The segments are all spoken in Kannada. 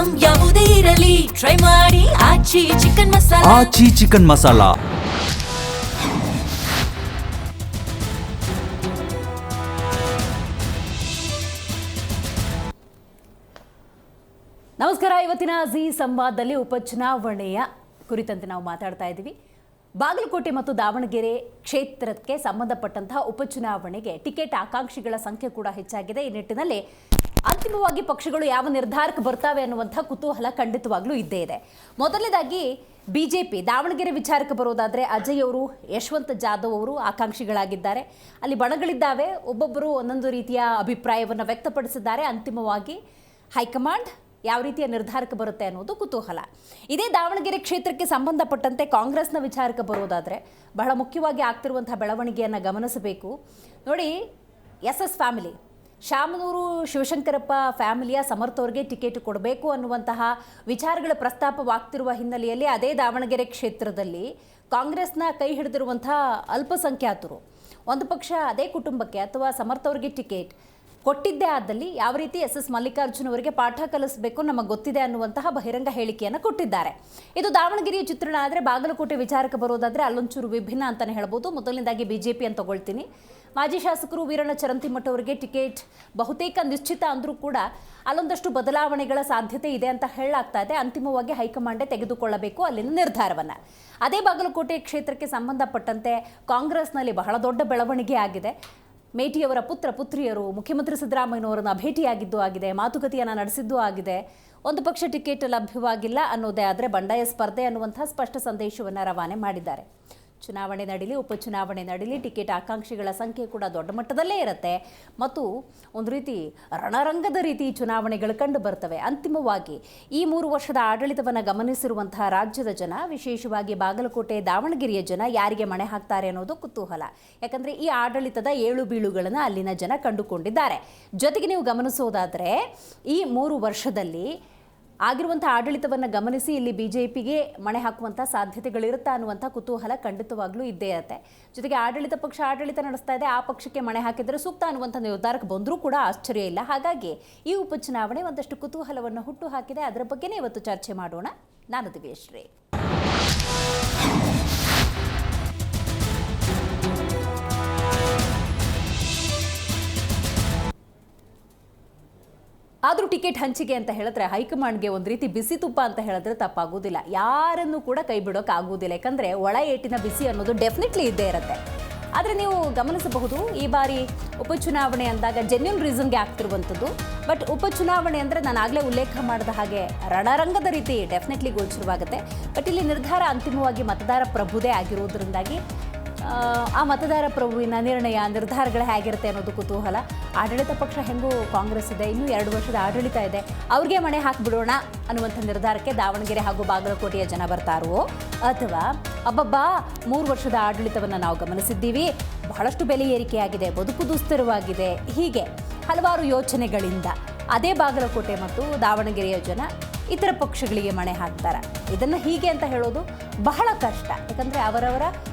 ಐಟಂ ಯಾವುದೇ ಇರಲಿ ಟ್ರೈ ಮಾಡಿ ಆಚಿ ಚಿಕನ್ ಮಸಾಲಾ. ಆಚಿ ಚಿಕನ್ ಮಸಾಲಾ. ನಮಸ್ಕಾರ. ಇವತ್ತಿನ ಜಿ ಸಂವಾದದಲ್ಲಿ ಉಪಚುನಾವಣೆಯ ಕುರಿತಂತೆ ನಾವು ಮಾತಾಡ್ತಾ ಇದ್ದೀವಿ. ಬಾಗಲಕೋಟೆ ಮತ್ತು ದಾವಣಗೆರೆ ಕ್ಷೇತ್ರಕ್ಕೆ ಸಂಬಂಧಪಟ್ಟಂತಹ ಉಪಚುನಾವಣೆಗೆ ಟಿಕೆಟ್ ಆಕಾಂಕ್ಷಿಗಳ ಸಂಖ್ಯೆ ಕೂಡ ಹೆಚ್ಚಾಗಿದೆ. ಈ ನಿಟ್ಟಿನಲ್ಲಿ ಅಂತಿಮವಾಗಿ ಪಕ್ಷಗಳು ಯಾವ ನಿರ್ಧಾರಕ್ಕೆ ಬರ್ತಾವೆ ಅನ್ನುವಂಥ ಕುತೂಹಲ ಖಂಡಿತವಾಗ್ಲೂ ಇದ್ದೇ ಇದೆ. ಮೊದಲನೇದಾಗಿ ಬಿಜೆಪಿ ದಾವಣಗೆರೆ ವಿಚಾರಕ್ಕೆ ಬರೋದಾದರೆ ಅಜಯ್ ಅವರು, ಯಶವಂತ್ ಜಾಧವ್ ಅವರು ಆಕಾಂಕ್ಷಿಗಳಾಗಿದ್ದಾರೆ. ಅಲ್ಲಿ ಬಣಗಳಿದ್ದಾವೆ, ಒಬ್ಬೊಬ್ಬರು ಒಂದೊಂದು ರೀತಿಯ ಅಭಿಪ್ರಾಯವನ್ನು ವ್ಯಕ್ತಪಡಿಸಿದ್ದಾರೆ. ಅಂತಿಮವಾಗಿ ಹೈಕಮಾಂಡ್ ಯಾವ ರೀತಿಯ ನಿರ್ಧಾರಕ್ಕೆ ಬರುತ್ತೆ ಅನ್ನೋದು ಕುತೂಹಲ. ಇದೇ ದಾವಣಗೆರೆ ಕ್ಷೇತ್ರಕ್ಕೆ ಸಂಬಂಧಪಟ್ಟಂತೆ ಕಾಂಗ್ರೆಸ್ನ ವಿಚಾರಕ್ಕೆ ಬರೋದಾದರೆ ಬಹಳ ಮುಖ್ಯವಾಗಿ ಆಗ್ತಿರುವಂಥ ಬೆಳವಣಿಗೆಯನ್ನು ಗಮನಿಸಬೇಕು. ನೋಡಿ, ಎಸ್ ಫ್ಯಾಮಿಲಿ, ಶಾಮನೂರು ಶಿವಶಂಕರಪ್ಪ ಫ್ಯಾಮಿಲಿಯ ಸಮರ್ಥವ್ರಿಗೆ ಟಿಕೆಟ್ ಕೊಡಬೇಕು ಅನ್ನುವಂತಹ ವಿಚಾರಗಳ ಪ್ರಸ್ತಾಪವಾಗ್ತಿರುವ ಹಿನ್ನೆಲೆಯಲ್ಲಿ ಅದೇ ದಾವಣಗೆರೆ ಕ್ಷೇತ್ರದಲ್ಲಿ ಕಾಂಗ್ರೆಸ್ನ ಕೈ ಹಿಡಿದಿರುವಂಥ ಅಲ್ಪಸಂಖ್ಯಾತರು ಒಂದು ಪಕ್ಷ ಅದೇ ಕುಟುಂಬಕ್ಕೆ ಅಥವಾ ಸಮರ್ಥವ್ರಿಗೆ ಟಿಕೆಟ್ ಕೊಟ್ಟಿದ್ದೇ ಆದಲ್ಲಿ ಯಾವ ರೀತಿ ಎಸ್ ಮಲ್ಲಿಕಾರ್ಜುನ್ ಅವರಿಗೆ ಪಾಠ ಕಲಿಸಬೇಕು ನಮಗೆ ಗೊತ್ತಿದೆ ಅನ್ನುವಂತಹ ಬಹಿರಂಗ ಹೇಳಿಕೆಯನ್ನು ಕೊಟ್ಟಿದ್ದಾರೆ. ಇದು ದಾವಣಗೆರೆಯ ಚಿತ್ರಣ. ಆದರೆ ಬಾಗಲಕೋಟೆ ವಿಚಾರಕ್ಕೆ ಬರೋದಾದರೆ ಅಲ್ಲೊಂಚೂರು ವಿಭಿನ್ನ ಅಂತಲೇ ಹೇಳ್ಬೋದು. ಮೊದಲನೇದಾಗಿ ಬಿಜೆಪಿ ಅಂತ ತಗೊಳ್ತೀನಿ. ಮಾಜಿ ಶಾಸಕರು ವೀರಣ್ಣ ಚರಂತಿಮಠ ಅವರಿಗೆ ಟಿಕೆಟ್ ಬಹುತೇಕ ನಿಶ್ಚಿತ ಅಂದರೂ ಕೂಡ ಅಲ್ಲೊಂದಷ್ಟು ಬದಲಾವಣೆಗಳ ಸಾಧ್ಯತೆ ಇದೆ ಅಂತ ಹೇಳಲಾಗ್ತಾ ಇದೆ. ಅಂತಿಮವಾಗಿ ಹೈಕಮಾಂಡೇ ತೆಗೆದುಕೊಳ್ಳಬೇಕು ಅಲ್ಲಿನ ನಿರ್ಧಾರವನ್ನು. ಅದೇ ಬಾಗಲಕೋಟೆ ಕ್ಷೇತ್ರಕ್ಕೆ ಸಂಬಂಧಪಟ್ಟಂತೆ ಕಾಂಗ್ರೆಸ್ನಲ್ಲಿ ಬಹಳ ದೊಡ್ಡ ಬೆಳವಣಿಗೆ ಆಗಿದೆ. ಮೇಟಿಯವರ ಪುತ್ರ ಪುತ್ರಿಯರು ಮುಖ್ಯಮಂತ್ರಿ ಸಿದ್ದರಾಮಯ್ಯನವರನ್ನು ಭೇಟಿಯಾಗಿದ್ದು ಆಗಿದೆ, ಮಾತುಕತೆಯನ್ನು ನಡೆಸಿದ್ದು ಆಗಿದೆ. ಒಂದು ಪಕ್ಷ ಟಿಕೆಟ್ ಲಭ್ಯವಾಗಿಲ್ಲ ಅನ್ನೋದೇ ಆದರೆ ಬಂಡಾಯ ಸ್ಪರ್ಧೆ ಅನ್ನುವಂಥ ಸ್ಪಷ್ಟ ಸಂದೇಶವನ್ನು ರವಾನೆ ಮಾಡಿದ್ದಾರೆ. ಚುನಾವಣೆ ನಡೀಲಿ, ಉಪಚುನಾವಣೆ ನಡೀಲಿ, ಟಿಕೆಟ್ ಆಕಾಂಕ್ಷಿಗಳ ಸಂಖ್ಯೆ ಕೂಡ ದೊಡ್ಡ ಮಟ್ಟದಲ್ಲೇ ಇರುತ್ತೆ ಮತ್ತು ಒಂದು ರೀತಿ ರಣರಂಗದ ರೀತಿ ಚುನಾವಣೆಗಳು ಕಂಡು ಬರ್ತವೆ. ಅಂತಿಮವಾಗಿ ಈ 3 ವರ್ಷದ ಆಡಳಿತವನ್ನು ಗಮನಿಸಿರುವಂತಹ ರಾಜ್ಯದ ಜನ, ವಿಶೇಷವಾಗಿ ಬಾಗಲಕೋಟೆ ದಾವಣಗೆರೆಯ ಜನ ಯಾರಿಗೆ ಮಣೆ ಹಾಕ್ತಾರೆ ಅನ್ನೋದು ಕುತೂಹಲ. ಯಾಕಂದರೆ ಈ ಆಡಳಿತದ ಏಳು ಬೀಳುಗಳನ್ನು ಅಲ್ಲಿನ ಜನ ಕಂಡುಕೊಂಡಿದ್ದಾರೆ. ಜೊತೆಗೆ ನೀವು ಗಮನಿಸೋದಾದರೆ ಈ 3 ವರ್ಷದಲ್ಲಿ ಆಗಿರುವಂಥ ಆಡಳಿತವನ್ನು ಗಮನಿಸಿ ಇಲ್ಲಿ ಬಿಜೆಪಿಗೆ ಮಣೆ ಹಾಕುವಂಥ ಸಾಧ್ಯತೆಗಳಿರುತ್ತಾ ಅನ್ನುವಂಥ ಕುತೂಹಲ ಖಂಡಿತವಾಗ್ಲೂ ಇದ್ದೇ ಇರುತ್ತೆ. ಜೊತೆಗೆ ಆಡಳಿತ ಪಕ್ಷ ಆಡಳಿತ ನಡೆಸ್ತಾ ಇದೆ, ಆ ಪಕ್ಷಕ್ಕೆ ಮಣೆ ಹಾಕಿದರೆ ಸೂಕ್ತ ಅನ್ನುವಂಥ ನಿರ್ಧಾರಕ್ಕೆ ಬಂದರೂ ಕೂಡ ಆಶ್ಚರ್ಯ ಇಲ್ಲ. ಹಾಗಾಗಿ ಈ ಉಪಚುನಾವಣೆ ಒಂದಷ್ಟು ಕುತೂಹಲವನ್ನು ಹುಟ್ಟು ಹಾಕಿದೆ. ಅದರ ಬಗ್ಗೆನೇ ಇವತ್ತು ಚರ್ಚೆ ಮಾಡೋಣ. ನಾನು ದಿವ್ಯಶ್ರೀ. ಆದರೂ ಟಿಕೆಟ್ ಹಂಚಿಕೆ ಅಂತ ಹೇಳಿದ್ರೆ ಹೈಕಮಾಂಡ್ಗೆ ಒಂದು ರೀತಿ ಬಿಸಿ ತುಪ್ಪ ಅಂತ ಹೇಳಿದ್ರೆ ತಪ್ಪಾಗೋದಿಲ್ಲ. ಯಾರನ್ನು ಕೂಡ ಕೈ ಬಿಡೋಕೆ ಆಗೋದಿಲ್ಲ. ಯಾಕಂದರೆ ಒಳ ಏಟಿನ ಬಿಸಿ ಅನ್ನೋದು ಡೆಫಿನೆಟ್ಲಿ ಇದ್ದೇ ಇರುತ್ತೆ. ಆದರೆ ನೀವು ಗಮನಿಸಬಹುದು, ಈ ಬಾರಿ ಉಪಚುನಾವಣೆ ಅಂದಾಗ ಜೆನ್ಯೂನ್ ರೀಸನ್ಗೆ ಆಗ್ತಿರುವಂಥದ್ದು. ಬಟ್ ಉಪಚುನಾವಣೆ ಅಂದರೆ ನಾನು ಆಗಲೇ ಉಲ್ಲೇಖ ಮಾಡಿದ ಹಾಗೆ ರಣರಂಗದ ರೀತಿ ಡೆಫಿನೆಟ್ಲಿ ಗೋಚರವಾಗುತ್ತೆ. ಬಟ್ ಇಲ್ಲಿ ನಿರ್ಧಾರ ಅಂತಿಮವಾಗಿ ಮತದಾರ ಪ್ರಭುದೇ ಆಗಿರೋದ್ರಿಂದಾಗಿ ಆ ಮತದಾರ ಪ್ರಭುವಿನ ನಿರ್ಧಾರಗಳು ಹೇಗಿರುತ್ತೆ ಅನ್ನೋದು ಕುತೂಹಲ. ಆಡಳಿತ ಪಕ್ಷ ಹೆಂಗೂ ಕಾಂಗ್ರೆಸ್ ಇದೆ, ಇನ್ನೂ 2 ವರ್ಷದ ಆಡಳಿತ ಇದೆ, ಅವ್ರಿಗೆ ಮಣೆ ಹಾಕಿಬಿಡೋಣ ಅನ್ನುವಂಥ ನಿರ್ಧಾರಕ್ಕೆ ದಾವಣಗೆರೆ ಹಾಗೂ ಬಾಗಲಕೋಟೆಯ ಜನ ಬರ್ತಾರೋ, ಅಥವಾ ಅಬ್ಬಬ್ಬಾ 3 ವರ್ಷದ ಆಡಳಿತವನ್ನು ನಾವು ಗಮನಿಸಿದ್ದೀವಿ, ಬಹಳಷ್ಟು ಬೆಲೆ ಏರಿಕೆಯಾಗಿದೆ, ಬದುಕು ದುಸ್ತರವಾಗಿದೆ, ಹೀಗೆ ಹಲವಾರು ಯೋಚನೆಗಳಿಂದ ಅದೇ ಬಾಗಲಕೋಟೆ ಮತ್ತು ದಾವಣಗೆರೆಯ ಜನ ಇತರ ಪಕ್ಷಗಳಿಗೆ ಮಣೆ ಹಾಕ್ತಾರೆ. ಇದನ್ನು ಹೀಗೆ ಅಂತ ಹೇಳೋದು ಬಹಳ ಕಷ್ಟ. ಯಾಕಂದರೆ ಅವರವರ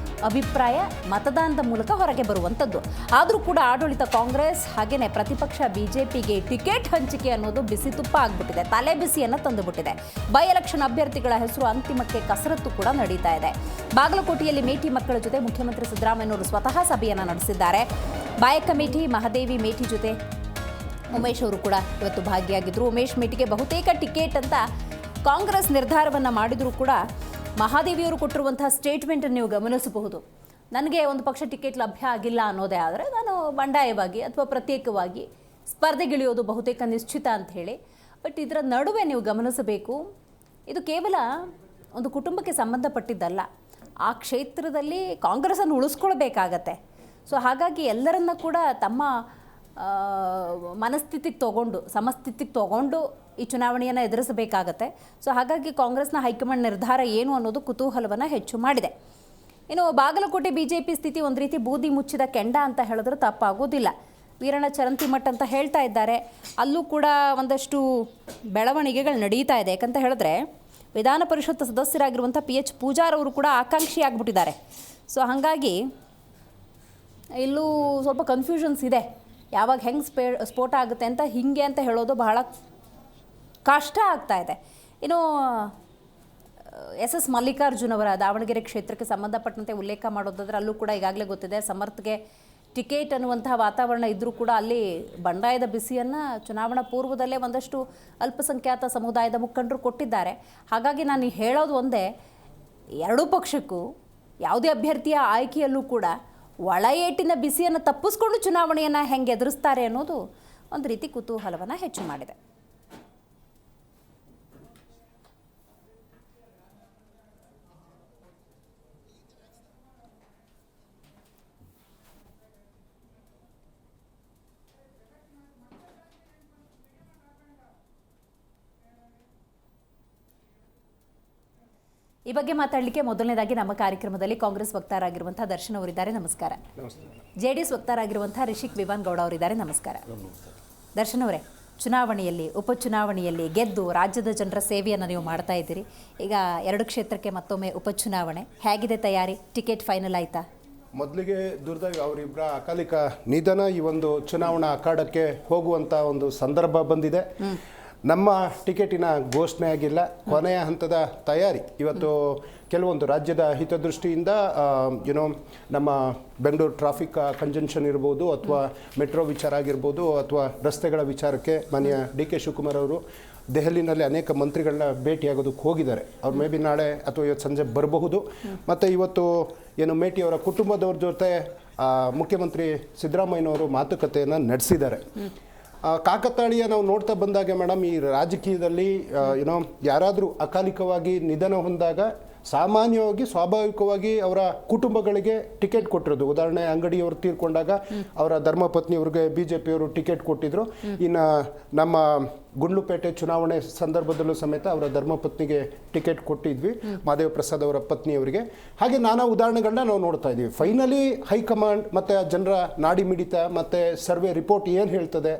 ಅಭಿಪ್ರಾಯ ಮತದಾನದ ಮೂಲಕ ಹೊರಗೆ ಬರುವಂಥದ್ದು. ಆದರೂ ಕೂಡ ಆಡಳಿತ ಕಾಂಗ್ರೆಸ್ ಹಾಗೆಯೇ ಪ್ರತಿಪಕ್ಷ ಬಿಜೆಪಿಗೆ ಟಿಕೆಟ್ ಹಂಚಿಕೆ ಅನ್ನೋದು ಬಿಸಿ ತುಪ್ಪ ಆಗಿಬಿಟ್ಟಿದೆ, ತಲೆ ಬಿಸಿಯನ್ನು ತಂದುಬಿಟ್ಟಿದೆ. ಬೈ ಎಲೆಕ್ಷನ್ ಅಭ್ಯರ್ಥಿಗಳ ಹೆಸರು ಅಂತಿಮಕ್ಕೆ ಕಸರತ್ತು ಕೂಡ ನಡೀತಾ ಇದೆ. ಬಾಗಲಕೋಟೆಯಲ್ಲಿ ಮೇಟಿ ಮಕ್ಕಳ ಜೊತೆ ಮುಖ್ಯಮಂತ್ರಿ ಸಿದ್ದರಾಮಯ್ಯನವರು ಸ್ವತಃ ಸಭೆಯನ್ನು ನಡೆಸಿದ್ದಾರೆ. ಬಾಯ ಕಮಿಟಿ ಮಹದೇವಿ ಮೇಟಿ ಜೊತೆ ಉಮೇಶ್ ಅವರು ಕೂಡ ಇವತ್ತು ಭಾಗಿಯಾಗಿದ್ದರು. ಉಮೇಶ್ ಮೇಟಿಗೆ ಬಹುತೇಕ ಟಿಕೆಟ್ ಅಂತ ಕಾಂಗ್ರೆಸ್ ನಿರ್ಧಾರವನ್ನು ಮಾಡಿದರೂ ಕೂಡ ಮಹಾದೇವಿಯವರು ಕೊಟ್ಟಿರುವಂತಹ ಸ್ಟೇಟ್ಮೆಂಟನ್ನು ನೀವು ಗಮನಿಸಬಹುದು. ನನಗೆ ಒಂದು ಪಕ್ಷ ಟಿಕೆಟ್ ಲಭ್ಯ ಆಗಿಲ್ಲ ಅನ್ನೋದೇ ಆದರೆ ನಾನು ಬಂಡಾಯವಾಗಿ ಅಥವಾ ಪ್ರತ್ಯೇಕವಾಗಿ ಸ್ಪರ್ಧೆಗಿಳಿಯೋದು ಬಹುತೇಕ ನಿಶ್ಚಿತ ಅಂತ ಹೇಳಿ. ಬಟ್ ಇದರ ನಡುವೆ ನೀವು ಗಮನಿಸಬೇಕು, ಇದು ಕೇವಲ ಒಂದು ಕುಟುಂಬಕ್ಕೆ ಸಂಬಂಧಪಟ್ಟಿದ್ದಲ್ಲ, ಆ ಕ್ಷೇತ್ರದಲ್ಲಿ ಕಾಂಗ್ರೆಸ್ಸನ್ನು ಉಳಿಸ್ಕೊಳ್ಬೇಕಾಗತ್ತೆ. ಸೊ ಹಾಗಾಗಿ ಎಲ್ಲರನ್ನ ಕೂಡ ತಮ್ಮ ಮನಸ್ಥಿತಿಗೆ ತಗೊಂಡು ಸಮಸ್ಥಿತಿಗೆ ತಗೊಂಡು ಈ ಚುನಾವಣೆಯನ್ನು ಎದುರಿಸಬೇಕಾಗತ್ತೆ. ಸೊ ಹಾಗಾಗಿ ಕಾಂಗ್ರೆಸ್ನ ಹೈಕಮಾಂಡ್ ನಿರ್ಧಾರ ಏನು ಅನ್ನೋದು ಕುತೂಹಲವನ್ನು ಹೆಚ್ಚು ಮಾಡಿದೆ. ಇನ್ನು ಬಾಗಲಕೋಟೆ ಬಿಜೆಪಿ ಸ್ಥಿತಿ ಒಂದು ರೀತಿ ಬೂದಿ ಮುಚ್ಚಿದ ಕೆಂಡ ಅಂತ ಹೇಳಿದ್ರೆ ತಪ್ಪಾಗೋದಿಲ್ಲ. ವೀರಣ್ಣ ಚರಂತಿಮಠ ಅಂತ ಹೇಳ್ತಾ ಇದ್ದಾರೆ, ಅಲ್ಲೂ ಕೂಡ ಒಂದಷ್ಟು ಬೆಳವಣಿಗೆಗಳು ನಡೀತಾ ಇದೆ. ಯಾಕಂತ ಹೇಳಿದ್ರೆ ವಿಧಾನ ಪರಿಷತ್ ಸದಸ್ಯರಾಗಿರುವಂಥ PH ಪೂಜಾರ್ ಅವರು ಕೂಡ ಆಕಾಂಕ್ಷಿ ಆಗಿಬಿಟ್ಟಿದ್ದಾರೆ. ಸೊ ಹಾಗಾಗಿ ಇಲ್ಲೂ ಸ್ವಲ್ಪ ಕನ್ಫ್ಯೂಷನ್ಸ್ ಇದೆ. ಯಾವಾಗ ಹೆಂಗೆ ಸ್ಫೋಟ ಆಗುತ್ತೆ ಅಂತ ಹಿಂಗೆ ಅಂತ ಹೇಳೋದು ಬಹಳ ಕಷ್ಟ ಆಗ್ತಾ ಇದೆ. ಇನ್ನು ಎಸ್ ಮಲ್ಲಿಕಾರ್ಜುನ್ ಅವರ ದಾವಣಗೆರೆ ಕ್ಷೇತ್ರಕ್ಕೆ ಸಂಬಂಧಪಟ್ಟಂತೆ ಉಲ್ಲೇಖ ಮಾಡೋದಾದ್ರೆ ಅಲ್ಲೂ ಕೂಡ ಈಗಾಗಲೇ ಗೊತ್ತಿದೆ, ಸಮರ್ಥ್ಗೆ ಟಿಕೆಟ್ ಅನ್ನುವಂತಹ ವಾತಾವರಣ ಇದ್ದರೂ ಕೂಡ ಅಲ್ಲಿ ಬಂಡಾಯದ ಬಿಸಿಯನ್ನು ಚುನಾವಣಾ ಪೂರ್ವದಲ್ಲೇ ಒಂದಷ್ಟು ಅಲ್ಪಸಂಖ್ಯಾತ ಸಮುದಾಯದ ಮುಖಂಡರು ಕೊಟ್ಟಿದ್ದಾರೆ. ಹಾಗಾಗಿ ನಾನು ಹೇಳೋದು ಒಂದೇ, ಎರಡೂ ಪಕ್ಷಕ್ಕೂ ಯಾವುದೇ ಅಭ್ಯರ್ಥಿಯ ಆಯ್ಕೆಯಲ್ಲೂ ಕೂಡ ಒಳ ಏಟಿನ ಬಿಸಿಯನ್ನು ತಪ್ಪಿಸ್ಕೊಂಡು ಚುನಾವಣೆಯನ್ನು ಹೆಂಗೆ ಎದುರಿಸ್ತಾರೆ ಅನ್ನೋದು ಒಂದು ರೀತಿ ಕುತೂಹಲವನ್ನು ಹೆಚ್ಚು ಮಾಡಿದೆ. ಈ ಬಗ್ಗೆ ಮಾತಾಡಲಿಕ್ಕೆ ಮೊದಲನೇದಾಗಿ ನಮ್ಮ ಕಾರ್ಯಕ್ರಮದಲ್ಲಿ ಕಾಂಗ್ರೆಸ್ ವಕ್ತಾರರಾಗಿರುವಂತಹ ದರ್ಶನ್ ಅವರಿದ್ದಾರೆ, ನಮಸ್ಕಾರ. ಜೆಡಿಎಸ್ ವಕ್ತಾರರಾಗಿರುವಂತಹ ರಿಷಿಕ್ ವಿವಾನ್ ಗೌಡ ಅವರಿದ್ದಾರೆ, ನಮಸ್ಕಾರ. ದರ್ಶನ್ ಅವರೇ, ಚುನಾವಣೆಯಲ್ಲಿ ಉಪಚುನಾವಣೆಯಲ್ಲಿ ಗೆದ್ದು ರಾಜ್ಯದ ಜನರ ಸೇವೆಯನ್ನು ನೀವು ಮಾಡ್ತಾ ಇದ್ದೀರಿ. ಈಗ 2 ಕ್ಷೇತ್ರಕ್ಕೆ ಮತ್ತೊಮ್ಮೆ ಉಪಚುನಾವಣೆ, ಹೇಗಿದೆ ತಯಾರಿ? ಟಿಕೆಟ್ ಫೈನಲ್ ಆಯ್ತಾ? ಮೊದಲಿಗೆ ದುರ್ದೈವ ಅವರಿಬ್ಬರ ಅಕಾಲಿಕ ನಿಧನ ಈ ಒಂದು ಚುನಾವಣಾ ಅಖಾಡಕ್ಕೆ ಹೋಗುವಂಥ ಒಂದು ಸಂದರ್ಭ ಬಂದಿದೆ. ನಮ್ಮ ಟಿಕೆಟಿನ ಘೋಷಣೆ ಆಗಿಲ್ಲ, ಕೊನೆಯ ಹಂತದ ತಯಾರಿ ಇವತ್ತು ಕೆಲವೊಂದು ರಾಜ್ಯದ ಹಿತದೃಷ್ಟಿಯಿಂದ ನಮ್ಮ ಬೆಂಗಳೂರು ಟ್ರಾಫಿಕ್ ಕಂಜಂಕ್ಷನ್ ಇರ್ಬೋದು, ಅಥವಾ ಮೆಟ್ರೋ ವಿಚಾರ ಆಗಿರ್ಬೋದು, ಅಥವಾ ರಸ್ತೆಗಳ ವಿಚಾರಕ್ಕೆ ಮಾನ್ಯ ಡಿ.ಕೆ. ಶಿವಕುಮಾರ್ ಅವರು ದೆಹಲಿನಲ್ಲಿ ಅನೇಕ ಮಂತ್ರಿಗಳನ್ನ ಭೇಟಿಯಾಗೋದಕ್ಕೆ ಹೋಗಿದ್ದಾರೆ. ಅವ್ರು ಮೇ ಬಿ ನಾಳೆ ಅಥವಾ ಇವತ್ತು ಸಂಜೆ ಬರಬಹುದು. ಮತ್ತು ಇವತ್ತು ಮೇಟಿ ಅವರ ಕುಟುಂಬದವ್ರ ಜೊತೆ ಮುಖ್ಯಮಂತ್ರಿ ಸಿದ್ದರಾಮಯ್ಯನವರು ಮಾತುಕತೆಯನ್ನು ನಡೆಸಿದ್ದಾರೆ. ಕಾಕತಾಳೀಯ ನಾವು ನೋಡ್ತಾ ಬಂದಾಗ ಮೇಡಮ್, ಈ ರಾಜಕೀಯದಲ್ಲಿ ಯಾರಾದರೂ ಅಕಾಲಿಕವಾಗಿ ನಿಧನ ಹೊಂದಾಗ ಸಾಮಾನ್ಯವಾಗಿ ಸ್ವಾಭಾವಿಕವಾಗಿ ಅವರ ಕುಟುಂಬಗಳಿಗೆ ಟಿಕೆಟ್ ಕೊಟ್ಟಿರೋದು. ಉದಾಹರಣೆ, ಅಂಗಡಿಯವರು ತೀರ್ಕೊಂಡಾಗ ಅವರ ಧರ್ಮಪತ್ನಿಯವ್ರಿಗೆ BJPಯವರು ಟಿಕೆಟ್ ಕೊಟ್ಟಿದ್ರು. ಇನ್ನು ನಮ್ಮ ಗುಂಡ್ಲುಪೇಟೆ ಚುನಾವಣೆ ಸಂದರ್ಭದಲ್ಲೂ ಸಮೇತ ಅವರ ಧರ್ಮಪತ್ನಿಗೆ ಟಿಕೆಟ್ ಕೊಟ್ಟಿದ್ವಿ, ಮಾದೇವ ಪ್ರಸಾದ್ ಅವರ ಪತ್ನಿಯವರಿಗೆ. ಹಾಗೆ ನಾನಾ ಉದಾಹರಣೆಗಳನ್ನ ನಾವು ನೋಡ್ತಾ ಇದ್ದೀವಿ. ಫೈನಲಿ ಹೈಕಮಾಂಡ್ ಮತ್ತು ಜನರ ನಾಡಿ ಮಿಡಿತ ಮತ್ತು ಸರ್ವೆ ರಿಪೋರ್ಟ್ ಏನು ಹೇಳ್ತದೆ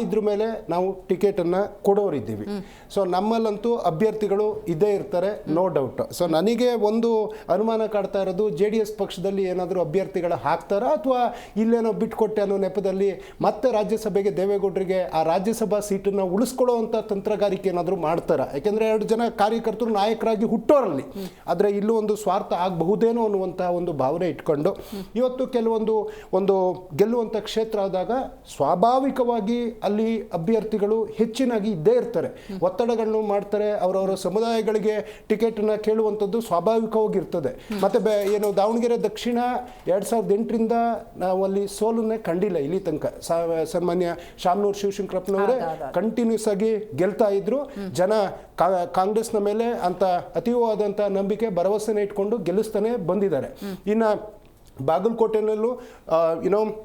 ಇದ್ರ ಮೇಲೆ ನಾವು ಟಿಕೆಟನ್ನು ಕೊಡೋರಿದ್ದೀವಿ. ಸೊ ನಮ್ಮಲ್ಲಂತೂ ಅಭ್ಯರ್ಥಿಗಳು ಇದ್ದೇ ಇರ್ತಾರೆ, ನೋ ಡೌಟ್. ಸೊ ನನಗೆ ಒಂದು ಅನುಮಾನ ಕಾಡ್ತಾ ಇರೋದು, JDS ಪಕ್ಷದಲ್ಲಿ ಏನಾದರೂ ಅಭ್ಯರ್ಥಿಗಳ ಹಾಕ್ತಾರಾ ಅಥವಾ ಇಲ್ಲೇನೋ ಬಿಟ್ಕೊಟ್ಟೆ ಅನ್ನೋ ನೆಪದಲ್ಲಿ ಮತ್ತೆ ರಾಜ್ಯಸಭೆಗೆ ದೇವೇಗೌಡರಿಗೆ ಆ ರಾಜ್ಯಸಭಾ ಸೀಟನ್ನು ಉಳಿಸ್ಕೊಳ್ಳುವಂಥ ತಂತ್ರಗಾರಿಕೆ ಏನಾದರೂ ಮಾಡ್ತಾರ? ಯಾಕೆಂದರೆ 2 ಜನ ಕಾರ್ಯಕರ್ತರು ನಾಯಕರಾಗಿ ಹುಟ್ಟೋರಲ್ಲಿ, ಆದರೆ ಇಲ್ಲೂ ಒಂದು ಸ್ವಾರ್ಥ ಆಗಬಹುದೇನೋ ಅನ್ನುವಂಥ ಒಂದು ಭಾವನೆ ಇಟ್ಕೊಂಡು ಇವತ್ತು ಒಂದು ಗೆಲ್ಲುವಂಥ ಕ್ಷೇತ್ರ ಆದಾಗ ಸ್ವಾಭಾವಿಕವಾಗಿ ಅಲ್ಲಿ ಅಭ್ಯರ್ಥಿಗಳು ಹೆಚ್ಚಿನಾಗಿ ಇದ್ದೇ ಇರ್ತಾರೆ, ಒತ್ತಡಗಳನ್ನು ಮಾಡ್ತಾರೆ, ಅವರವರ ಸಮುದಾಯಗಳಿಗೆ ಟಿಕೆಟನ್ನು ಕೇಳುವಂಥದ್ದು ಸ್ವಾಭಾವಿಕವಾಗಿರ್ತದೆ. ಮತ್ತು ದಾವಣಗೆರೆ ದಕ್ಷಿಣ 2008ರಿಂದ ನಾವು ಅಲ್ಲಿ ಸೋಲನ್ನೇ ಕಂಡಿಲ್ಲ ಇಲ್ಲಿ ತನಕ. ಸನ್ಮಾನ್ಯ ಶಾಮನೂರು ಶಿವಶಂಕರಪ್ಪನವರೇ ಕಂಟಿನ್ಯೂಸ್ ಆಗಿ ಗೆಲ್ತಾ ಇದ್ರು. ಜನ ಕಾಂಗ್ರೆಸ್ನ ಮೇಲೆ ಅಂತ ಅತೀವವಾದಂಥ ನಂಬಿಕೆ ಭರವಸೆನ ಇಟ್ಕೊಂಡು ಗೆಲ್ಲಿಸ್ತಾನೆ ಬಂದಿದ್ದಾರೆ. ಇನ್ನು ಬಾಗಲಕೋಟೆನಲ್ಲೂ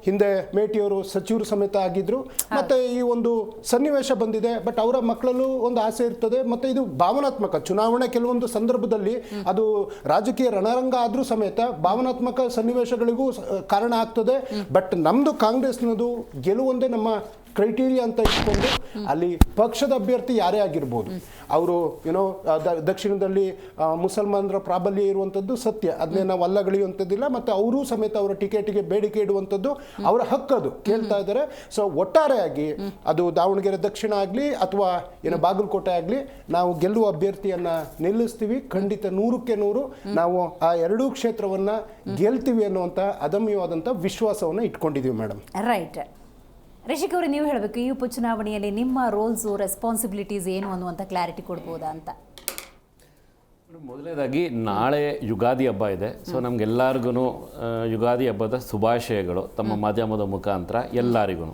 ಹಿಂದೆ ಮೇಟಿಯವರು ಸಚಿವರು ಸಮೇತ ಆಗಿದ್ರು. ಮತ್ತು ಈ ಒಂದು ಸನ್ನಿವೇಶ ಬಂದಿದೆ. ಬಟ್ ಅವರ ಮಕ್ಕಳಲ್ಲೂ ಒಂದು ಆಸೆ ಇರ್ತದೆ. ಮತ್ತು ಇದು ಭಾವನಾತ್ಮಕ ಚುನಾವಣೆ, ಕೆಲವೊಂದು ಸಂದರ್ಭದಲ್ಲಿ ಅದು ರಾಜಕೀಯ ರಣರಂಗ ಆದರೂ ಸಮೇತ ಭಾವನಾತ್ಮಕ ಸನ್ನಿವೇಶಗಳಿಗೂ ಕಾರಣ ಆಗ್ತದೆ. ಬಟ್ ನಮ್ಮದು ಕಾಂಗ್ರೆಸ್ನದು ಗೆಲುವೊಂದೇ ನಮ್ಮ ಕ್ರೈಟೀರಿಯಾ ಅಂತ ಇಟ್ಕೊಂಡು ಅಲ್ಲಿ ಪಕ್ಷದ ಅಭ್ಯರ್ಥಿ ಯಾರೇ ಆಗಿರ್ಬೋದು, ಅವರು ದಕ್ಷಿಣದಲ್ಲಿ ಮುಸಲ್ಮಾನರ ಪ್ರಾಬಲ್ಯ ಇರುವಂಥದ್ದು ಸತ್ಯ, ಅದನ್ನೇ ನಾವು ಅಲ್ಲಗಳೆಯುವಂಥದ್ದಿಲ್ಲ. ಮತ್ತು ಅವರು ಸಮೇತ ಅವರ ಟಿಕೆಟಿಗೆ ಬೇಡಿಕೆ ಇಡುವಂಥದ್ದು ಅವರ ಹಕ್ಕದು, ಕೇಳ್ತಾ ಇದ್ದಾರೆ. ಸೊ ಒಟ್ಟಾರೆಯಾಗಿ ಅದು ದಾವಣಗೆರೆ ದಕ್ಷಿಣ ಆಗಲಿ ಅಥವಾ ಬಾಗಲಕೋಟೆ ಆಗಲಿ, ನಾವು ಗೆಲ್ಲುವ ಅಭ್ಯರ್ಥಿಯನ್ನು ನಿಲ್ಲಿಸ್ತೀವಿ. ಖಂಡಿತ 100ಕ್ಕೆ 100 ನಾವು ಆ 2 ಕ್ಷೇತ್ರವನ್ನು ಗೆಲ್ತೀವಿ ಅನ್ನುವಂಥ ಅದಮ್ಯವಾದಂಥ ವಿಶ್ವಾಸವನ್ನು ಇಟ್ಕೊಂಡಿದ್ದೀವಿ ಮೇಡಮ್. ರೈಟ್. ರಿಷಿಕ್ ಅವರು, ನೀವು ಹೇಳಬೇಕು, ಈ ಉಪಚುನಾವಣೆಯಲ್ಲಿ ನಿಮ್ಮ ರೋಲ್ಸು ರೆಸ್ಪಾನ್ಸಿಬಿಲಿಟೀಸ್ ಏನು ಅನ್ನುವಂಥ ಕ್ಲಾರಿಟಿ ಕೊಡ್ಬೋದಾ ಅಂತ. ಮೊದಲನೇದಾಗಿ ನಾಳೆ ಯುಗಾದಿ ಹಬ್ಬ ಇದೆ. ಸೊ ನಮಗೆಲ್ಲರಿಗೂ ಯುಗಾದಿ ಹಬ್ಬದ ಶುಭಾಶಯಗಳು ತಮ್ಮ ಮಾಧ್ಯಮದ ಮುಖಾಂತರ ಎಲ್ಲರಿಗೂ.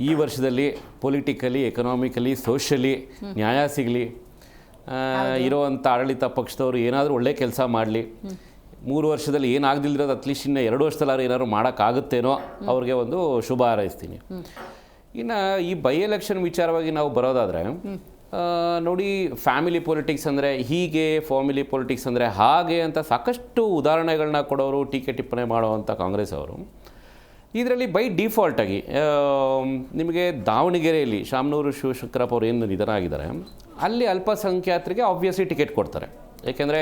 ಈ ವರ್ಷದಲ್ಲಿ ಪೊಲಿಟಿಕಲಿ, ಎಕನಾಮಿಕಲಿ, ಸೋಷಿಯಲಿ ನ್ಯಾಯ ಸಿಗಲಿ, ಇರೋವಂಥ ಆಡಳಿತ ಪಕ್ಷದವರು ಏನಾದರೂ ಒಳ್ಳೆ ಕೆಲಸ ಮಾಡಲಿ. 3 ವರ್ಷದಲ್ಲಿ ಏನಾಗದಿಲ್ಲದಿರೋದು ಅಟ್ಲೀಸ್ಟ್ ಇನ್ನು 2 ವರ್ಷದಲ್ಲಾದ್ರೂ ಏನಾದ್ರು ಮಾಡೋಕ್ಕಾಗುತ್ತೇನೋ ಅವ್ರಿಗೆ ಒಂದು ಶುಭ ಹಾರೈಸ್ತೀನಿ. ಇನ್ನು ಈ ಬೈ ಎಲೆಕ್ಷನ್ ವಿಚಾರವಾಗಿ ನಾವು ಬರೋದಾದರೆ, ನೋಡಿ, ಫ್ಯಾಮಿಲಿ ಪೊಲಿಟಿಕ್ಸ್ ಅಂದರೆ ಹೀಗೆ, ಫ್ಯಾಮಿಲಿ ಪೊಲಿಟಿಕ್ಸ್ ಅಂದರೆ ಹಾಗೆ ಅಂತ ಸಾಕಷ್ಟು ಉದಾಹರಣೆಗಳನ್ನ ಕೊಡೋರು, ಟೀಕೆ ಟಿಪ್ಪಣಿ ಮಾಡೋವಂಥ ಕಾಂಗ್ರೆಸ್ ಅವರು. ಇದರಲ್ಲಿ ಬೈ ಡಿಫಾಲ್ಟಾಗಿ ನಿಮಗೆ ದಾವಣಗೆರೆಯಲ್ಲಿ ಶಾಮನೂರು ಶಿವಶಂಕರಪ್ಪ ಅವರು ಏನು ನಿಧನ ಆಗಿದ್ದಾರೆ, ಅಲ್ಲಿ ಅಲ್ಪಸಂಖ್ಯಾತರಿಗೆ ಆಬ್ವಿಯಸ್ಲಿ ಟಿಕೆಟ್ ಕೊಡ್ತಾರೆ. ಯಾಕೆಂದರೆ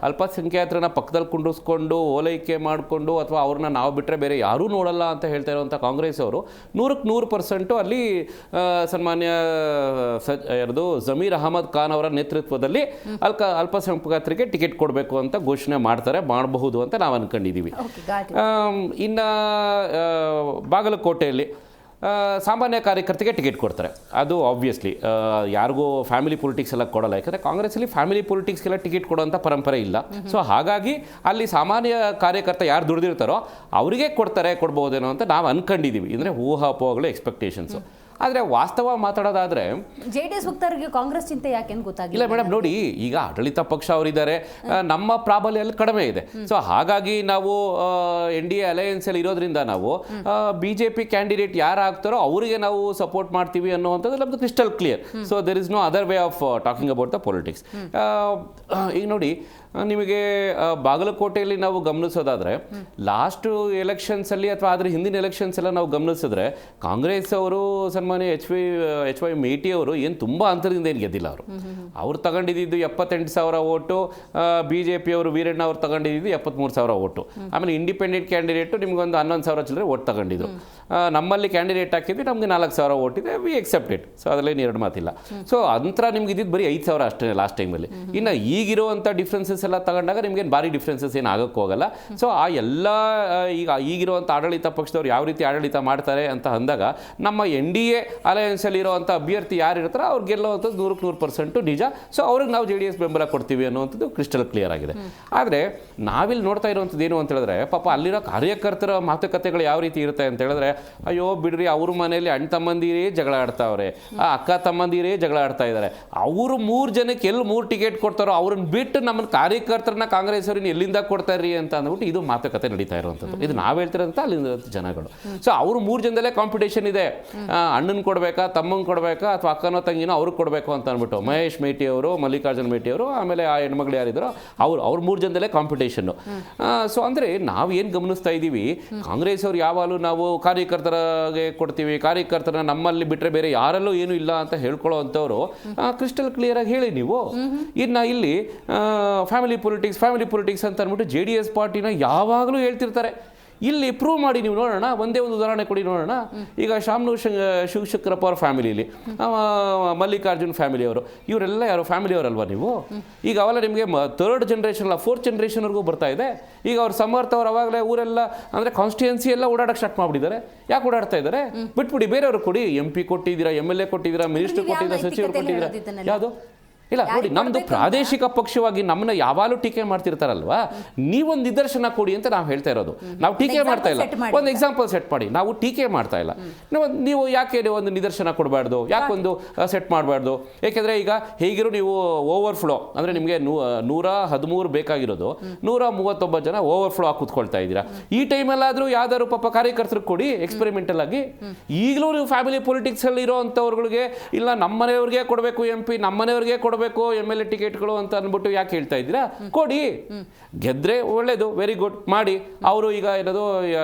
ಅಲ್ಪಸಂಖ್ಯಾತರನ್ನ ಪಕ್ಕದಲ್ಲಿ ಕುಂಡಿಸ್ಕೊಂಡು ಓಲೈಕೆ ಮಾಡಿಕೊಂಡು ಅಥವಾ ಅವ್ರನ್ನ ನಾವು ಬಿಟ್ಟರೆ ಬೇರೆ ಯಾರೂ ನೋಡಲ್ಲ ಅಂತ ಹೇಳ್ತಾ ಇರುವಂಥ ಕಾಂಗ್ರೆಸ್ ಅವರು 100% ಅಲ್ಲಿ ಸನ್ಮಾನ್ಯ ಜಮೀರ್ ಅಹಮದ್ ಖಾನ್ ಅವರ ನೇತೃತ್ವದಲ್ಲಿ ಅಲ್ಪಸಂಖ್ಯಾತರಿಗೆ ಟಿಕೆಟ್ ಕೊಡಬೇಕು ಅಂತ ಘೋಷಣೆ ಮಾಡಬಹುದು ಅಂತ ನಾವು ಅನ್ಕೊಂಡಿದ್ದೀವಿ. ಇನ್ನು ಬಾಗಲಕೋಟೆಯಲ್ಲಿ ಸಾಮಾನ್ಯ ಕಾರ್ಯಕರ್ತರಿಗೆ ಟಿಕೆಟ್ ಕೊಡ್ತಾರೆ. ಅದು ಆಬ್ವಿಯಸ್ಲಿ ಯಾರಿಗೂ ಫ್ಯಾಮಿಲಿ ಪೊಲಿಟಿಕ್ಸ್ ಎಲ್ಲ ಕೊಡಲ್ಲ, ಯಾಕಂದರೆ ಕಾಂಗ್ರೆಸ್ಸಲ್ಲಿ ಫ್ಯಾಮಿಲಿ ಪೊಲಿಟಿಕ್ಸ್ಗೆಲ್ಲ ಟಿಕೆಟ್ ಕೊಡೋಂಥ ಪರಂಪರೆ ಇಲ್ಲ. ಸೊ ಹಾಗಾಗಿ ಅಲ್ಲಿ ಸಾಮಾನ್ಯ ಕಾರ್ಯಕರ್ತ ಯಾರು ದುಡಿದಿರ್ತಾರೋ ಅವರಿಗೆ ಕೊಡ್ಬೋದೇನೋ ಅಂತ ನಾವು ಅನ್ಕೊಂಡಿದ್ದೀವಿ. ಅಂದರೆ ಊಹಾಪೋಹಗಳು, ಎಕ್ಸ್ಪೆಕ್ಟೇಷನ್ಸು. ಆದರೆ ವಾಸ್ತವ ಮಾತಾಡೋದಾದರೆ JDS ವಕ್ತಾರರಿಗೆ ಕಾಂಗ್ರೆಸ್ ಚಿಂತೆ ಯಾಕೆಂದು ಗೊತ್ತಾಗಿಲ್ಲ. ಇಲ್ಲ ಮೇಡಮ್, ನೋಡಿ, ಈಗ ಆಡಳಿತ ಪಕ್ಷ ಅವರಿದ್ದಾರೆ, ನಮ್ಮ ಪ್ರಾಬಲ್ಯ ಕಡಿಮೆ ಇದೆ. ಸೊ ಹಾಗಾಗಿ ನಾವು NDA ಅಲಯನ್ಸಲ್ಲಿ ಇರೋದ್ರಿಂದ ನಾವು BJP ಕ್ಯಾಂಡಿಡೇಟ್ ಯಾರು ಆಗ್ತಾರೋ ಅವರಿಗೆ ನಾವು ಸಪೋರ್ಟ್ ಮಾಡ್ತೀವಿ ಅನ್ನೋವಂಥದ್ದು ನಮ್ಮದು crystal clear. So there is no other way of talking about the politics. ಈಗ ನೋಡಿ, ನಿಮಗೆ ಬಾಗಲಕೋಟೆಯಲ್ಲಿ ನಾವು ಗಮನಿಸೋದಾದರೆ ಲಾಸ್ಟ್ ಎಲೆಕ್ಷನ್ಸಲ್ಲಿ ಅಥವಾ ಅದರ ಹಿಂದಿನ ಎಲೆಕ್ಷನ್ಸ್ ಎಲ್ಲ ನಾವು ಗಮನಿಸಿದ್ರೆ ಕಾಂಗ್ರೆಸ್ ಅವರು ಸನ್ಮಾನ್ಯ ಎಚ್ ವೈ ಮೇಟಿ ಅವರು ಏನು ತುಂಬ ಅಂತರದಿಂದ ಏನು ಗೆದ್ದಿಲ್ಲ. ಅವ್ರು ತಗೊಂಡಿದ್ದು 78,000 ಓಟು, BJP ಅವರು ವೀರಣ್ಣ ಅವ್ರು ತಗೊಂಡಿದ್ದು 73,000 ಓಟು. ಆಮೇಲೆ ಇಂಡಿಪೆಂಡೆಂಟ್ ಕ್ಯಾಂಡಿಡೇಟು ನಿಮ್ಗೊಂದು 11,000 ಚಿಲ್ಲರೆ ಓಟ್ ತಗೊಂಡಿದ್ರು. ನಮ್ಮಲ್ಲಿ ಕ್ಯಾಂಡಿಡೇಟ್ ಹಾಕಿದ್ವಿ, ನಮಗೆ 4,000 ಓಟಿದೆ, ವಿ ಎಕ್ಸೆಪ್ಟೆಡ್. ಸೊ ಅದರಲ್ಲಿ ಎರಡು ಮಾತಿಲ್ಲ. ಸೊ ಅಂತರ ನಿಮ್ಗೆ ಇದ್ದಿದ್ದು ಬರೀ 5,000 ಅಷ್ಟೇ ಲಾಸ್ಟ್ ಟೈಮಲ್ಲಿ. ಇನ್ನು ಈಗಿರುವಂಥ ಡಿಫ್ರೆನ್ಸಸ್ ಎಲ್ಲ ತಗೊಂಡಾಗ ನಿಮ್ಗೇನು ಭಾರಿ ಡಿಫ್ರೆನ್ಸಸ್ ಏನು ಆಗೋಕ್ಕೆ ಹೋಗಲ್ಲ. ಸೊ ಆ ಎಲ್ಲ ಈಗಿರುವಂಥ ಆಡಳಿತ ಪಕ್ಷದವ್ರು ಯಾವ ರೀತಿ ಆಡಳಿತ ಮಾಡ್ತಾರೆ ಅಂತ ಅಂದಾಗ ನಮ್ಮ NDA ಅಲಯನ್ಸಲ್ಲಿ ಇರುವಂಥ ಅಭ್ಯರ್ಥಿ ಯಾರು ಇರ್ತಾರೋ ಅವ್ರು ಗೆಲ್ಲುವಂಥದ್ದು 100% ನಿಜ. ಸೊ ಅವ್ರಿಗೆ ನಾವು JDS ಬೆಂಬಲ ಕೊಡ್ತೀವಿ ಅನ್ನುವಂಥದ್ದು ಕ್ರಿಸ್ಟಲ್ ಕ್ಲಿಯರ್ ಆಗಿದೆ. ಆದರೆ ನಾವಿಲ್ಲಿ ನೋಡ್ತಾ ಇರುವಂಥದ್ದು ಏನು ಅಂತ ಹೇಳಿದ್ರೆ, ಪಾಪ ಅಲ್ಲಿರೋ ಕಾರ್ಯಕರ್ತರ ಮಾತುಕತೆಗಳು ಯಾವ ರೀತಿ ಇರುತ್ತೆ ಅಂತ ಹೇಳಿದ್ರೆ, ಅಯ್ಯೋ ಬಿಡ್ರಿ, ಅವ್ರ ಮನೆಯಲ್ಲಿ ಅಣ್ಣ ತಮ್ಮಂದಿರೇ ಜಗಳ ಆಡ್ತಾವ್ರೆ, ಅಕ್ಕ ತಮ್ಮಂದಿರೇ ಜಗಳ ಆಡ್ತಾ ಇದ್ದಾರೆ, ಅವರು 3 ಜನಕ್ಕೆ ಎಲ್ಲಿ 3 ಟಿಕೆಟ್ ಕೊಡ್ತಾರೋ ಅವ್ರನ್ನ ಬಿಟ್ಟು ನಮ್ಮನ್ನು ಕಾರ್ಯಕರ್ತರನ್ನ ಕಾಂಗ್ರೆಸ್ ಅವ್ರನ್ನ ಎಲ್ಲಿಂದ ಕೊಡ್ತಾರ್ರಿ ಅಂತ ಅಂದ್ಬಿಟ್ಟು ಇದು ಮಾತುಕತೆ ನಡೀತಾ ಇರುವಂಥದ್ದು. ಇದು ನಾವು ಹೇಳ್ತಿರೋಂಥ ಅಲ್ಲಿಂದ ಜನಗಳು. ಸೊ ಅವರು 3 ಜನದಲ್ಲೇ ಕಾಂಪಿಟೇಷನ್ ಇದೆ. ಅಣ್ಣನ ಕೊಡಬೇಕಾ, ತಮ್ಮಂಗೆ ಕೊಡಬೇಕಾ, ಅಥವಾ ಅಕ್ಕನೋ ತಂಗಿನೋ ಅವ್ರಿಗೆ ಕೊಡಬೇಕು ಅಂತ ಅಂದ್ಬಿಟ್ಟು ಮಹೇಶ್ ಮೇಟಿ ಅವರು, ಮಲ್ಲಿಕಾರ್ಜುನ್ ಮೇಟಿ ಅವರು, ಆಮೇಲೆ ಆ ಹೆಣ್ಮಗಳು ಯಾರಿದ್ರು ಅವ್ರು 3 ಜನದಲ್ಲೇ ಕಾಂಪಿಟೇಷನ್ನು. ಸೊ ಅಂದರೆ ನಾವು ಏನು ಗಮನಿಸ್ತಾ ಇದ್ದೀವಿ, ಕಾಂಗ್ರೆಸ್ ಅವ್ರು ಯಾವಾಗಲೂ ನಾವು ಕಾರ್ಯಕರ್ತರಿಗೆ ಕೊಡ್ತೀವಿ, ಕಾರ್ಯಕರ್ತರನ್ನ ನಮ್ಮಲ್ಲಿ ಬಿಟ್ಟರೆ ಬೇರೆ ಯಾರಲ್ಲೂ ಏನೂ ಇಲ್ಲ ಅಂತ ಹೇಳ್ಕೊಳ್ಳೋ ಅಂಥವ್ರು ಕ್ರಿಸ್ಟಲ್ ಕ್ಲಿಯರ್ ಆಗಿ ಹೇಳಿ ನೀವು. ಇನ್ನು ಇಲ್ಲಿ ಫ್ಯಾಮಿಲಿ ಪೊಲಿಟಿಕ್ಸ್ ಅಂತ ಅಂದ್ಬಿಟ್ಟು JDS ಪಾರ್ಟಿನ ಯಾವಾಗಲೂ ಹೇಳ್ತಿರ್ತಾರೆ. ಇಲ್ಲಿ ಪ್ರೂವ್ ಮಾಡಿ ನೀವು ನೋಡೋಣ, ಒಂದೇ ಒಂದು ಉದಾಹರಣೆ ಕೊಡಿ ನೋಡೋಣ. ಈಗ ಶಾಮನೂರ್ ಶಿವಶಂಕರಪ್ಪ ಅವ್ರ ಫ್ಯಾಮಿಲಿಲಿ, ಮಲ್ಲಿಕಾರ್ಜುನ್ ಫ್ಯಾಮಿಲಿಯವರು, ಇವರೆಲ್ಲ ಯಾರು ಫ್ಯಾಮಿಲಿಯವರಲ್ವ ನೀವು? ಈಗ ಅವೆಲ್ಲ ನಿಮಗೆ 3rd ಜನರೇಷನ್ ಅಲ್ಲ 4th ಜನರೇಷನ್ವರೆಗೂ ಬರ್ತಾ ಇದೆ. ಈಗ ಅವ್ರು ಸಮರ್ಥ ಅವ್ರು ಅವಾಗಲೇ ಊರೆಲ್ಲ ಅಂದರೆ ಕಾನ್ಸ್ಟಿಟ್ಯೂನ್ಸಿ ಎಲ್ಲ ಓಡಾಡಕ್ಕೆ ಸ್ಟಾರ್ಟ್ ಮಾಡಿಬಿಟ್ಟಿದ್ದಾರೆ. ಯಾಕೆ ಓಡಾಡ್ತಾ ಇದ್ದಾರೆ? ಬಿಟ್ಬಿಡಿ, ಬೇರೆಯವ್ರು ಕೊಡಿ. MP ಕೊಟ್ಟಿದ್ದೀರಾ, MLA ಕೊಟ್ಟಿದ್ದೀರಾ, ಮಿನಿಸ್ಟರ್ ಕೊಟ್ಟಿದ್ದೀರಾ, ಸಚಿವರು ಕೊಟ್ಟಿದ್ದೀರಾ. ಯಾವುದು ಇಲ್ಲ ನೋಡಿ, ನಮ್ಮದು ಪ್ರಾದೇಶಿಕ ಪಕ್ಷವಾಗಿ ನಮ್ಮನ್ನ ಯಾವಾಗಲೂ ಟೀಕೆ ಮಾಡ್ತಿರ್ತಾರಲ್ವಾ, ನೀವೊಂದು ನಿದರ್ಶನ ಕೊಡಿ ಅಂತ ನಾವು ಹೇಳ್ತಾ ಇರೋದು. ನಾವು ಟೀಕೆ ಮಾಡ್ತಾ ಇಲ್ಲ, ಒಂದು ಎಕ್ಸಾಂಪಲ್ ಸೆಟ್ ಮಾಡಿ. ನಾವು ಟೀಕೆ ಮಾಡ್ತಾ ಇಲ್ಲ. ನೀವು ಯಾಕೆ ಒಂದು ನಿದರ್ಶನ ಕೊಡಬಾರ್ದು, ಯಾಕೊಂದು ಸೆಟ್ ಮಾಡಬಾರ್ದು? ಏಕೆಂದರೆ ಈಗ ಹೇಗಿರೋ ನೀವು ಓವರ್ಫ್ಲೋ ಅಂದರೆ ನಿಮಗೆ 113 ಬೇಕಾಗಿರೋದು 139 ಜನ ಓವರ್ಫ್ಲೋ ಆಗಿ ಕೂತ್ಕೊಳ್ತಾ ಇದ್ದೀರಾ. ಈ ಟೈಮಲ್ಲಾದರೂ ಯಾವ್ದಾದ್ರು ಪಾಪ ಕಾರ್ಯಕರ್ತರಿಗೆ ಕೊಡಿ ಎಕ್ಸ್ಪೆರಿಮೆಂಟಲ್ ಆಗಿ. ಈಗಲೂ ನೀವು ಫ್ಯಾಮಿಲಿ ಪೊಲಿಟಿಕ್ಸಲ್ಲಿ ಇರೋ ಅಂಥವ್ರುಗಳಿಗೆ ಇಲ್ಲ ನಮ್ಮನೆಯವ್ರಿಗೆ ಕೊಡಬೇಕು MP, ನಮ್ಮನೆಯವ್ರಿಗೆ ಕೊಡಬೇಕು MLA ಟಿಕೆಟ್ಗಳು ಅಂತ ಅಂದ್ಬಿಟ್ಟು ಯಾಕೆ ಹೇಳ್ತಾ ಇದ್ದೀರಾ? ಕೊಡಿ, ಗೆದ್ರೆ ಒಳ್ಳೇದು, ವೆರಿ ಗುಡ್ ಮಾಡಿ. ಅವರು ಈಗ ಏನದು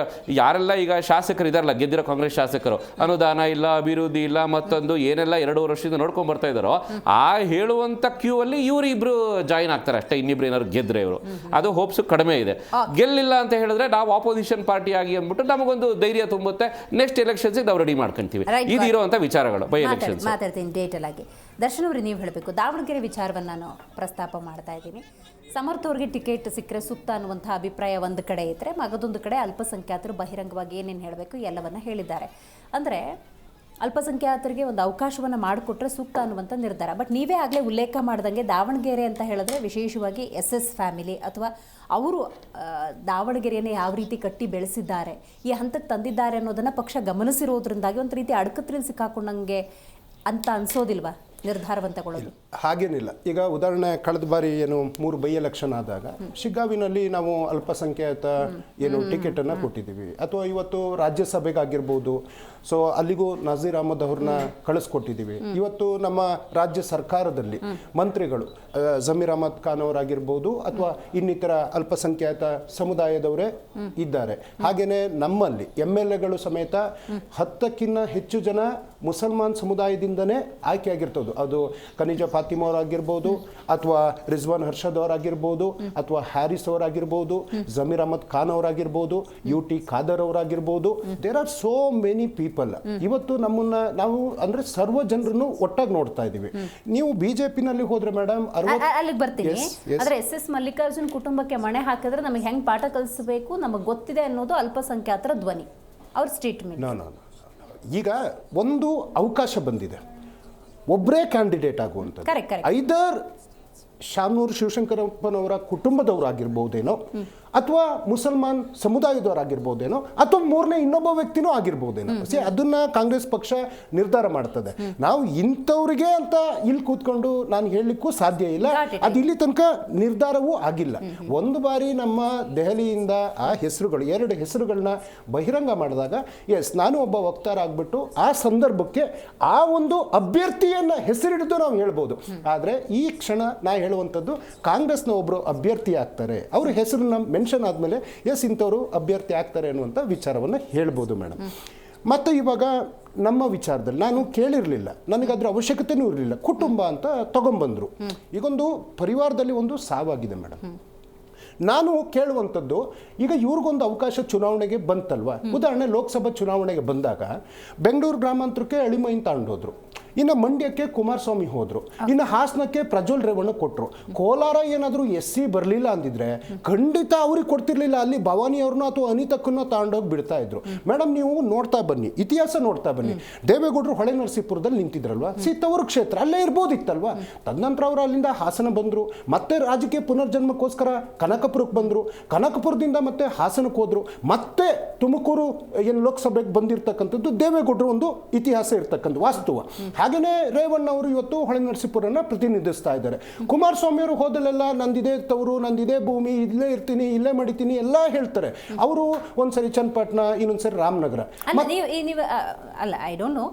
ಯಾರೆಲ್ಲ ಈಗ ಶಾಸಕರು ಇದಾರಲ್ಲ, ಗೆದ್ದಿರೋ ಕಾಂಗ್ರೆಸ್ ಶಾಸಕರು, ಅನುದಾನ ಇಲ್ಲ, ಅಭಿವೃದ್ಧಿ ಇಲ್ಲ, ಮತ್ತೊಂದು ಏನೆಲ್ಲ 2 ವರ್ಷದಿಂದ ನೋಡ್ಕೊಂಡು ಬರ್ತಾ ಇದ್ದಾರೋ ಆ ಹೇಳುವಂಥ ಕ್ಯೂ ಅಲ್ಲಿ ಇವರು ಇಬ್ರು ಜಾಯಿನ್ ಆಗ್ತಾರೆ ಅಷ್ಟೇ. ಇನ್ನಿಬ್ರು ಏನಾದ್ರು ಗೆದ್ರೆ ಇವರು, ಅದು ಹೋಪ್ಸ್ ಕಡಿಮೆ ಇದೆ. ಗೆಲ್ಲಿಲ್ಲ ಅಂತ ಹೇಳಿದ್ರೆ ನಾವು ಆಪೋಸಿಷನ್ ಪಾರ್ಟಿ ಆಗಿ ಅಂದ್ಬಿಟ್ಟು ನಮಗೊಂದು ಧೈರ್ಯ ತುಂಬುತ್ತೆ. ನೆಕ್ಸ್ಟ್ ಎಲೆಕ್ಷನ್ಸ್ಗೆ ನಾವು ರೆಡಿ ಮಾಡ್ಕೊಂತೀವಿ. ಇದು ಇರುವಂಥ ವಿಚಾರಗಳು ಬೈ ಎಲೆಕ್ಷನ್ಸ್. ಮಾತಾಡ್ತೀನಿ ಡೇಟಲ್ ಆಗಿ. ದರ್ಶನ್ ಅವರು, ನೀವು ಹೇಳಬೇಕು, ದಾವಣಗೆರೆ ವಿಚಾರವನ್ನು ನಾನು ಪ್ರಸ್ತಾಪ ಮಾಡ್ತಾ ಇದ್ದೀನಿ. ಸಮರ್ಥ ಅವ್ರಿಗೆ ಟಿಕೆಟ್ ಸಿಕ್ಕರೆ ಸೂಕ್ತ ಅನ್ನುವಂಥ ಅಭಿಪ್ರಾಯ ಒಂದು ಕಡೆ ಇದ್ದರೆ, ಮಗದೊಂದು ಕಡೆ ಅಲ್ಪಸಂಖ್ಯಾತರು ಬಹಿರಂಗವಾಗಿ ಏನೇನು ಹೇಳಬೇಕು ಎಲ್ಲವನ್ನ ಹೇಳಿದ್ದಾರೆ. ಅಂದರೆ ಅಲ್ಪಸಂಖ್ಯಾತರಿಗೆ ಒಂದು ಅವಕಾಶವನ್ನು ಮಾಡಿಕೊಟ್ರೆ ಸೂಕ್ತ ಅನ್ನುವಂಥ ನಿರ್ಧಾರ. ಬಟ್ ನೀವೇ ಆಗಲೇ ಉಲ್ಲೇಖ ಮಾಡ್ದಂಗೆ ದಾವಣಗೆರೆ ಅಂತ ಹೇಳಿದ್ರೆ ವಿಶೇಷವಾಗಿ SS ಫ್ಯಾಮಿಲಿ ಅಥವಾ ಅವರು ದಾವಣಗೆರೆಯನ್ನು ಯಾವ ರೀತಿ ಕಟ್ಟಿ ಬೆಳೆಸಿದ್ದಾರೆ, ಈ ಹಂತಕ್ಕೆ ತಂದಿದ್ದಾರೆ ಅನ್ನೋದನ್ನು ಪಕ್ಷ ಗಮನಿಸಿರೋದ್ರಿಂದಾಗಿ ಒಂದು ರೀತಿ ಅಡಕತ್ರಿಯಲ್ಲಿ ಸಿಕ್ಕಾಕೊಂಡಂಗೆ ಅಂತ ಅನ್ಸೋದಿಲ್ವಾ ನಿರ್ಧಾರವನ್ನು ತಗೊಳ್ಳೋದು? ಹಾಗೇನಿಲ್ಲ. ಈಗ ಉದಾಹರಣೆ, ಕಳೆದ ಬಾರಿ ಏನು 3 ಬೈ ಎಲೆಕ್ಷನ್ ಆದಾಗ ಶಿಗ್ಗಾವಿನಲ್ಲಿ ನಾವು ಅಲ್ಪಸಂಖ್ಯಾತ ಏನು ಟಿಕೆಟನ್ನು ಕೊಟ್ಟಿದ್ದೀವಿ, ಅಥವಾ ಇವತ್ತು ರಾಜ್ಯಸಭೆಗಾಗಿರ್ಬೋದು, ಸೊ ಅಲ್ಲಿಗೂ ನಜೀರ್ ಅಹಮದ್ ಅವ್ರನ್ನ ಕಳಿಸ್ಕೊಟ್ಟಿದ್ದೀವಿ. ಇವತ್ತು ನಮ್ಮ ರಾಜ್ಯ ಸರ್ಕಾರದಲ್ಲಿ ಮಂತ್ರಿಗಳು ಜಮೀರ್ ಅಹಮದ್ ಖಾನ್ ಅವರಾಗಿರ್ಬೋದು ಅಥವಾ ಇನ್ನಿತರ ಅಲ್ಪಸಂಖ್ಯಾತ ಸಮುದಾಯದವರೇ ಇದ್ದಾರೆ. ಹಾಗೆಯೇ ನಮ್ಮಲ್ಲಿ MLAಗಳು ಸಮೇತ 10ಕ್ಕಿಂತ ಹೆಚ್ಚು ಜನ ಮುಸಲ್ಮಾನ್ ಸಮುದಾಯದಿಂದನೇ ಆಯ್ಕೆ ಆಗಿರ್ತದೆ. ಅದು ಖನಿಜಾ ಫಾತಿಮಾ ಅವರಾಗಿರ್ಬೋದು, ಅಥವಾ ರಿಜ್ವಾನ್ ಹರ್ಷದ್ ಅವರಾಗಿರ್ಬೋದು, ಅಥವಾ ಹ್ಯಾರಿಸ್ ಅವರಾಗಿರ್ಬೋದು, ಜಮೀರ್ ಅಹಮದ್ ಖಾನ್ ಅವರಾಗಿರ್ಬೋದು, UT ಖಾದರ್ ಅವರಾಗಿರ್ಬೋದು. There are so many people. ಇವತ್ತು ನಮ್ಮನ್ನ ನಾವು ಅಂದ್ರೆ ಸರ್ವ ಜನರನ್ನು ಒಟ್ಟಾಗಿ ನೋಡ್ತಾ ಇದ್ದೀವಿ. ನೀವು ಬಿಜೆಪಿನಲ್ಲಿ ಹೋದ್ರೆ ಮೇಡಮ್ ಅಲ್ಲಿಗೆ ಬರ್ತೀನಿ. ಆದ್ರೆ SS ಮಲ್ಲಿಕಾರ್ಜುನ್ ಕುಟುಂಬಕ್ಕೆ ಮಣೆ ಹಾಕಿದ್ರೆ ನಮಗೆ ಹೆಂಗ್ ಪಾಠ ಕಲಿಸಬೇಕು ನಮಗೆ ಗೊತ್ತಿದೆ ಅನ್ನೋದು ಅಲ್ಪಸಂಖ್ಯಾತರ ಧ್ವನಿ, ಅವ್ರ ಸ್ಟೇಟ್ಮೆಂಟ್. ಈಗ ಒಂದು ಅವಕಾಶ ಬಂದಿದೆ, ಒಬ್ಬರೇ ಕ್ಯಾಂಡಿಡೇಟ್ ಆಗುವಂಥದ್ದು. ಐದರ್ ಶಾಮನೂರು ಶಿವಶಂಕರಪ್ಪನವರ ಕುಟುಂಬದವರಾಗಿರ್ಬೋದೇನೋ, ಅಥವಾ ಮುಸಲ್ಮಾನ್ ಸಮುದಾಯದವರಾಗಿರ್ಬೋದೇನೋ, ಅಥವಾ ಮೂರನೇ ಇನ್ನೊಬ್ಬ ವ್ಯಕ್ತಿನೂ ಆಗಿರ್ಬೋದೇನೋ. ಅದನ್ನ ಕಾಂಗ್ರೆಸ್ ಪಕ್ಷ ನಿರ್ಧಾರ ಮಾಡ್ತದೆ. ನಾವು ಇಂಥವ್ರಿಗೆ ಅಂತ ಇಲ್ಲಿ ಕೂತ್ಕೊಂಡು ನಾನು ಹೇಳಲಿಕ್ಕೂ ಸಾಧ್ಯ ಇಲ್ಲ. ಅದು ಇಲ್ಲಿ ತನಕ ನಿರ್ಧಾರವೂ ಆಗಿಲ್ಲ. ಒಂದು ಬಾರಿ ನಮ್ಮ ದೆಹಲಿಯಿಂದ ಆ ಹೆಸರುಗಳು, 2 ಹೆಸರುಗಳನ್ನ ಬಹಿರಂಗ ಮಾಡಿದಾಗ ನಾನು ಒಬ್ಬ ವಕ್ತಾರ ಆಗ್ಬಿಟ್ಟು ಆ ಸಂದರ್ಭಕ್ಕೆ ಆ ಒಂದು ಅಭ್ಯರ್ಥಿಯನ್ನ ಹೆಸರಿಡಿದು ನಾವು ಹೇಳ್ಬೋದು. ಆದರೆ ಈ ಕ್ಷಣ ನಾ ಹೇಳುವಂಥದ್ದು ಕಾಂಗ್ರೆಸ್ನ ಒಬ್ಬರು ಅಭ್ಯರ್ಥಿ ಆಗ್ತಾರೆ, ಅವ್ರ ಹೆಸರನ್ನ ಮೆನ್ಷನ್ ಆದಮೇಲೆ ಇಂಥವರು ಅಭ್ಯರ್ಥಿ ಆಗ್ತಾರೆ ಅನ್ನುವಂಥ ವಿಚಾರವನ್ನು ಹೇಳ್ಬೋದು ಮೇಡಮ್. ಮತ್ತು ಇವಾಗ ನಮ್ಮ ವಿಚಾರದಲ್ಲಿ ನಾನು ಕೇಳಿರಲಿಲ್ಲ, ನನಗದ್ರ ಅವಶ್ಯಕತೆನೂ ಇರಲಿಲ್ಲ. ಕುಟುಂಬ ಅಂತ ತಗೊಂಬಂದರು. ಈಗೊಂದು ಪರಿವಾರದಲ್ಲಿ ಒಂದು ಸಾವಾಗಿದೆ ಮೇಡಮ್. ನಾನು ಕೇಳುವಂಥದ್ದು, ಈಗ ಇವ್ರಿಗೊಂದು ಅವಕಾಶ ಚುನಾವಣೆಗೆ ಬಂತಲ್ವಾ. ಉದಾಹರಣೆ ಲೋಕಸಭಾ ಚುನಾವಣೆಗೆ ಬಂದಾಗ ಬೆಂಗಳೂರು ಗ್ರಾಮಾಂತರಕ್ಕೆ ಅಳಿಮೈನ್ ತಗೊಂಡೋದ್ರು, ಇನ್ನು ಮಂಡ್ಯಕ್ಕೆ ಕುಮಾರಸ್ವಾಮಿ ಹೋದ್ರು, ಇನ್ನು ಹಾಸನಕ್ಕೆ ಪ್ರಜ್ವಲ್ ರೇವಣ್ಣ ಕೊಟ್ಟರು. ಕೋಲಾರ ಏನಾದರೂ SC ಬರಲಿಲ್ಲ ಅಂದಿದ್ರೆ ಖಂಡಿತ ಅವ್ರಿಗೆ ಕೊಡ್ತಿರ್ಲಿಲ್ಲ, ಅಲ್ಲಿ ಭವಾನಿ ಅವ್ರನ್ನ ಅಥವಾ ಅನಿತಕ್ಕನ್ನ ತಗೊಂಡೋಗಿ ಬಿಡ್ತಾ ಇದ್ರು. ಮೇಡಮ್ ನೀವು ನೋಡ್ತಾ ಬನ್ನಿ, ಇತಿಹಾಸ ನೋಡ್ತಾ ಬನ್ನಿ. ದೇವೇಗೌಡರು ಹೊಳೆ ನರಸೀಪುರದಲ್ಲಿ ನಿಂತಿದ್ರಲ್ವಾ, ತವರು ಕ್ಷೇತ್ರ ಅಲ್ಲೇ ಇರ್ಬೋದಿತ್ತಲ್ವಾ. ತದನಂತರ ಅವರು ಅಲ್ಲಿಂದ ಹಾಸನ ಬಂದರು, ಮತ್ತೆ ರಾಜಕೀಯ ಪುನರ್ಜನ್ಮಕ್ಕೋಸ್ಕರ ಕನಕಪುರಕ್ಕೆ ಬಂದರು, ಕನಕಪುರದಿಂದ ಮತ್ತೆ ಹಾಸನಕ್ಕೆ ಹೋದ್ರು, ಮತ್ತೆ ತುಮಕೂರು ಏನು ಲೋಕಸಭೆಗೆ ಬಂದಿರತಕ್ಕಂಥದ್ದು ದೇವೇಗೌಡರು ಒಂದು ಇತಿಹಾಸ ಇರ್ತಕ್ಕಂಥ ವಾಸ್ತವ. ಹಾಗೆಯೇ ರೇವಣ್ಣ ಅವರು ಇವತ್ತು ಹೊಳೆ ನರಸೀಪುರನ ಪ್ರತಿನಿಧಿಸ್ತಾ ಇದ್ದಾರೆ. ಕುಮಾರಸ್ವಾಮಿ ಅವರು ಹೋದಲ್ಲೆಲ್ಲ ನಂದಿದೆ ತವರು, ನಂದಿದೆ ಭೂಮಿ, ಇಲ್ಲೇ ಇರ್ತೀನಿ, ಇಲ್ಲೇ ಮಾಡಿತೀನಿ ಎಲ್ಲ ಹೇಳ್ತಾರೆ. ಅವರು ಒಂದ್ಸರಿ ಚನ್ನಪಟ್ಟಣ, ಇನ್ನೊಂದ್ಸರಿ ರಾಮನಗರ. ಅಲ್ಲ ಐ ಡೋಂಟ್ ನೋ,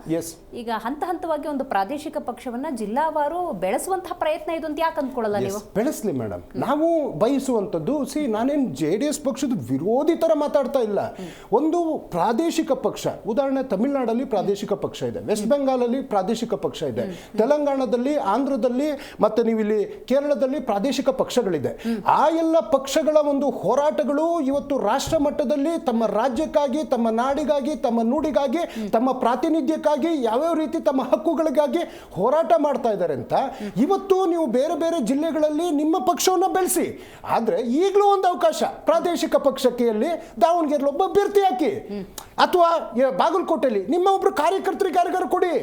ಈಗ ಹಂತ ಹಂತವಾಗಿ ಒಂದು ಪ್ರಾದೇಶಿಕ ಪಕ್ಷವನ್ನ ಜಿಲ್ಲಾವಾರು ಬೆಳೆಸುವಂತಹ ಪ್ರಯತ್ನ ಇದು ಅಂತ ಯಾಕೆ ಅಂದ್ಕೊಳ್ಳಲ್ಲ ನೀವು? ಬೆಳೆಸ್ಲಿ ಮೇಡಮ್, ನಾವು ಬಯಸುವಂಥದ್ದು ನಾನೇನು JDS ಪಕ್ಷದ ವಿರೋಧಿ ತರ ಮಾತಾಡ್ತಾ ಇಲ್ಲ. ಒಂದು ಪ್ರಾದೇಶಿಕ ಪಕ್ಷ, ಉದಾಹರಣೆ ತಮಿಳುನಾಡಲ್ಲಿ ಪ್ರಾದೇಶಿಕ ಪಕ್ಷ ಇದೆ, ವೆಸ್ಟ್ ಬೆಂಗಾಲಲ್ಲಿ ಪ್ರಾದೇಶಿಕ ಪಕ್ಷ ಇದೆ, ತೆಲಂಗಾಣದಲ್ಲಿ, ಆಂಧ್ರದಲ್ಲಿ, ಮತ್ತೆ ನೀವು ಇಲ್ಲಿ ಕೇರಳದಲ್ಲಿ ಪ್ರಾದೇಶಿಕ ಪಕ್ಷಗಳಿದೆ. ಆ ಎಲ್ಲ ಪಕ್ಷಗಳ ಒಂದು ಹೋರಾಟಗಳು ಇವತ್ತು ರಾಷ್ಟ್ರ ಮಟ್ಟದಲ್ಲಿ ತಮ್ಮ ರಾಜ್ಯಕ್ಕಾಗಿ, ತಮ್ಮ ನಾಡಿಗಾಗಿ, ತಮ್ಮ ನುಡಿಗಾಗಿ, ತಮ್ಮ ಪ್ರಾತಿನಿಧ್ಯಕ್ಕಾಗಿ, ಯಾವ್ಯಾವ ರೀತಿ ತಮ್ಮ ಹಕ್ಕುಗಳಿಗಾಗಿ ಹೋರಾಟ ಮಾಡ್ತಾ ಇದ್ದಾರೆ ಅಂತ. ಇವತ್ತು ನೀವು ಬೇರೆ ಬೇರೆ ಜಿಲ್ಲೆಗಳಲ್ಲಿ ನಿಮ್ಮ ಪಕ್ಷವನ್ನು ಬೆಳೆಸಿ. ಆದ್ರೆ ಈಗಲೂ ಒಂದು ಅವಕಾಶ ಪ್ರಾದೇಶಿಕ ಪಕ್ಷಕ್ಕೆ, ಅಲ್ಲಿ ದಾವಣಗೆರೆಯಲ್ಲಿ ಒಬ್ಬ ಅಭ್ಯರ್ಥಿ ಹಾಕಿ, ಅಥವಾ ಬಾಗಲಕೋಟೆಯಲ್ಲಿ ನಿಮ್ಮ ಒಬ್ರು ಕಾರ್ಯಕರ್ತರಿಗೆ ಯಾರಿಗಾರು ಕೊಡಿ.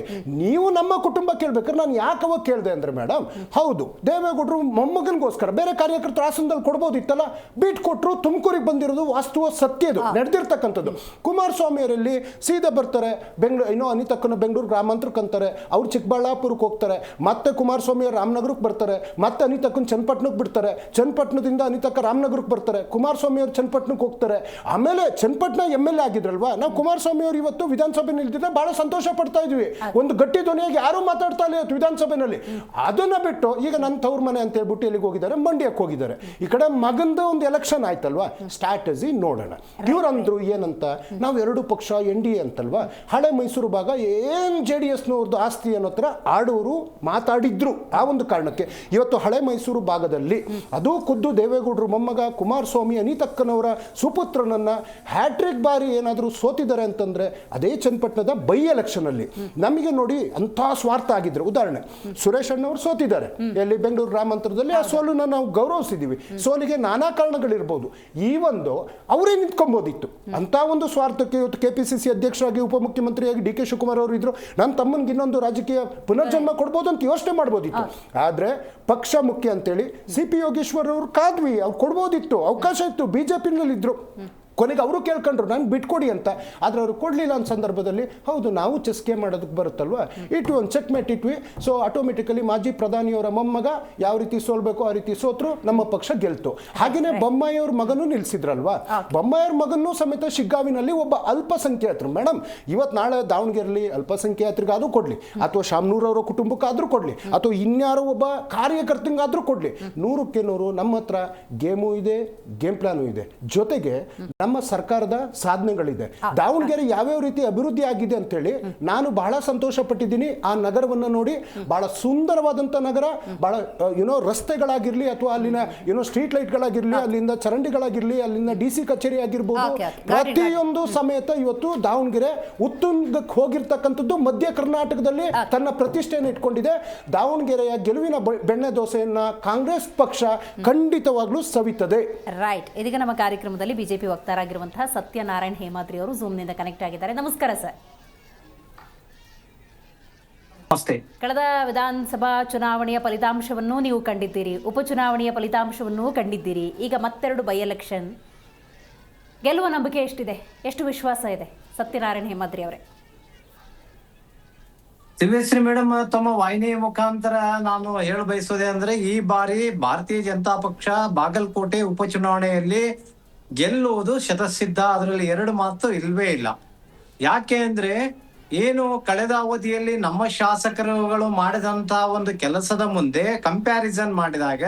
ನೀವು ನಮ್ಮ ಕುಟುಂಬ ಕೇಳ್ಬೇಕಾದ್ರೆ ನಾನು ಯಾಕವ ಕೇಳಿದೆ ಅಂದ್ರೆ ಮೇಡಮ್, ಹೌದು ದೇವೇಗೌಡರು ಮೊಮ್ಮಗನಿಗೋಸ್ಕರ ಬೇರೆ ಕಾರ್ಯಕರ್ತರು ಹಾಸನದಲ್ಲಿ ಕೊಡ್ಬೋದಿತ್ತಲ್ಲ, ಬೀಟ್ ಕೊಟ್ಟರು, ತುಮಕೂರಿಗೆ ಬಂದಿರೋದು ವಾಸ್ತವ ಸತ್ಯದು ನಡೆದಿರ್ತಕ್ಕಂಥದ್ದು. ಕುಮಾರಸ್ವಾಮಿ ಅವರಲ್ಲಿ ಸೀದಾ ಬರ್ತಾರೆ ಬೆಂಗಳೂರು, ಇನ್ನೂ ಅನಿತಕ್ಕನ ಬೆಂಗಳೂರು ಗ್ರಾಮಾಂತರಕ್ಕೆ ಅಂತಾರೆ, ಅವ್ರು ಚಿಕ್ಕಬಳ್ಳಾಪುರಕ್ಕೆ ಹೋಗ್ತಾರೆ, ಮತ್ತೆ ಕುಮಾರಸ್ವಾಮಿ ಅವರು ರಾಮನಗರಕ್ಕೆ ಬರ್ತಾರೆ, ಮತ್ತೆ ಅನಿತಕ್ಕನ ಚನ್ನಪಟ್ಟಣಕ್ಕೆ ಬಿಡ್ತಾರೆ, ಚನ್ನಪಟ್ಟಣದಿಂದ ಅನಿತಕ್ಕ ರಾಮನಗರಕ್ಕೆ ಬರ್ತಾರೆ, ಕುಮಾರಸ್ವಾಮಿ ಅವರು ಚನ್ನಪಟ್ಟಣಕ್ಕೆ ಹೋಗ್ತಾರೆ. ಆಮೇಲೆ ಚನ್ನಪಟ್ಟಣ MLA ಆಗಿದ್ರಲ್ವಾ, ನಾವು ಕುಮಾರಸ್ವಾಮಿ ಅವರು ಇವತ್ತು ವಿಧಾನಸಭೆ ನಿಲ್ತಿದ್ರೆ ಬಹಳ ಸಂತೋಷ ಪಡ್ತಾ ಇದ್ವಿ. ಒಂದು ಗಟ್ಟಿ ಧ್ವನಿಯಾಗಿ ಯಾರು ಮಾತಾಡ್ತಾ ಇಲ್ಲ ಇವತ್ತು ವಿಧಾನಸಭೆಯಲ್ಲಿ. ಅದನ್ನ ಬಿಟ್ಟು ಈಗ ನನ್ನ ತವ್ರ ಮನೆ ಅಂತ ಹೇಳ್ಬಿಟ್ಟು ಎಲ್ಲಿಗೆ ಹೋಗಿದ್ದಾರೆ, ಮಂಡ್ಯಕ್ಕೆ ಹೋಗಿದ್ದಾರೆ. ಈ ಕಡೆ ಮಗಂದು ಒಂದು ಎಲೆಕ್ಷನ್ ಆಯ್ತಲ್ವಾ, ಸ್ಟ್ರಾಟಜಿ ನೋಡೋಣ. ಇವ್ರಂದ್ರು ಏನಂತ, ನಾವು 2 ಪಕ್ಷ NDA ಅಂತಲ್ವಾ, ಹಳೆ ಮೈಸೂರು ಭಾಗ ಏನ್ JDSನವ್ರದ್ದು ಆಸ್ತಿ ಅನ್ನೋ ತರ ಆಡೋರು ಮಾತಾಡಿದ್ರು. ಆ ಒಂದು ಕಾರಣಕ್ಕೆ ಇವತ್ತು ಹಳೆ ಮೈಸೂರು ಭಾಗದಲ್ಲಿ ಅದು ಖುದ್ದು ದೇವೇಗೌಡರು ಮೊಮ್ಮಗ ಕುಮಾರಸ್ವಾಮಿ ಅನಿತಕ್ಕನವರ ಸುಪುತ್ರನನ್ನ ಹ್ಯಾಟ್ರಿಕ್ ಬಾರಿ ಏನಾದರೂ ಸೋತಿದ್ದಾರೆ ಅಂತಂದ್ರೆ ಅದೇ ಚನ್ನಪಟ್ಟಣದ ಬೈ ಎಲೆಕ್ಷನ್ ಅಲ್ಲಿ. ನಮಗೆ ನೋಡಿ ಅಂತ ಸ್ವಾರ್ಥ ಆಗಿದ್ರು. ಉದಾಹರಣೆ ಸುರೇಶ್ ಅಣ್ಣವರು ಸೋತಿದ್ದಾರೆ ಎಲ್ಲಿ ಬೆಂಗಳೂರು ಗ್ರಾಮಾಂತರದಲ್ಲಿ, ಆ ಸೋಲನ್ನ ನಾವು ಗೌರವಿಸಿದ್ದೀವಿ. ಸೋಲಿಗೆ ನಾನಾ ಕಾರಣಗಳಿರ್ಬೋದು, ಈ ಒಂದು ಅವರೇ ನಿಂತ್ಕೊಬೋದಿತ್ತು. ಅಂತ ಒಂದು ಸ್ವಾರ್ಥಕ್ಕೆ ಇವತ್ತು KPCC ಅಧ್ಯಕ್ಷರಾಗಿ, ಉಪಮುಖ್ಯಮಂತ್ರಿಯಾಗಿ DK ಶಿವಕುಮಾರ್ ಅವರು ಇದ್ರು. ನನ್ನ ತಮ್ಮನಿಗೆ ಇನ್ನೊಂದು ರಾಜಕೀಯ ಪುನರ್ಜನ್ಮ ಕೊಡ್ಬೋದು ಅಂತ ಯೋಚನೆ ಮಾಡ್ಬೋದಿತ್ತು. ಆದ್ರೆ ಪಕ್ಷ ಮುಖ್ಯ ಅಂತೇಳಿ CP ಯೋಗೇಶ್ವರ್ ಅವರು ಕಾದ್ವಿ, ಅವ್ರು ಕೊಡ್ಬೋದಿತ್ತು, ಅವಕಾಶ ಇತ್ತು. BJPನಲ್ಲಿ ಇದ್ರು, ಕೊನೆಗೆ ಅವರು ಕೇಳ್ಕೊಂಡ್ರು ನಂಗೆ ಬಿಟ್ಕೊಡಿ ಅಂತ. ಆದರೆ ಅವರು ಕೊಡಲಿಲ್ಲ ಅನ್ನೋ ಸಂದರ್ಭದಲ್ಲಿ ಹೌದು ನಾವು ಚೆಸ್ ಗೇಮ್ ಮಾಡೋದಕ್ಕೆ ಬರುತ್ತಲ್ವ, ಇಟ್ವಿ ಒಂದು ಚೆಕ್ ಮೇಟ್ ಇಟ್ವಿ. ಸೊ ಆಟೋಮೆಟಿಕಲಿ ಮಾಜಿ ಪ್ರಧಾನಿಯವರ ಮೊಮ್ಮಗ ಯಾವ ರೀತಿ ಸೋಲ್ಬೇಕು ಆ ರೀತಿ ಸೋತ್ರು, ನಮ್ಮ ಪಕ್ಷ ಗೆಲ್ತು. ಹಾಗೆಯೇ ಬೊಮ್ಮಾಯಿಯವ್ರ ಮಗನೂ ನಿಲ್ಸಿದ್ರಲ್ವಾ, ಬೊಮ್ಮಾಯಿಯವ್ರ ಮಗನೂ ಸಮೇತ ಶಿಗ್ಗಾವಿನಲ್ಲಿ ಒಬ್ಬ ಅಲ್ಪಸಂಖ್ಯಾತರು. ಮೇಡಮ್ ಇವತ್ತು ನಾಳೆ ದಾವಣಗೆರೆಯಲ್ಲಿ ಅಲ್ಪಸಂಖ್ಯಾತರಿಗಾದ್ರೂ ಕೊಡಲಿ, ಅಥವಾ ಶಾಮನೂರವರ ಕುಟುಂಬಕ್ಕಾದ್ರೂ ಕೊಡಲಿ, ಅಥವಾ ಇನ್ಯಾರೋ ಒಬ್ಬ ಕಾರ್ಯಕರ್ತಂಗಾದ್ರೂ ಕೊಡಲಿ, 100ಕ್ಕೆ 100 ನಮ್ಮ ಹತ್ರ ಗೇಮು ಇದೆ, ಗೇಮ್ ಪ್ಲಾನು ಇದೆ. ಜೊತೆಗೆ ನಮ್ಮ ಸರ್ಕಾರದ ಸಾಧನೆಗಳಿದೆ. ದಾವಣಗೆರೆ ಯಾವ್ಯಾವ ರೀತಿ ಅಭಿವೃದ್ಧಿ ಆಗಿದೆ ಅಂತೇಳಿ ನಾನು ಬಹಳ ಸಂತೋಷ ಪಟ್ಟಿದ್ದೀನಿ. ಆ ನಗರವನ್ನು ನೋಡಿ ಬಹಳ ಸುಂದರವಾದಂಥ ನಗರ, ಬಹಳ ರಸ್ತೆಗಳಾಗಿರ್ಲಿ ಅಥವಾ ಅಲ್ಲಿನ ಸ್ಟ್ರೀಟ್ ಲೈಟ್ಗಳಾಗಿರ್ಲಿ, ಅಲ್ಲಿಂದ ಚರಂಡಿಗಳಾಗಿರ್ಲಿ, ಅಲ್ಲಿಂದ DC ಕಚೇರಿ ಆಗಿರ್ಬೋದು, ಪ್ರತಿಯೊಂದು ಸಮೇತ ಇವತ್ತು ದಾವಣಗೆರೆ ಉತ್ತುಂಗಕ್ಕೆ ಹೋಗಿರ್ತಕ್ಕಂಥದ್ದು ಮಧ್ಯ ಕರ್ನಾಟಕದಲ್ಲಿ ತನ್ನ ಪ್ರತಿಷ್ಠೆಯನ್ನು ಇಟ್ಕೊಂಡಿದೆ. ದಾವಣಗೆರೆಯ ಗೆಲುವಿನ ಬೆಣ್ಣೆ ದೋಸೆಯನ್ನ ಕಾಂಗ್ರೆಸ್ ಪಕ್ಷ ಖಂಡಿತವಾಗ್ಲೂ ಸವಿತದೆ. ರೈಟ್. ಇದೀಗ ನಮ್ಮ ಕಾರ್ಯಕ್ರಮದಲ್ಲಿ ಬಿಜೆಪಿ ವಕ್ತಾರಾಗಿರುವಂತಹ ಸತ್ಯನಾರಾಯಣ್ ಹೇಮಾದ್ರಿ ಅವರು ಝೂಮ್ ನಿಂದ ಕನೆಕ್ಟ್ ಆಗಿದ್ದಾರೆ. ನಮಸ್ಕಾರ ಸರ್. ಕಳೆದ ವಿಧಾನಸಭಾ ಚುನಾವಣೆಯ ಫಲಿತಾಂಶವನ್ನು ನೀವು ಕಂಡಿದ್ದೀರಿ, ಉಪಚುನಾವಣೆಯ ಫಲಿತಾಂಶವನ್ನು ಕಂಡಿದ್ದೀರಿ. ಈಗ ಮತ್ತೆರಡು ಬೈ ಎಲೆಕ್ಷನ್, ಗೆಲ್ಲುವ ನಂಬಿಕೆ ಎಷ್ಟಿದೆ, ಎಷ್ಟು ವಿಶ್ವಾಸ ಇದೆ ಸತ್ಯನಾರಾಯಣ್ ಹೇಮಾದ್ರಿ ಅವರೇ? ದಿವ್ಯಶ್ರೀ ಮೇಡಮ್, ತಮ್ಮ ವಾಹಿನಿ ಮುಖಾಂತರ ನಾನು ಹೇಳ ಬಯಸೋದೆ ಅಂದ್ರೆ, ಈ ಬಾರಿ ಭಾರತೀಯ ಜನತಾ ಪಕ್ಷ ಬಾಗಲಕೋಟೆ ಉಪಚುನಾವಣೆಯಲ್ಲಿ ಗೆಲ್ಲುವುದು ಶತಸಿದ್ಧ. ಅದರಲ್ಲಿ ಎರಡು ಮಾತು ಇಲ್ವೇ ಇಲ್ಲ. ಯಾಕೆ ಅಂದ್ರೆ ಏನು ಕಳೆದ ಅವಧಿಯಲ್ಲಿ ನಮ್ಮ ಶಾಸಕರುಗಳು ಮಾಡಿದಂತ ಒಂದು ಕೆಲಸದ ಮುಂದೆ ಕಂಪ್ಯಾರಿಸನ್ ಮಾಡಿದಾಗ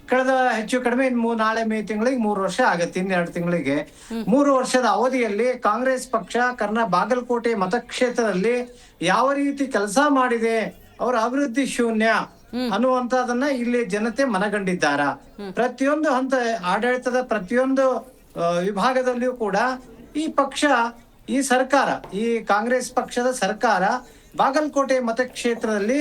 ಕಳೆದ ಹೆಚ್ಚು ಕಡಿಮೆ ನಾಳೆ ಮೇ ತಿಂಗಳಿಗೆ 3 ವರ್ಷ ಆಗತ್ತೆ. 2 ತಿಂಗಳಿಗೆ 3 ವರ್ಷದ ಅವಧಿಯಲ್ಲಿ ಕಾಂಗ್ರೆಸ್ ಪಕ್ಷ ಬಾಗಲಕೋಟೆ ಮತಕ್ಷೇತ್ರದಲ್ಲಿ ಯಾವ ರೀತಿ ಕೆಲಸ ಮಾಡಿದೆ, ಅವರ ಅಭಿವೃದ್ಧಿ ಶೂನ್ಯ ಅನ್ನುವಂತದನ್ನ ಇಲ್ಲಿ ಜನತೆ ಮನಗಂಡಿದ್ದಾರ. ಪ್ರತಿಯೊಂದು ಹಂತ ಆಡಳಿತದ ಪ್ರತಿಯೊಂದು ವಿಭಾಗದಲ್ಲಿಯೂ ಕೂಡ ಈ ಪಕ್ಷ, ಈ ಸರ್ಕಾರ, ಈ ಕಾಂಗ್ರೆಸ್ ಪಕ್ಷದ ಸರ್ಕಾರ ಬಾಗಲಕೋಟೆ ಮತಕ್ಷೇತ್ರದಲ್ಲಿ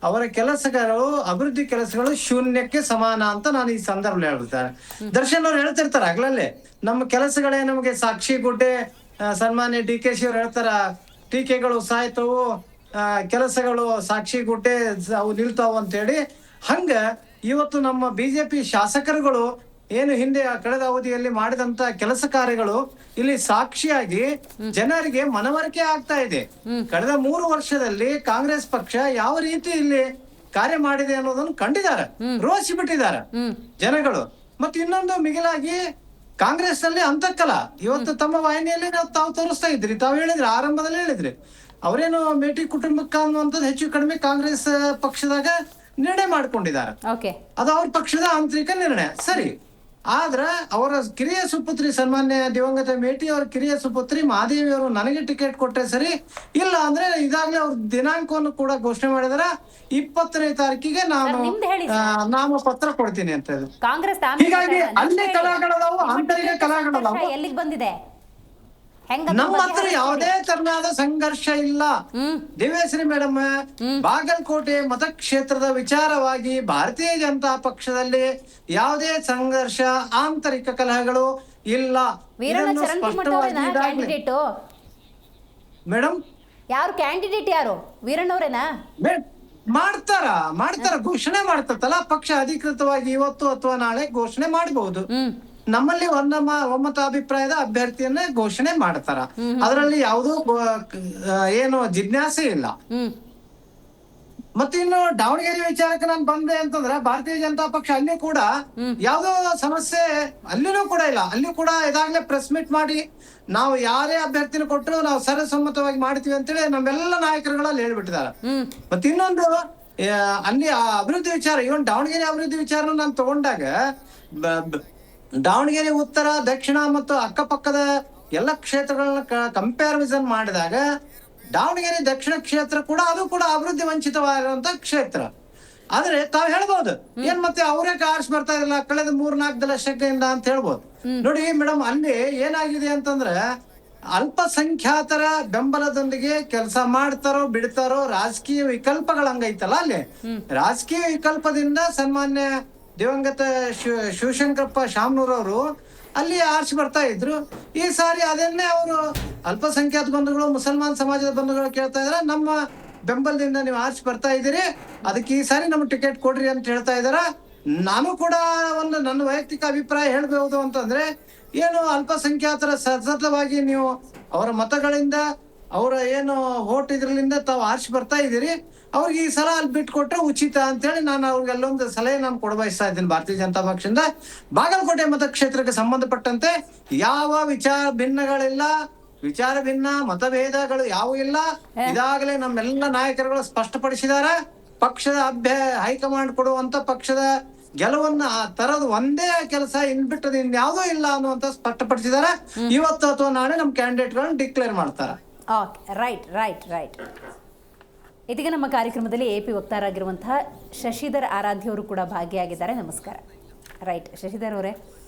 ಅವರ ಕೆಲಸಗಳು, ಅಭಿವೃದ್ಧಿ ಕೆಲಸಗಳು ಶೂನ್ಯಕ್ಕೆ ಸಮಾನ ಅಂತ ನಾನು ಈ ಸಂದರ್ಭದಲ್ಲಿ ಹೇಳ್ತಾರೆ. ದರ್ಶನ್ ಅವ್ರು ಹೇಳ್ತಿರ್ತಾರೆ ಆಗ್ಲಲ್ಲೇ, ನಮ್ಮ ಕೆಲಸಗಳೇ ನಮಗೆ ಸಾಕ್ಷಿ ಗುಡ್ಡೆ. ಸನ್ಮಾನ್ಯ DK ಅವ್ರು ಹೇಳ್ತಾರ, ಟೀಕೆಗಳು ಸಾಯ್ತವು, ಕೆಲಸಗಳು ಸಾಕ್ಷಿ ಗುಡ್ಡೆ ಅವು ನಿಲ್ತಾವು ಅಂತ ಹೇಳಿ. ಹಂಗ ಇವತ್ತು ನಮ್ಮ ಬಿಜೆಪಿ ಶಾಸಕರುಗಳು ಏನು ಹಿಂದೆ ಕಳೆದ ಅವಧಿಯಲ್ಲಿ ಮಾಡಿದಂತ ಕೆಲಸ ಕಾರ್ಯಗಳು ಇಲ್ಲಿ ಸಾಕ್ಷಿಯಾಗಿ ಜನರಿಗೆ ಮನವರಿಕೆ ಆಗ್ತಾ ಇದೆ. ಕಳೆದ 3 ವರ್ಷದಲ್ಲಿ ಕಾಂಗ್ರೆಸ್ ಪಕ್ಷ ಯಾವ ರೀತಿ ಇಲ್ಲಿ ಕಾರ್ಯ ಮಾಡಿದೆ ಅನ್ನೋದನ್ನು ಕಂಡಿದ್ದಾರೆ, ರೋಸಿ ಬಿಟ್ಟಿದ್ದಾರೆ ಜನಗಳು. ಮತ್ತೆ ಇನ್ನೊಂದು ಮಿಗಿಲಾಗಿ ಕಾಂಗ್ರೆಸ್ ನಲ್ಲಿ ಅಂತಕ್ಕಲ ಇವತ್ತು ತಮ್ಮ ವಾಹಿನಿಯಲ್ಲಿ ತಾವು ತೋರಿಸ್ತಾ ಇದ್ರಿ, ತಾವು ಹೇಳಿದ್ರಿ, ಆರಂಭದಲ್ಲಿ ಹೇಳಿದ್ರಿ, ಅವರೇನು ಮೇಟಿ ಕುಟುಂಬಕ್ಕ ಅನ್ನುವಂಥದ್ದು ಹೆಚ್ಚು ಕಡಿಮೆ ಕಾಂಗ್ರೆಸ್ ಪಕ್ಷದಾಗ ನಿರ್ಣಯ ಮಾಡ್ಕೊಂಡಿದ್ದಾರೆ. ಅದು ಅವ್ರ ಪಕ್ಷದ ಆಂತರಿಕ ನಿರ್ಣಯ, ಸರಿ. ಆದ್ರ ಅವರ ಕಿರಿಯ ಸುಪುತ್ರಿ, ಸನ್ಮಾನ್ಯ ದಿವಂಗತ ಮೇಟಿ ಅವರ ಕಿರಿಯ ಸುಪುತ್ರಿ ಮಹಾದೇವಿ ಅವರು ನನಗೆ ಟಿಕೆಟ್ ಕೊಟ್ಟರೆ ಸರಿ, ಇಲ್ಲ ಅಂದ್ರೆ ಇದಾಗ್ಲೇ ಅವ್ರ ದಿನಾಂಕವನ್ನು ಕೂಡ ಘೋಷಣೆ ಮಾಡಿದಾರ. 20ನೇ ತಾರೀಕಿಗೆ ನಾನು ನಾಮಪತ್ರ ಕೊಡ್ತೀನಿ ಅಂತ. ಕಾಂಗ್ರೆಸ್ ಹೀಗಾಗಿ ಅಲ್ಲಿ ಕಲಾಗಳದಾವು, ಆಂತರಿಕ ಕಲಾಗಳದಾವು. ಎಲ್ಲಿಗೆ ಬಂದಿದೆ? ನಮ್ಮ ಹತ್ರ ಯಾವುದೇ ತರನಾದ ಸಂಘರ್ಷ ಇಲ್ಲ. ದಿವ್ಯಶ್ರೀ ಮೇಡಮ್, ಬಾಗಲಕೋಟೆ ಮತಕ್ಷೇತ್ರದ ವಿಚಾರವಾಗಿ ಭಾರತೀಯ ಜನತಾ ಪಕ್ಷದಲ್ಲಿ ಯಾವುದೇ ಸಂಘರ್ಷ, ಆಂತರಿಕ ಕಲಹಗಳು ಇಲ್ಲ. ಮೇಡಮ್, ಯಾರು ಕ್ಯಾಂಡಿಡೇಟ್, ಯಾರು ವೀರಣ್ಣವ್ರೇನಾ? ಮಾಡ್ತಾರ ಘೋಷಣೆ ಮಾಡ್ತಲ್ಲ ಪಕ್ಷ ಅಧಿಕೃತವಾಗಿ ಇವತ್ತು ಅಥವಾ ನಾಳೆ ಘೋಷಣೆ ಮಾಡಬಹುದು. ನಮ್ಮಲ್ಲಿ ಒಮ್ಮತ ಅಭಿಪ್ರಾಯದ ಅಭ್ಯರ್ಥಿಯನ್ನ ಘೋಷಣೆ ಮಾಡ್ತಾರ. ಅದರಲ್ಲಿ ಯಾವುದೂ ಏನು ಜಿಜ್ಞಾಸೆ ಇಲ್ಲ. ಮತ್ತೆ ಇನ್ನು ದಾವಣಗೆರೆ ವಿಚಾರಕ್ಕೆ ನಾನು ಬಂದೆ ಅಂತಂದ್ರೆ, ಭಾರತೀಯ ಜನತಾ ಪಕ್ಷ ಅಲ್ಲಿ ಕೂಡ ಯಾವುದೋ ಸಮಸ್ಯೆ ಅಲ್ಲಿನೂ ಕೂಡ ಇಲ್ಲ. ಅಲ್ಲಿ ಕೂಡ ಇದಾಗ್ಲೇ ಪ್ರೆಸ್ ಮೀಟ್ ಮಾಡಿ ನಾವು ಯಾರೇ ಅಭ್ಯರ್ಥಿನ ಕೊಟ್ಟರು ನಾವು ಸರ್ವಸಮ್ಮತವಾಗಿ ಮಾಡ್ತೀವಿ ಅಂತೇಳಿ ನಮ್ಮೆಲ್ಲ ನಾಯಕರುಗಳಲ್ಲಿ ಹೇಳ್ಬಿಟ್ಟಿದ್ದಾರೆ. ಮತ್ತೆ ಇನ್ನೊಂದು ಅಲ್ಲಿ ಅಭಿವೃದ್ಧಿ ವಿಚಾರ, ಇವನ್ ದಾವಣಗೆರೆ ಅಭಿವೃದ್ಧಿ ವಿಚಾರ ನಾನು ತಗೊಂಡಾಗ ದಾವಣಗೆರೆ ಉತ್ತರ, ದಕ್ಷಿಣ ಮತ್ತು ಅಕ್ಕಪಕ್ಕದ ಎಲ್ಲ ಕ್ಷೇತ್ರಗಳನ್ನ ಕಂಪ್ಯಾರಿಸನ್ ಮಾಡಿದಾಗ ದಾವಣಗೆರೆ ದಕ್ಷಿಣ ಕ್ಷೇತ್ರ ಕೂಡ ಅದು ಕೂಡ ಅಭಿವೃದ್ಧಿ ವಂಚಿತವಾಗಿರುವಂತ ಕ್ಷೇತ್ರ. ಆದ್ರೆ ತಾವ್ ಹೇಳ್ಬೋದು, ಏನ್ ಮತ್ತೆ ಅವರೇ ಆರ್ಸ್ ಬರ್ತಾ ಇರಲಿಲ್ಲ ಕಳೆದ 3-4 ದಶಕದಿಂದ ಅಂತ ಹೇಳ್ಬೋದು. ನೋಡಿ ಮೇಡಮ್, ಅಲ್ಲಿ ಏನಾಗಿದೆ ಅಂತಂದ್ರೆ, ಅಲ್ಪಸಂಖ್ಯಾತರ ಬೆಂಬಲದೊಂದಿಗೆ ಕೆಲಸ ಮಾಡ್ತಾರೋ ಬಿಡ್ತಾರೋ ರಾಜಕೀಯ ವಿಕಲ್ಪಗಳಂಗೈತಲ್ಲ, ಅಲ್ಲಿ ರಾಜಕೀಯ ವಿಕಲ್ಪದಿಂದ ಸನ್ಮಾನ್ಯ ದಿವಂಗತ ಶಿವಶಂಕರಪ್ಪ ಶಾಮನೂರವರು ಅಲ್ಲಿ ಆರ್ಚ್ ಬರ್ತಾ ಇದ್ರು. ಈ ಸಾರಿ ಅದನ್ನೇ ಅವರು ಅಲ್ಪಸಂಖ್ಯಾತ ಬಂಧುಗಳು, ಮುಸಲ್ಮಾನ್ ಸಮಾಜದ ಬಂಧುಗಳು ಕೇಳ್ತಾ ಇದಾರೆ, ನಮ್ಮ ಬೆಂಬಲದಿಂದ ನೀವು ಆರ್ಚ್ ಬರ್ತಾ ಇದ್ದೀರಿ, ಅದಕ್ಕೆ ಈ ಸಾರಿ ನಮ್ಗೆ ಟಿಕೆಟ್ ಕೊಡ್ರಿ ಅಂತ ಹೇಳ್ತಾ ಇದಾರ. ನಾನು ಕೂಡ ಒಂದು ನನ್ನ ವೈಯಕ್ತಿಕ ಅಭಿಪ್ರಾಯ ಹೇಳ್ಬಹುದು ಅಂತಂದ್ರೆ, ಏನು ಅಲ್ಪಸಂಖ್ಯಾತರ ಸತತವಾಗಿ ನೀವು ಅವರ ಮತಗಳಿಂದ, ಅವರ ಏನು ವೋಟ್ ಇದ್ರಲಿಂದ ತಾವು ಆರ್ಚ್ ಬರ್ತಾ ಇದ್ದೀರಿ, ಅವ್ರಿಗೆ ಈ ಸಲ ಅಲ್ಲಿ ಬಿಟ್ಕೊಟ್ರೆ ಉಚಿತ ಅಂತೇಳಿ ನಾನು ಅವ್ರಿಗೆಲ್ಲೊಂದು ಸಲಹೆ ನಾನು ಕೊಡಬಯಸ್ತಾ ಇದ್ದೀನಿ. ಭಾರತೀಯ ಜನತಾ ಪಕ್ಷದಿಂದ ಬಾಗಲಕೋಟೆ ಮತಕ್ಷೇತ್ರಕ್ಕೆ ಸಂಬಂಧಪಟ್ಟಂತೆ ಯಾವ ವಿಚಾರ ಭಿನ್ನಗಳಿಲ್ಲ, ವಿಚಾರ ಭಿನ್ನ ಮತಭೇದಗಳು ಯಾವೂ ಇಲ್ಲ. ಇದಾಗಲೇ ನಮ್ಮೆಲ್ಲ ನಾಯಕರುಗಳು ಸ್ಪಷ್ಟಪಡಿಸಿದ್ದಾರೆ. ಪಕ್ಷದ ಹೈಕಮಾಂಡ್ ಕೊಡುವಂತ ಪಕ್ಷದ ಗೆಲುವನ್ನ ತರದು ಒಂದೇ ಕೆಲಸ ಇನ್ಬಿಟ್ಟದ ಇನ್ಯಾವುದೂ ಇಲ್ಲ ಅನ್ನುವಂತ ಸ್ಪಷ್ಟಪಡಿಸಿದ್ದಾರೆ. ಇವತ್ತು ಅಥವಾ ನಾಳೆ ನಮ್ಮ ಕ್ಯಾಂಡಿಡೇಟ್ಗಳನ್ನ ಡಿಕ್ಲೇರ್ ಮಾಡ್ತಾರೆ. Okay, right right right. ಇದೀಗ ನಮ್ಮ ಕಾರ್ಯಕ್ರಮದಲ್ಲಿ AP ವಕ್ತಾರಾಗಿರುವಂತಹ ಶಶಿಧರ್ ಆರಾಧ್ಯ ಅವರು ಕೂಡ ಭಾಗಿಯಾಗಿದ್ದಾರೆ. ನಮಸ್ಕಾರ. ರೈಟ್, ಶಶಿಧರ್ ಅವರೇ,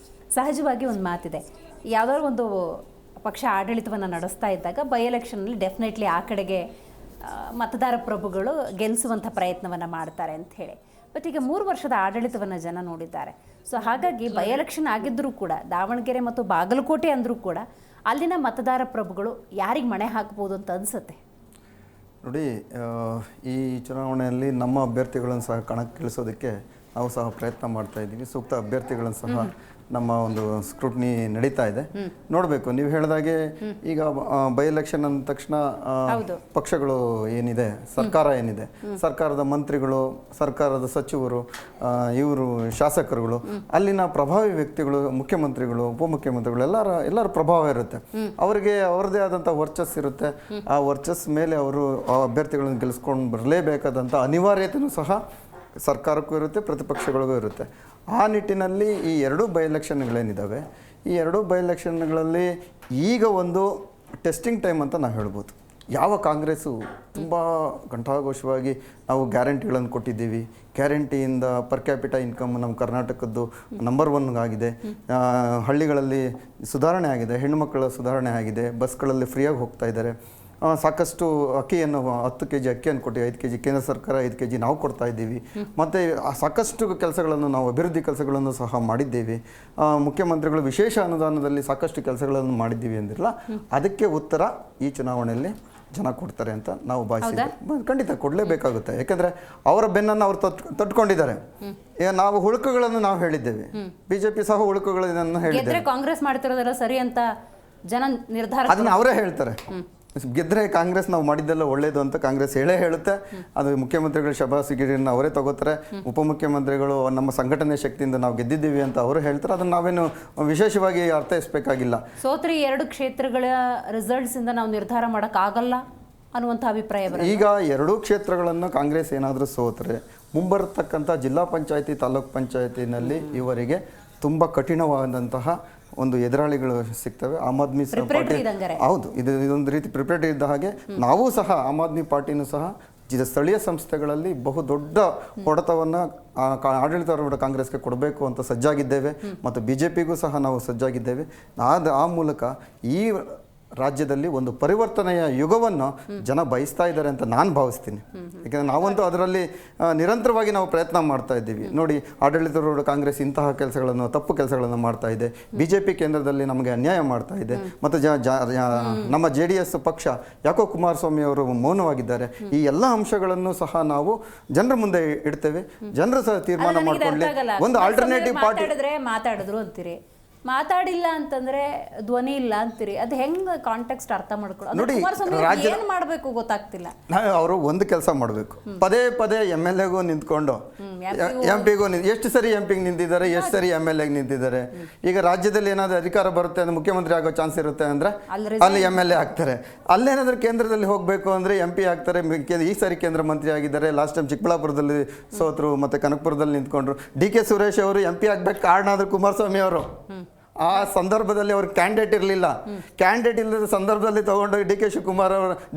ಸಹಜವಾಗಿ ಒಂದು ಮಾತಿದೆ, ಯಾವುದಾದ್ರು ಒಂದು ಪಕ್ಷ ಆಡಳಿತವನ್ನು ನಡೆಸ್ತಾ ಇದ್ದಾಗ ಬೈ ಎಲೆಕ್ಷನಲ್ಲಿ ಡೆಫಿನೆಟ್ಲಿ ಆ ಕಡೆಗೆ ಮತದಾರ ಪ್ರಭುಗಳು ಗೆಲ್ಲಿಸುವಂಥ ಪ್ರಯತ್ನವನ್ನು ಮಾಡ್ತಾರೆ ಅಂತ ಹೇಳಿ. ಬಟ್ ಈಗ 3 ವರ್ಷದ ಆಡಳಿತವನ್ನು ಜನ ನೋಡಿದ್ದಾರೆ. ಸೊ ಹಾಗಾಗಿ ಬೈ ಎಲೆಕ್ಷನ್ ಆಗಿದ್ದರೂ ಕೂಡ ದಾವಣಗೆರೆ ಮತ್ತು ಬಾಗಲಕೋಟೆ ಅಂದರೂ ಕೂಡ ಅಲ್ಲಿನ ಮತದಾರ ಪ್ರಭುಗಳು ಯಾರಿಗೆ ಮಣೆ ಹಾಕ್ಬೋದು ಅಂತ ಅನಿಸುತ್ತೆ? ನೋಡಿ, ಈ ಚುನಾವಣೆಯಲ್ಲಿ ನಮ್ಮ ಅಭ್ಯರ್ಥಿಗಳನ್ನು ಸಹ ಕಣಕ್ಕಿಳಿಸೋದಕ್ಕೆ ನಾವು ಸಹ ಪ್ರಯತ್ನ ಮಾಡ್ತಾ ಇದ್ದೀವಿ. ಸೂಕ್ತ ಅಭ್ಯರ್ಥಿಗಳನ್ನು ಸಹ ನಮ್ಮ ಒಂದು ಸ್ಕ್ರೂಟ್ನಿ ನಡೀತಾ ಇದೆ. ನೋಡಬೇಕು, ನೀವು ಹೇಳಿದಾಗೆ ಈಗ ಬೈ ಎಲೆಕ್ಷನ್ ಅಂದ ತಕ್ಷಣ ಪಕ್ಷಗಳು ಏನಿದೆ, ಸರ್ಕಾರ ಏನಿದೆ, ಸರ್ಕಾರದ ಮಂತ್ರಿಗಳು, ಸರ್ಕಾರದ ಸಚಿವರು, ಇವರು ಶಾಸಕರುಗಳು, ಅಲ್ಲಿನ ಪ್ರಭಾವಿ ವ್ಯಕ್ತಿಗಳು, ಮುಖ್ಯಮಂತ್ರಿಗಳು, ಉಪಮುಖ್ಯಮಂತ್ರಿಗಳು ಎಲ್ಲರ ಪ್ರಭಾವ ಇರುತ್ತೆ. ಅವರಿಗೆ ಅವರದೇ ಆದಂಥ ವರ್ಚಸ್ ಇರುತ್ತೆ. ಆ ವರ್ಚಸ್ ಮೇಲೆ ಅವರು ಆ ಅಭ್ಯರ್ಥಿಗಳನ್ನು ಗೆಲ್ಲಿಸ್ಕೊಂಡು ಬರಲೇಬೇಕಾದಂಥ ಅನಿವಾರ್ಯತೆಯೂ ಸಹ ಸರ್ಕಾರಕ್ಕೂ ಇರುತ್ತೆ, ಪ್ರತಿಪಕ್ಷಗಳಿಗೂ ಇರುತ್ತೆ. ಆ ನಿಟ್ಟಿನಲ್ಲಿ ಈ 2 ಬೈ ಎಲೆಕ್ಷನ್ಗಳೇನಿದ್ದಾವೆ, ಈ 2 ಬೈ ಎಲೆಕ್ಷನ್ಗಳಲ್ಲಿ ಈಗ ಒಂದು ಟೆಸ್ಟಿಂಗ್ ಟೈಮ್ ಅಂತ ನಾವು ಹೇಳ್ಬೋದು. ಯಾವ ಕಾಂಗ್ರೆಸ್ಸು ತುಂಬ ಘಂಟಾಘೋಷವಾಗಿ ನಾವು ಗ್ಯಾರಂಟಿಗಳನ್ನು ಕೊಟ್ಟಿದ್ದೀವಿ, ಗ್ಯಾರಂಟಿಯಿಂದ ಪರ್ ಕ್ಯಾಪಿಟ ಇನ್ಕಮ್ ನಮ್ಮ ಕರ್ನಾಟಕದ್ದು ನಂಬರ್ 1 ಆಗಿದೆ, ಹಳ್ಳಿಗಳಲ್ಲಿ ಸುಧಾರಣೆ ಆಗಿದೆ, ಹೆಣ್ಣುಮಕ್ಕಳ ಸುಧಾರಣೆ ಆಗಿದೆ, ಬಸ್ಗಳಲ್ಲಿ ಫ್ರೀಯಾಗಿ ಹೋಗ್ತಾ ಇದ್ದಾರೆ, ಸಾಕಷ್ಟು ಅಕ್ಕಿಯನ್ನು 10 kg ಅಕ್ಕಿಯನ್ನು ಕೊಟ್ಟು 5 kg ಕೇಂದ್ರ ಸರ್ಕಾರ 5 kg ನಾವು ಕೊಡ್ತಾ ಇದ್ದೀವಿ. ಮತ್ತು ಸಾಕಷ್ಟು ಕೆಲಸಗಳನ್ನು ನಾವು ಅಭಿವೃದ್ಧಿ ಕೆಲಸಗಳನ್ನು ಸಹ ಮಾಡಿದ್ದೇವೆ. ಮುಖ್ಯಮಂತ್ರಿಗಳು ವಿಶೇಷ ಅನುದಾನದಲ್ಲಿ ಸಾಕಷ್ಟು ಕೆಲಸಗಳನ್ನು ಮಾಡಿದ್ದೀವಿ ಅಂದಿರಲ್ಲ, ಅದಕ್ಕೆ ಉತ್ತರ ಈ ಚುನಾವಣೆಯಲ್ಲಿ ಜನ ಕೊಡ್ತಾರೆ ಅಂತ ನಾವು ಭಾವಿಸಿದ್ದೀವಿ. ಖಂಡಿತ ಕೊಡಲೇಬೇಕಾಗುತ್ತೆ, ಯಾಕೆಂದರೆ ಅವರ ಬೆನ್ನನ್ನು ಅವರು ತಟ್ಕೊಂಡಿದ್ದಾರೆ. ಈಗ ನಾವು ಹುಳುಕುಗಳನ್ನು ನಾವು ಹೇಳಿದ್ದೇವೆ, BJP ಸಹ ಹುಳುಕುಗಳನ್ನು ಹೇಳಿದ್ದೇವೆ. ಕಾಂಗ್ರೆಸ್ ಮಾಡ್ತಿರೋದೆಲ್ಲ ಸರಿ ಅಂತ ಜನ ನಿರ್ಧಾರ ಅದನ್ನು ಅವರೇ ಹೇಳ್ತಾರೆ. ಗೆದ್ದರೆ ಕಾಂಗ್ರೆಸ್ ನಾವು ಮಾಡಿದ್ದೆಲ್ಲ ಒಳ್ಳೇದು ಅಂತ ಕಾಂಗ್ರೆಸ್ ಹೇಳುತ್ತೆ. ಅದು ಮುಖ್ಯಮಂತ್ರಿಗಳು ಶಬಾಸಿಗಿರಿಯನ್ನು ಅವರೇ ತಗೋತಾರೆ. ಉಪಮುಖ್ಯಮಂತ್ರಿಗಳು ನಮ್ಮ ಸಂಘಟನೆ ಶಕ್ತಿಯಿಂದ ನಾವು ಗೆದ್ದಿದ್ದೀವಿ ಅಂತ ಅವರು ಹೇಳ್ತಾರೆ. ಅದನ್ನು ನಾವೇನು ವಿಶೇಷವಾಗಿ ಅರ್ಥೈಸಬೇಕಾಗಿಲ್ಲ. ಸೋತ್ರಿ 2 ಕ್ಷೇತ್ರಗಳ ರಿಸಲ್ಟ್ಸ್ ಇಂದ ನಾವು ನಿರ್ಧಾರ ಮಾಡೋಕ್ಕಾಗಲ್ಲ ಅನ್ನುವಂಥ ಅಭಿಪ್ರಾಯ ಬರುತ್ತೆ. ಈಗ 2 ಕ್ಷೇತ್ರಗಳನ್ನು ಕಾಂಗ್ರೆಸ್ ಏನಾದರೂ ಸೋತ್ರೆ ಮುಂಬರತಕ್ಕಂಥ ಜಿಲ್ಲಾ ಪಂಚಾಯತಿ, ತಾಲೂಕ್ ಪಂಚಾಯತಿನಲ್ಲಿ ಇವರಿಗೆ ತುಂಬ ಕಠಿಣವಾದಂತಹ ಒಂದು ಎದುರಾಳಿಗಳು ಸಿಗ್ತವೆ. ಆಮ್ ಆದ್ಮಿ ಪಾರ್ಟಿ, ಹೌದು, ಇದೊಂದು ರೀತಿ ಪ್ರಿಪರೇಟರಿ ಇದ್ದ ಹಾಗೆ ನಾವು ಸಹ ಆಮ್ ಆದ್ಮಿ ಪಾರ್ಟಿನೂ ಸಹ ಸ್ಥಳೀಯ ಸಂಸ್ಥೆಗಳಲ್ಲಿ ಬಹು ದೊಡ್ಡ ಹೊಡೆತವನ್ನು ಆಡಳಿತಾರೂಢ ಕಾಂಗ್ರೆಸ್ಗೆ ಕೊಡಬೇಕು ಅಂತ ಸಜ್ಜಾಗಿದ್ದೇವೆ. ಮತ್ತು BJPಗೂ ಸಹ ನಾವು ಸಜ್ಜಾಗಿದ್ದೇವೆ. ಆ ಮೂಲಕ ಈ ರಾಜ್ಯದಲ್ಲಿ ಒಂದು ಪರಿವರ್ತನೆಯ ಯುಗವನ್ನು ಜನ ಬಯಸ್ತಾ ಇದ್ದಾರೆ ಅಂತ ನಾನು ಭಾವಿಸ್ತೀನಿ. ಯಾಕೆಂದರೆ ನಾವಂತೂ ಅದರಲ್ಲಿ ನಿರಂತರವಾಗಿ ನಾವು ಪ್ರಯತ್ನ ಮಾಡ್ತಾ ಇದ್ದೀವಿ. ನೋಡಿ, ಆಡಳಿತಾರೂಢ ಕಾಂಗ್ರೆಸ್ ಇಂತಹ ಕೆಲಸಗಳನ್ನು, ತಪ್ಪು ಕೆಲಸಗಳನ್ನು ಮಾಡ್ತಾ ಇದೆ. BJP ಕೇಂದ್ರದಲ್ಲಿ ನಮಗೆ ಅನ್ಯಾಯ ಮಾಡ್ತಾ ಇದೆ. ಮತ್ತು ನಮ್ಮ JDS ಪಕ್ಷ ಯಾಕೋ ಕುಮಾರಸ್ವಾಮಿ ಅವರು ಮೌನವಾಗಿದ್ದಾರೆ. ಈ ಎಲ್ಲ ಅಂಶಗಳನ್ನು ಸಹ ನಾವು ಜನರ ಮುಂದೆ ಇಡ್ತೇವೆ. ಜನರು ಸಹ ತೀರ್ಮಾನ ಮಾಡಿಕೊಳ್ಳಿ. ಒಂದು ಆಲ್ಟರ್ನೇಟಿವ್ ಪಾರ್ಟಿ ಮಾತಾಡಿದ್ರು ಅಂತೀರಿ, ಮಾತಾಡಿಲ್ಲ ಅಂತಂದ್ರೆ ಧ್ವನಿ ಇಲ್ಲ ಅಂತೀರಿ. ಅದು ಹೆಂಗ್ ಕಾಂಟೆಕ್ಸ್ಟ್ ಅರ್ಥ ಮಾಡ್ಕೊಳ್ಳೋದು? ನೋಡಿ, ಏನ್ ಮಾಡ್ಬೇಕು ಗೊತ್ತಾಗ್ತಿಲ್ಲ. ಅವರು ಒಂದು ಕೆಲಸ ಮಾಡಬೇಕು, ಪದೇ ಪದೇ MLAಗೂ ನಿಂತ್ಕೊಂಡು MP ಗೂ ಎಷ್ಟು ಸರಿ MP ನಿಂತಿದ್ದಾರೆ, ಎಷ್ಟು ಸರಿ MLA ನಿಂತಿದ್ದಾರೆ. ಈಗ ರಾಜ್ಯದಲ್ಲಿ ಏನಾದರೂ ಅಧಿಕಾರ ಬರುತ್ತೆ ಅಂದ್ರೆ ಮುಖ್ಯಮಂತ್ರಿ ಆಗೋ ಚಾನ್ಸ್ ಇರುತ್ತೆ ಅಂದ್ರೆ ಅಲ್ಲಿ MLA ಆಗ್ತಾರೆ. ಅಲ್ಲೇನಾದ್ರೂ ಕೇಂದ್ರದಲ್ಲಿ ಹೋಗಬೇಕು ಅಂದ್ರೆ MP ಆಗ್ತಾರೆ. ಈ ಸಾರಿ ಕೇಂದ್ರ ಮಂತ್ರಿ ಆಗಿದ್ದಾರೆ. ಲಾಸ್ಟ್ ಟೈಮ್ ಚಿಕ್ಕಬಳ್ಳಾಪುರದಲ್ಲಿ ಸೋತರು, ಮತ್ತೆ ಕನಕಪುರದಲ್ಲಿ ನಿಂತ್ಕೊಂಡ್ರು. DK ಸುರೇಶ್ ಅವರು MP ಆಗ್ಬೇಕು ಕಾರಣ ಆದ್ರೆ ಕುಮಾರಸ್ವಾಮಿ ಅವರು. ಆ ಸಂದರ್ಭದಲ್ಲಿ ಅವ್ರಿಗೆ ಕ್ಯಾಂಡಿಡೇಟ್ ಇರಲಿಲ್ಲ. ಕ್ಯಾಂಡಿಡೇಟ್ ಇಲ್ಲದ ಸಂದರ್ಭದಲ್ಲಿ ತಗೊಂಡೋಗಿ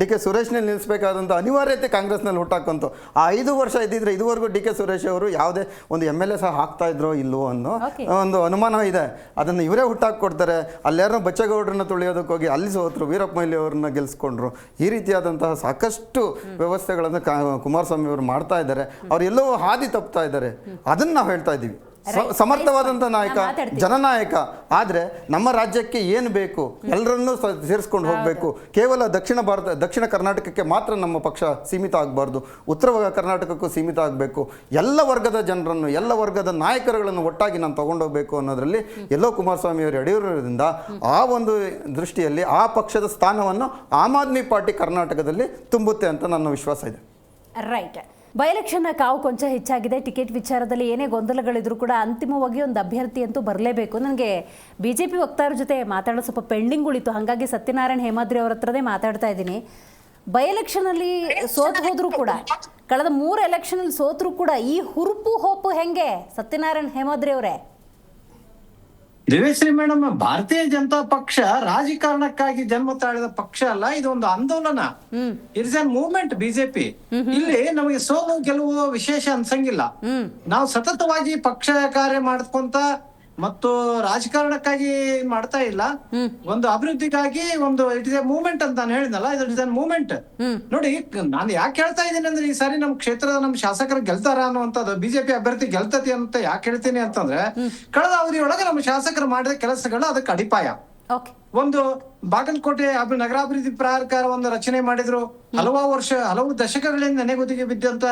DK ಸುರೇಶ್ನಲ್ಲಿ ನಿಲ್ಲಿಸಬೇಕಾದಂಥ ಅನಿವಾರ್ಯತೆ ಕಾಂಗ್ರೆಸ್ನಲ್ಲಿ ಹುಟ್ಟಾಕಂತು. ಆ 5 ವರ್ಷ ಇದ್ದಿದ್ರೆ ಇದುವರೆಗೂ DK ಸುರೇಶ್ ಅವರು ಯಾವುದೇ ಒಂದು MLA ಸಹ ಹಾಕ್ತಾ ಇದ್ರೋ ಇಲ್ವೋ ಅನ್ನೋ ಒಂದು ಅನುಮಾನ ಇದೆ. ಅದನ್ನು ಇವರೇ ಹುಟ್ಟಾಕೊಡ್ತಾರೆ. ಅಲ್ಲಾರನ್ನ ಬಚ್ಚೇಗೌಡರನ್ನ ತುಳಿಯೋದಕ್ಕೆ ಹೋಗಿ ಅಲ್ಲಿ ಸೋತರು, ವೀರಪ್ಪ ಮೊಯ್ಲಿ ಅವ್ರನ್ನ ಗೆಲ್ಸ್ಕೊಂಡ್ರು. ಈ ರೀತಿಯಾದಂತಹ ಸಾಕಷ್ಟು ವ್ಯವಸ್ಥೆಗಳನ್ನು ಕುಮಾರಸ್ವಾಮಿ ಅವರು ಮಾಡ್ತಾ ಇದ್ದಾರೆ. ಅವ್ರು ಎಲ್ಲೋ ಹಾದಿ ತಪ್ತಾ ಇದ್ದಾರೆ. ಅದನ್ನು ನಾವು ಹೇಳ್ತಾ ಇದ್ದೀವಿ. ಸಮರ್ಥವಾದಂಥ ನಾಯಕ, ಜನನಾಯಕ. ಆದರೆ ನಮ್ಮ ರಾಜ್ಯಕ್ಕೆ ಏನು ಬೇಕು ಎಲ್ಲರನ್ನೂ ಸೇರಿಸ್ಕೊಂಡು ಹೋಗಬೇಕು. ಕೇವಲ ದಕ್ಷಿಣ ಕರ್ನಾಟಕಕ್ಕೆ ಮಾತ್ರ ನಮ್ಮ ಪಕ್ಷ ಸೀಮಿತ ಆಗಬಾರ್ದು, ಉತ್ತರ ಕರ್ನಾಟಕಕ್ಕೂ ಸೀಮಿತ ಆಗಬೇಕು. ಎಲ್ಲ ವರ್ಗದ ಜನರನ್ನು, ಎಲ್ಲ ವರ್ಗದ ನಾಯಕರುಗಳನ್ನು ಒಟ್ಟಾಗಿ ನಾನು ತಗೊಂಡೋಗ್ಬೇಕು ಅನ್ನೋದರಲ್ಲಿ ಎಲ್ಲೋ ಕುಮಾರಸ್ವಾಮಿ ಅವರು ಎಡೆಯಿರೋದ್ರಿಂದ ಆ ಒಂದು ದೃಷ್ಟಿಯಲ್ಲಿ ಆ ಪಕ್ಷದ ಸ್ಥಾನವನ್ನು ಆಮ್ ಆದ್ಮಿ ಪಾರ್ಟಿ ಕರ್ನಾಟಕದಲ್ಲಿ ತುಂಬುತ್ತೆ ಅಂತ ನನ್ನ ವಿಶ್ವಾಸ ಇದೆ. ರೈಟ್. ಬೈ ಎಲೆಕ್ಷನ್ನ ಕಾವು ಕೊಂಚ ಹೆಚ್ಚಾಗಿದೆ. ಟಿಕೆಟ್ ವಿಚಾರದಲ್ಲಿ ಏನೇ ಗೊಂದಲಗಳಿದ್ರು ಕೂಡ ಅಂತಿಮವಾಗಿ ಒಂದು ಅಭ್ಯರ್ಥಿ ಅಂತೂ ಬರಲೇಬೇಕು. ನನಗೆ BJP ವಕ್ತಾರರ ಜೊತೆ ಮಾತಾಡೋ ಸ್ವಲ್ಪ ಪೆಂಡಿಂಗ್ ಉಳಿತು, ಹಾಗಾಗಿ ಸತ್ಯನಾರಾಯಣ ಹೇಮಾದ್ರಿ ಅವ್ರ ಹತ್ರನೇ ಮಾತಾಡ್ತಾ ಇದ್ದೀನಿ. ಬೈ ಎಲೆಕ್ಷನಲ್ಲಿ ಸೋತು ಹೋದರೂ ಕೂಡ ಕಳೆದ 3 ಎಲೆಕ್ಷನಲ್ಲಿ ಸೋತರೂ ಕೂಡ ಈ ಹುರುಪು ಹೋಪು ಹೆಂಗೆ ಸತ್ಯನಾರಾಯಣ ಹೇಮಾದ್ರಿ ಅವರೇ? ದಿವ್ಯಶ್ರೀ ಮೇಡಮ್, ಭಾರತೀಯ ಜನತಾ ಪಕ್ಷ ರಾಜಕಾರಣಕ್ಕಾಗಿ ಜನ್ಮ ತಾಳಿದ ಪಕ್ಷ ಅಲ್ಲ, ಇದೊಂದು ಆಂದೋಲನ. It's an movement. ಬಿಜೆಪಿ ಇಲ್ಲಿ ನಮಗೆ ಸೋಲು ಗೆಲುವು ವಿಶೇಷ ಅನ್ಸಂಗಿಲ್ಲ. ನಾವು ಸತತವಾಗಿ ಪಕ್ಷ ಕಾರ್ಯ ಮಾಡ್ಕೊಂತ ಮತ್ತು ರಾಜಕಾರಣಕ್ಕಾಗಿ ಮಾಡ್ತಾ ಇಲ್ಲ, ಒಂದು ಅಭಿವೃದ್ಧಿಗಾಗಿ ಒಂದು ಇಟ್ ಇಸ್ ಎ ಮೂವ್ಮೆಂಟ್ ಅಂತ ನಾನು ಹೇಳಿದ್ನಲ್ಲ, ಇದು ಇಸ್ ಎನ್ ಮೂವ್ಮೆಂಟ್. ನೋಡಿ, ನಾನು ಯಾಕೆ ಹೇಳ್ತಾ ಇದ್ದೀನಿ ಅಂದ್ರೆ, ಈ ಸಾರಿ ನಮ್ ಕ್ಷೇತ್ರದ ನಮ್ ಶಾಸಕರು ಗೆಲ್ತಾರ ಅನ್ನುವಂಥದ್ದು, ಬಿಜೆಪಿ ಅಭ್ಯರ್ಥಿ ಗೆಲ್ತತಿ ಅಂತ ಯಾಕೆ ಹೇಳ್ತೀನಿ ಅಂತಂದ್ರೆ, ಕಳೆದ ಅವಧಿಯೊಳಗೆ ನಮ್ಮ ಶಾಸಕರು ಮಾಡಿದ ಕೆಲಸಗಳು ಅದಕ್ಕೆ ಅಡಿಪಾಯ. ಒಂದು ಬಾಗಲಕೋಟೆ ನಗರಾಭಿವೃದ್ಧಿ ಪ್ರಾಧಿಕಾರ ಒಂದು ರಚನೆ ಮಾಡಿದ್ರು. ಹಲವು ದಶಕಗಳಿಂದ ನೆನೆಗುದಿಗೆ ಬಿದ್ದಂತ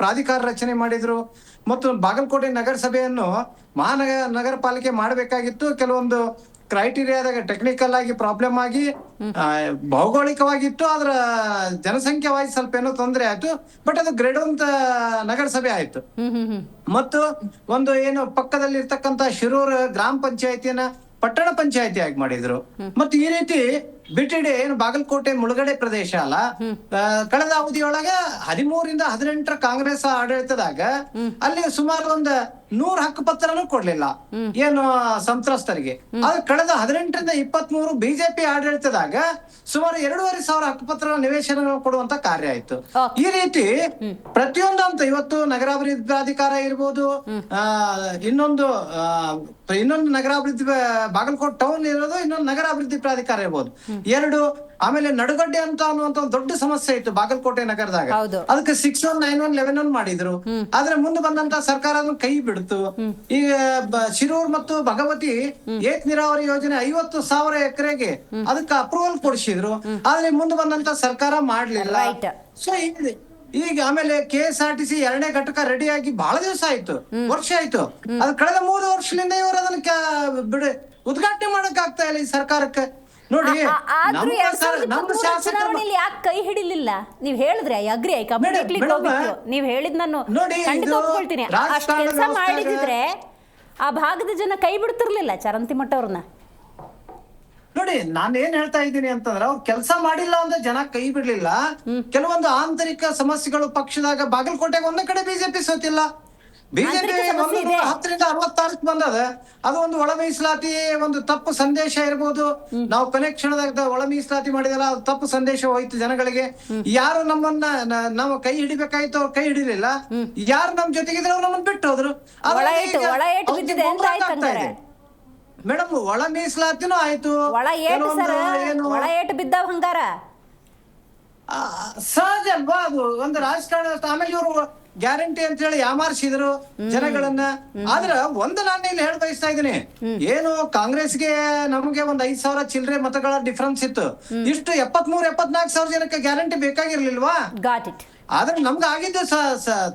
ಪ್ರಾಧಿಕಾರ ರಚನೆ ಮಾಡಿದ್ರು. ಮತ್ತು ಬಾಗಲಕೋಟೆ ನಗರಸಭೆಯನ್ನು ನಗರ ಪಾಲಿಕೆ ಮಾಡಬೇಕಾಗಿತ್ತು. ಕೆಲವೊಂದು ಕ್ರೈಟೀರಿಯಾದಾಗ ಟೆಕ್ನಿಕಲ್ ಆಗಿ ಪ್ರಾಬ್ಲಮ್ ಆಗಿ ಭೌಗೋಳಿಕವಾಗಿತ್ತು, ಅದರ ಜನಸಂಖ್ಯೆವಾಗಿ ಸ್ವಲ್ಪ ಏನೋ ತೊಂದರೆ ಆಯ್ತು. ಬಟ್ ಅದು ಗ್ರೇಡ್ 1 ನಗರಸಭೆ ಆಯ್ತು. ಮತ್ತು ಒಂದು ಏನು ಪಕ್ಕದಲ್ಲಿ ಇರ್ತಕ್ಕಂತ ಶಿರೂರ್ ಗ್ರಾಮ ಪಂಚಾಯತಿಯನ್ನ ಪಟ್ಟಣ ಪಂಚಾಯತಿ ಆಗಿ ಮಾಡಿದ್ರು. ಮತ್ತು ಈ ರೀತಿ ಬಿಟ್ಟಿಡೆ ಏನು ಬಾಗಲಕೋಟೆ ಮುಳುಗಡೆ ಪ್ರದೇಶ ಅಲ್ಲ, ಕಳೆದ ಅವಧಿಯೊಳಗೆ 13ರಿಂದ 18 ಕಾಂಗ್ರೆಸ್ ಆಡಳಿತದಾಗ ಅಲ್ಲಿ ಸುಮಾರು ಒಂದು 100 ಹಕ್ಕುಪತ್ರನೂ ಕೊಡ್ಲಿಲ್ಲ ಏನು ಸಂತ್ರಸ್ತರಿಗೆ. ಆದ್ರೆ ಕಳೆದ 18ರಿಂದ 23 ಬಿಜೆಪಿ ಆಡಳಿತದಾಗ ಸುಮಾರು 2,500 ಹಕ್ಕುಪತ್ರ ನಿವೇಶನ ಕೊಡುವಂತ ಕಾರ್ಯ ಆಯ್ತು. ಈ ರೀತಿ ಪ್ರತಿಯೊಂದು ಅಂತ ಇವತ್ತು ನಗರಾಭಿವೃದ್ಧಿ ಪ್ರಾಧಿಕಾರ ಇರ್ಬೋದು, ಇನ್ನೊಂದು ನಗರಾಭಿವೃದ್ಧಿ ಬಾಗಲಕೋಟೆ ಟೌನ್ ಇರೋದು, ಇನ್ನೊಂದು ನಗರಾಭಿವೃದ್ಧಿ ಪ್ರಾಧಿಕಾರ ಇರ್ಬೋದು, 2. ಆಮೇಲೆ ನಡುಗಡ್ಡೆ ಅಂತ ಅನ್ನುವಂತ ಒಂದು ದೊಡ್ಡ ಸಮಸ್ಯೆ ಇತ್ತು ಬಾಗಲಕೋಟೆ ನಗರದಾಗ. ಅದಕ್ಕೆ 6-1, 9-1, 11-1 ಮಾಡಿದ್ರು. ಆದ್ರೆ ಮುಂದೆ ಬಂದಂತ ಸರ್ಕಾರ ಅದನ್ನು ಕೈ ಬಿಡ್ತು. ಈಗ ಶಿರೂರ್ ಮತ್ತು ಭಗವತಿ ಏಕ್ ನೀರಾವರಿ ಯೋಜನೆ 50,000 ಎಕರೆಗೆ ಅದಕ್ಕೆ ಅಪ್ರೂವಲ್ ಕೊಡಿಸಿದ್ರು. ಆದ್ರೆ ಮುಂದೆ ಬಂದಂತ ಸರ್ಕಾರ ಮಾಡ್ಲಿಲ್ಲ. ಸೊ ಈಗ ಆಮೇಲೆ KSRTC 2ನೇ ಘಟಕ ರೆಡಿ ಆಗಿ ಬಹಳ ದಿವಸ ಆಯ್ತು, ವರ್ಷ ಆಯ್ತು. ಅದು ಕಳೆದ 3 ವರ್ಷದಿಂದ ಇವರು ಅದನ್ನ ಉದ್ಘಾಟನೆ ಮಾಡಕ್ ಆಗ್ತಾ ಇಲ್ಲ ಈ ಸರ್ಕಾರಕ್ಕೆ. ನೋಡಿ, ಚುನಾವಣೆಯಲ್ಲಿ ಯಾಕೆ ಕೈ ಹಿಡಿಲಿಲ್ಲ? ನೀವ್ ಹೇಳಿದ್ರೆ ಅಗ್ರಿ ಕಂಪ್ಲೀಟ್ಲಿ ನೀವ್ ಹೇಳಿದ್ ನಾನು ಖಂಡಿತ ಒಪ್ಕೊಳ್ತೀನಿ. ಅಷ್ಟು ಕೆಲಸ ಮಾಡಿದಿದ್ರೆ ಆ ಭಾಗದ ಜನ ಕೈ ಬಿಡ್ತಿರ್ಲಿಲ್ಲ ಚರಂತಿಮಠ ಅವ್ರನ್ನ. ನೋಡಿ, ನಾನು ಏನ್ ಹೇಳ್ತಾ ಇದ್ದೀನಿ ಅಂತಂದ್ರೆ, ಅವ್ರು ಕೆಲಸ ಮಾಡಿಲ್ಲ ಅಂದ್ರೆ ಜನ ಕೈ ಬಿಡ್ಲಿಲ್ಲ. ಕೆಲವೊಂದು ಆಂತರಿಕ ಸಮಸ್ಯೆಗಳು ಪಕ್ಷದಾಗ ಬಾಗಲಕೋಟೆಗೆ ಒಂದ್ ಕಡೆ ಬಿಜೆಪಿ ಸೋತಿಲ್ಲ. ಬಿಜೆಪಿ 10ರಿಂದ 66 ಬಂದದ. ಅದು ಒಂದು ಒಳ ಮೀಸಲಾತಿ ಒಂದು ತಪ್ಪು ಸಂದೇಶ ಇರ್ಬೋದು. ನಾವು ಕನೆಕ್ಷಣದಾಗ ಒಳ ಮೀಸಲಾತಿ ಮಾಡಿದಲ್ಲ, ಅದು ತಪ್ಪು ಸಂದೇಶ ಹೋಯ್ತು ಜನಗಳಿಗೆ. ಯಾರು ನಮ್ಮನ್ನ ನಾವು ಕೈ ಹಿಡಿಬೇಕಾಯ್ತು ಅವ್ರು ಕೈ ಹಿಡಿಲಿಲ್ಲ. ಯಾರು ನಮ್ ಜೊತೆಗಿದ್ರೆ ಅವ್ರು ನಮ್ಮನ್ನ ಬಿಟ್ಟು ಹೋದ್ರು. ಮೇಡಮ್, ಒಳ ಮೀಸಲಾತಿನೂ ಆಯ್ತು, ಸಹಜ ಅಲ್ವಾ? ಅದು ಒಂದು ರಾಜಕಾರಣ. ಆಮೇಲೆ ಇವರು ಗ್ಯಾರಂಟಿ ಅಂತ ಹೇಳಿ ಯಾಮಾರಿಸಿದ್ರು ಜನಗಳನ್ನ. ಆದ್ರ ಒಂದು ನಾನು ಇಲ್ಲಿ ಹೇಳಿ ಬಯಸ್ತಾ ಇದ್ದೀನಿ, ಏನು ಕಾಂಗ್ರೆಸ್ಗೆ ನಮಗೆ ಒಂದು 5,000 ಚಿಲ್ಲರೆ ಮತಗಳ ಡಿಫ್ರೆನ್ಸ್ ಇತ್ತು. ಇಷ್ಟು 73-74 ಜನಕ್ಕೆ ಗ್ಯಾರಂಟಿ ಬೇಕಾಗಿರ್ಲಿಲ್ವಾ? ಆದ್ರೆ ನಮ್ಗೆ ಆಗಿದ್ದು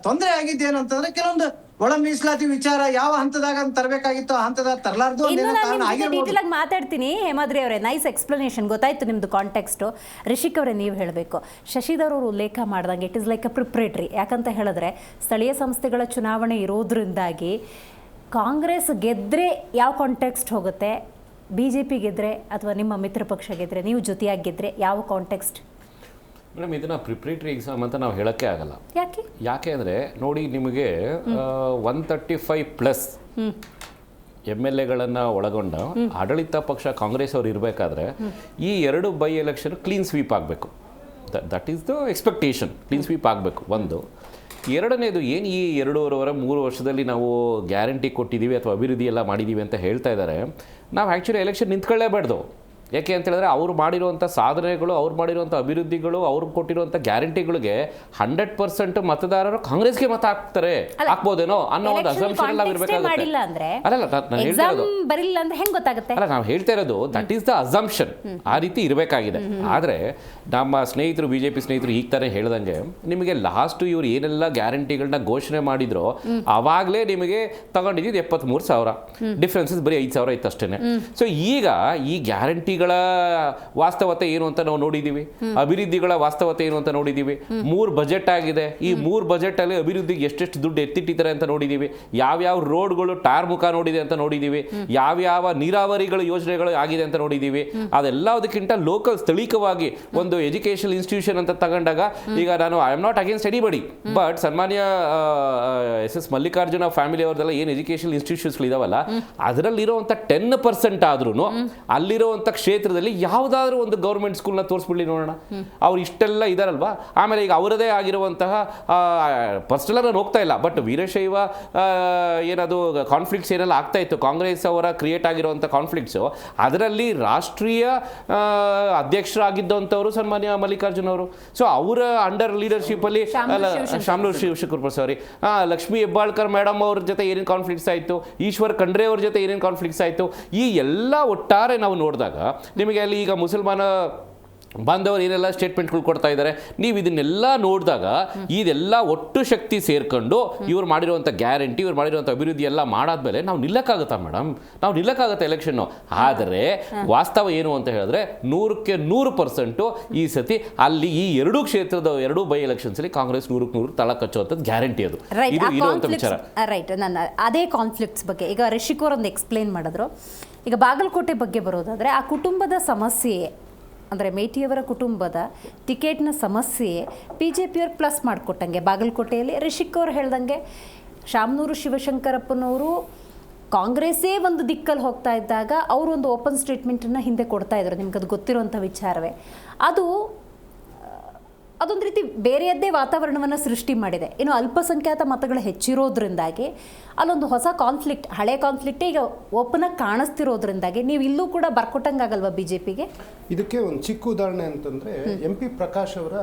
ತೊಂದರೆ ಆಗಿದ್ದೇನು ಅಂತಂದ್ರೆ, ಕೆಲವೊಂದು ಒಳ ಮೀಸಲಾತಿ ವಿಚಾರ ಯಾವ ಹಂತದಾಗ ತರಬೇಕಾಗಿತ್ತು ಆ ಹಂತದಾಗ ತರಲಾರ್ದು ಡೀಟೇಲ್ ಆಗಿ ಮಾತಾಡ್ತೀನಿ. ಹೇಮಾದ್ರಿ ಅವರೇ, ನೈಸ್ ಎಕ್ಸ್ಪ್ಲನೇಷನ್, ಗೊತ್ತಾಯ್ತು ನಿಮ್ದು ಕಾಂಟೆಕ್ಸ್ಟ್. ರಿಷಿಕ್ ಅವರೇ, ನೀವು ಹೇಳಬೇಕು. ಶಶಿಧರ್ ಅವರು ಉಲ್ಲೇಖ ಮಾಡ್ದಂಗೆ it is like a preparatory. ಯಾಕಂತ ಹೇಳಿದ್ರೆ ಸ್ಥಳೀಯ ಸಂಸ್ಥೆಗಳ ಚುನಾವಣೆ ಇರೋದ್ರಿಂದಾಗಿ ಕಾಂಗ್ರೆಸ್ ಗೆದ್ರೆ ಯಾವ ಕಾಂಟೆಕ್ಸ್ಟ್ ಹೋಗುತ್ತೆ, BJP ಗೆದ್ರೆ ಅಥವಾ ನಿಮ್ಮ ಮಿತ್ರ ಪಕ್ಷ ಗೆದ್ರೆ, ನೀವು ಜೊತೆಯಾಗಿ ಗೆದ್ರೆ ಯಾವ ಕಾಂಟೆಕ್ಸ್ಟ್? ಮೇಡಮ್, ಇದನ್ನು ಪ್ರಿಪ್ರೇಟರಿ ಎಕ್ಸಾಮ್ ಅಂತ ನಾವು ಹೇಳೋಕ್ಕೆ ಆಗಲ್ಲ. ಯಾಕೆ ಅಂದರೆ ನೋಡಿ, ನಿಮಗೆ 135+ MLAಗಳನ್ನು ಒಳಗೊಂಡ ಆಡಳಿತ ಪಕ್ಷ ಕಾಂಗ್ರೆಸ್ ಅವ್ರು ಇರಬೇಕಾದ್ರೆ ಈ 2 ಬೈ ಎಲೆಕ್ಷನ್ ಕ್ಲೀನ್ ಸ್ವೀಪ್ ಆಗಬೇಕು. That is the expectation. Clean sweep ಆಗಬೇಕು ಒಂದು. ಎರಡನೇದು, ಏನು ಈ 2.5-3 ವರ್ಷದಲ್ಲಿ ನಾವು ಗ್ಯಾರಂಟಿ ಕೊಟ್ಟಿದ್ದೀವಿ ಅಥವಾ ಅಭಿವೃದ್ಧಿ ಎಲ್ಲ ಮಾಡಿದ್ದೀವಿ ಅಂತ ಹೇಳ್ತಾ ಇದ್ದಾರೆ, ನಾವು ಆ್ಯಕ್ಚುಲಿ ಎಲೆಕ್ಷನ್ ನಿಂತ್ಕೊಳ್ಳೇಬಾರ್ದು. ಯಾಕೆ ಅಂತ ಹೇಳಿದ್ರೆ, ಅವ್ರು ಮಾಡಿರುವಂಥ ಸಾಧನೆಗಳು, ಅವ್ರು ಮಾಡಿರುವಂಥ ಅಭಿವೃದ್ಧಿಗಳು, ಅವ್ರು ಕೊಟ್ಟಿರುವಂಥ ಗ್ಯಾರಂಟಿಗಳಿಗೆ 100% ಮತದಾರರು ಕಾಂಗ್ರೆಸ್ಗೆ ಮತ ಹಾಕ್ಬೋದೇನೋ ಅನ್ನೋ ಒಂದು ಅಸಂಪ್ಷನ್ ನಾವು ಇರಬೇಕಾಗುತ್ತೆ. ಅಲ್ಲ, ನಾನು ಹೇಳ್ತಾ ಇರೋದು ಅಲ್ಲ, ನಾವು ಹೇಳ್ತಾ ಇರೋದು ದಟ್ ಈಸ್ ದ ಅಸಂಪ್ಷನ್. ಆ ರೀತಿ ಇರಬೇಕಾಗಿದೆ. ಆದರೆ ನಮ್ಮ ಸ್ನೇಹಿತರು, BJP ಸ್ನೇಹಿತರು ಈಗ ತಾನೇ ಹೇಳ್ದಂಗೆ, ನಿಮಗೆ ಲಾಸ್ಟ್ ಇವ್ರು ಏನೆಲ್ಲ ಗ್ಯಾರಂಟಿಗಳನ್ನ ಘೋಷಣೆ ಮಾಡಿದ್ರು ಆವಾಗಲೇ ನಿಮಗೆ ತಗೊಂಡಿದ್ದು 73,000. ಡಿಫ್ರೆನ್ಸಸ್ ಬರೀ 5,000 ಇತ್ತು ಅಷ್ಟೇ. ಸೊ ಈಗ ಈ ಗ್ಯಾರಂಟಿ ಅಭಿವೃದ್ಧಿಗಳ ವಾಸ್ತವತೆ ಏನು ಅಂತ ನಾವು ನೋಡಿದ್ದೀವಿ. ಅಭಿವೃದ್ಧಿಗಳ ವಾಸ್ತವತೆ ಏನು ಅಂತ ನೋಡಿದ್ದೀವಿ. 3 ಬಜೆಟ್ ಆಗಿದೆ. ಈ 3 ಬಜೆಟ್ ಅಲ್ಲಿ ಅಭಿವೃದ್ಧಿಗೆ ಎಷ್ಟೆಷ್ಟು ದುಡ್ಡು ಎತ್ತಿಟ್ಟಿದ್ದಾರೆ ಅಂತ ನೋಡಿದ್ದೀವಿ. ಯಾವ್ಯಾವ ರೋಡ್ಗಳು ಟಾರ್ ಮುಖ ನೋಡಿದೆ ಅಂತ ನೋಡಿದ್ದೀವಿ. ಯಾವ್ಯಾವ ನೀರಾವರಿಗಳ ಯೋಜನೆಗಳು ಆಗಿದೆ ಅಂತ ನೋಡಿದ್ದೀವಿ. ಅದೆಲ್ಲದಕ್ಕಿಂತ ಲೋಕಲ್ ಸ್ಥಳೀಯವಾಗಿ ಒಂದು ಎಜುಕೇಶನ್ ಇನ್ಸ್ಟಿಟ್ಯೂಷನ್ ಅಂತ ತಗೊಂಡಾಗ, ಈಗ ನಾನು I am not against anybody, but ಸನ್ಮಾನ್ಯ ಎಸ್ ಮಲ್ಲಿಕಾರ್ಜುನ ಫ್ಯಾಮಿಲಿ ಅವ್ರದೆಲ್ಲ ಏನು ಎಜುಕೇಶನ್ ಇನ್ಸ್ಟಿಟ್ಯೂಷನ್ಸ್ಗಳಿದಾವಲ್ಲ, ಅದರಲ್ಲಿರುವಂಥ 10% ಆದ್ರೂ ಅಲ್ಲಿರುವಂಥ ಕ್ಷೇತ್ರದಲ್ಲಿ ಯಾವುದಾದ್ರೂ ಒಂದು ಗೌರ್ಮೆಂಟ್ ಸ್ಕೂಲ್ನ ತೋರಿಸ್ಬಿಡ್ಲಿ ನೋಡೋಣ. ಅವ್ರು ಇಷ್ಟೆಲ್ಲ ಇದಾರಲ್ವಾ. ಆಮೇಲೆ ಈಗ ಅವರದೇ ಆಗಿರುವಂತಹ ಪರ್ಸನಲ್ ನಾನು ಹೋಗ್ತಾ ಇಲ್ಲ, ಬಟ್ ವೀರಶೈವ ಏನದು ಕಾನ್ಫ್ಲಿಕ್ಟ್ಸ್ ಏನೆಲ್ಲ ಆಗ್ತಾ ಇತ್ತು, ಕಾಂಗ್ರೆಸ್ ಅವರ ಕ್ರಿಯೇಟ್ ಆಗಿರುವಂಥ ಕಾನ್ಫ್ಲಿಕ್ಟ್ಸು, ಅದರಲ್ಲಿ ರಾಷ್ಟ್ರೀಯ ಅಧ್ಯಕ್ಷರಾಗಿದ್ದಂಥವರು ಸನ್ಮಾನ್ಯ ಮಲ್ಲಿಕಾರ್ಜುನ್ ಅವರು. ಸೊ ಅವರ ಅಂಡರ್ ಲೀಡರ್ಶಿಪ್ ಅಲ್ಲಿ ಶಾಮನೂರು ಶಿವಶಂಕರ್ ಸಾರಿ ಲಕ್ಷ್ಮೀ ಹೆಬ್ಬಾಳ್ಕರ್ ಮೇಡಮ್ ಅವ್ರ ಜೊತೆ ಏನೇನು ಕಾನ್ಫ್ಲಿಕ್ಟ್ಸ್ ಆಯಿತು, ಈಶ್ವರ್ ಖಂಡ್ರೆ ಅವ್ರ ಜೊತೆ ಏನೇನು ಕಾನ್ಫ್ಲಿಕ್ಟ್ಸ್ ಆಯಿತು, ಈ ಎಲ್ಲ ಒಟ್ಟಾರೆ ನಾವು ನೋಡಿದಾಗ ನಿಮಗೆ ಅಲ್ಲಿ ಈಗ ಮುಸಲ್ಮಾನ ಬಾಂಧವರು ಏನೆಲ್ಲ ಸ್ಟೇಟ್ಮೆಂಟ್ಗಳು ಕೊಡ್ತಾ ಇದ್ದಾರೆ, ನೀವು ಇದನ್ನೆಲ್ಲ ನೋಡಿದಾಗ ಇದೆಲ್ಲ ಒಟ್ಟು ಶಕ್ತಿ ಸೇರ್ಕೊಂಡು ಇವ್ರು ಮಾಡಿರುವಂಥ ಗ್ಯಾರಂಟಿ, ಇವ್ರು ಮಾಡಿರುವಂಥ ಅಭಿವೃದ್ಧಿ ಎಲ್ಲ ಮಾಡಾದ್ಮೇಲೆ ನಾವು ನಿಲ್ಲಕ್ಕಾಗುತ್ತಾ ಮೇಡಮ್? ನಾವು ನಿಲ್ಲಕ್ಕಾಗತ್ತೆ ಎಲೆಕ್ಷನ್ನು. ಆದರೆ ವಾಸ್ತವ ಏನು ಅಂತ ಹೇಳಿದ್ರೆ 100ಕ್ಕೆ 100% ಈ ಸತಿ ಅಲ್ಲಿ ಈ 2 ಕ್ಷೇತ್ರದ 2 ಬೈ ಎಲೆಕ್ಷನ್ಸಲ್ಲಿ ಕಾಂಗ್ರೆಸ್ 100ಕ್ಕೆ 100 ತಳ ಕಚ್ಚುವಂಥದ್ದು ಗ್ಯಾರಂಟಿ. ಅದು ಇದು ಇರುವಂಥ ವಿಚಾರ. ರೈಟ್. ನಾನು ಅದೇ ಕಾನ್ಫ್ಲಿಕ್ಟ್ಸ್ ಬಗ್ಗೆ ಈಗ ರಿಷಿಕ್ ಅವರೊಂದು ಎಕ್ಸ್ಪ್ಲೇನ್ ಮಾಡಿದ್ರು. ಈಗ ಬಾಗಲಕೋಟೆ ಬಗ್ಗೆ ಬರೋದಾದರೆ ಆ ಕುಟುಂಬದ ಸಮಸ್ಯೆ ಅಂದರೆ ಮೇಟಿಯವರ ಕುಟುಂಬದ ಟಿಕೆಟ್ನ ಸಮಸ್ಯೆ BJPಯವ್ರಿಗೆ ಪ್ಲಸ್ ಮಾಡಿಕೊಟ್ಟಂಗೆ ಬಾಗಲಕೋಟೆಯಲ್ಲಿ. ರಿಷಿಕ್ ಅವ್ರು ಹೇಳ್ದಂಗೆ ಶಾಮನೂರು ಶಿವಶಂಕರಪ್ಪನವರು ಕಾಂಗ್ರೆಸ್ಸೇ ಒಂದು ದಿಕ್ಕಲ್ಲಿ ಹೋಗ್ತಾ ಇದ್ದಾಗ ಅವರು ಒಂದು ಓಪನ್ ಸ್ಟೇಟ್ಮೆಂಟನ್ನು ಹಿಂದೆ ಕೊಡ್ತಾ ಇದ್ರು. ನಿಮ್ಗೆ ಅದು ಗೊತ್ತಿರುವಂಥ ವಿಚಾರವೇ. ಅದೊಂದು ರೀತಿ ಬೇರೆಯದ್ದೇ ವಾತಾವರಣವನ್ನು ಸೃಷ್ಟಿ ಮಾಡಿದೆ. ಇನ್ನು ಅಲ್ಪಸಂಖ್ಯಾತ ಮತಗಳು ಹೆಚ್ಚಿರೋದ್ರಿಂದಾಗಿ ಅಲ್ಲೊಂದು ಹೊಸ ಕಾನ್ಫ್ಲಿಕ್ಟ್, ಹಳೆ ಕಾನ್ಫ್ಲಿಕ್ಟೇ ಈಗ ಓಪನಾಗಿ ಕಾಣಿಸ್ತಿರೋದ್ರಿಂದಾಗಿ ನೀವು ಇಲ್ಲೂ ಕೂಡ ಬರ್ಕೊಟ್ಟಂಗಾಗಲ್ವಾ BJPಗೆ? ಇದಕ್ಕೆ ಒಂದು ಚಿಕ್ಕ ಉದಾಹರಣೆ ಅಂತಂದ್ರೆ MP ಪ್ರಕಾಶ್ ಅವರ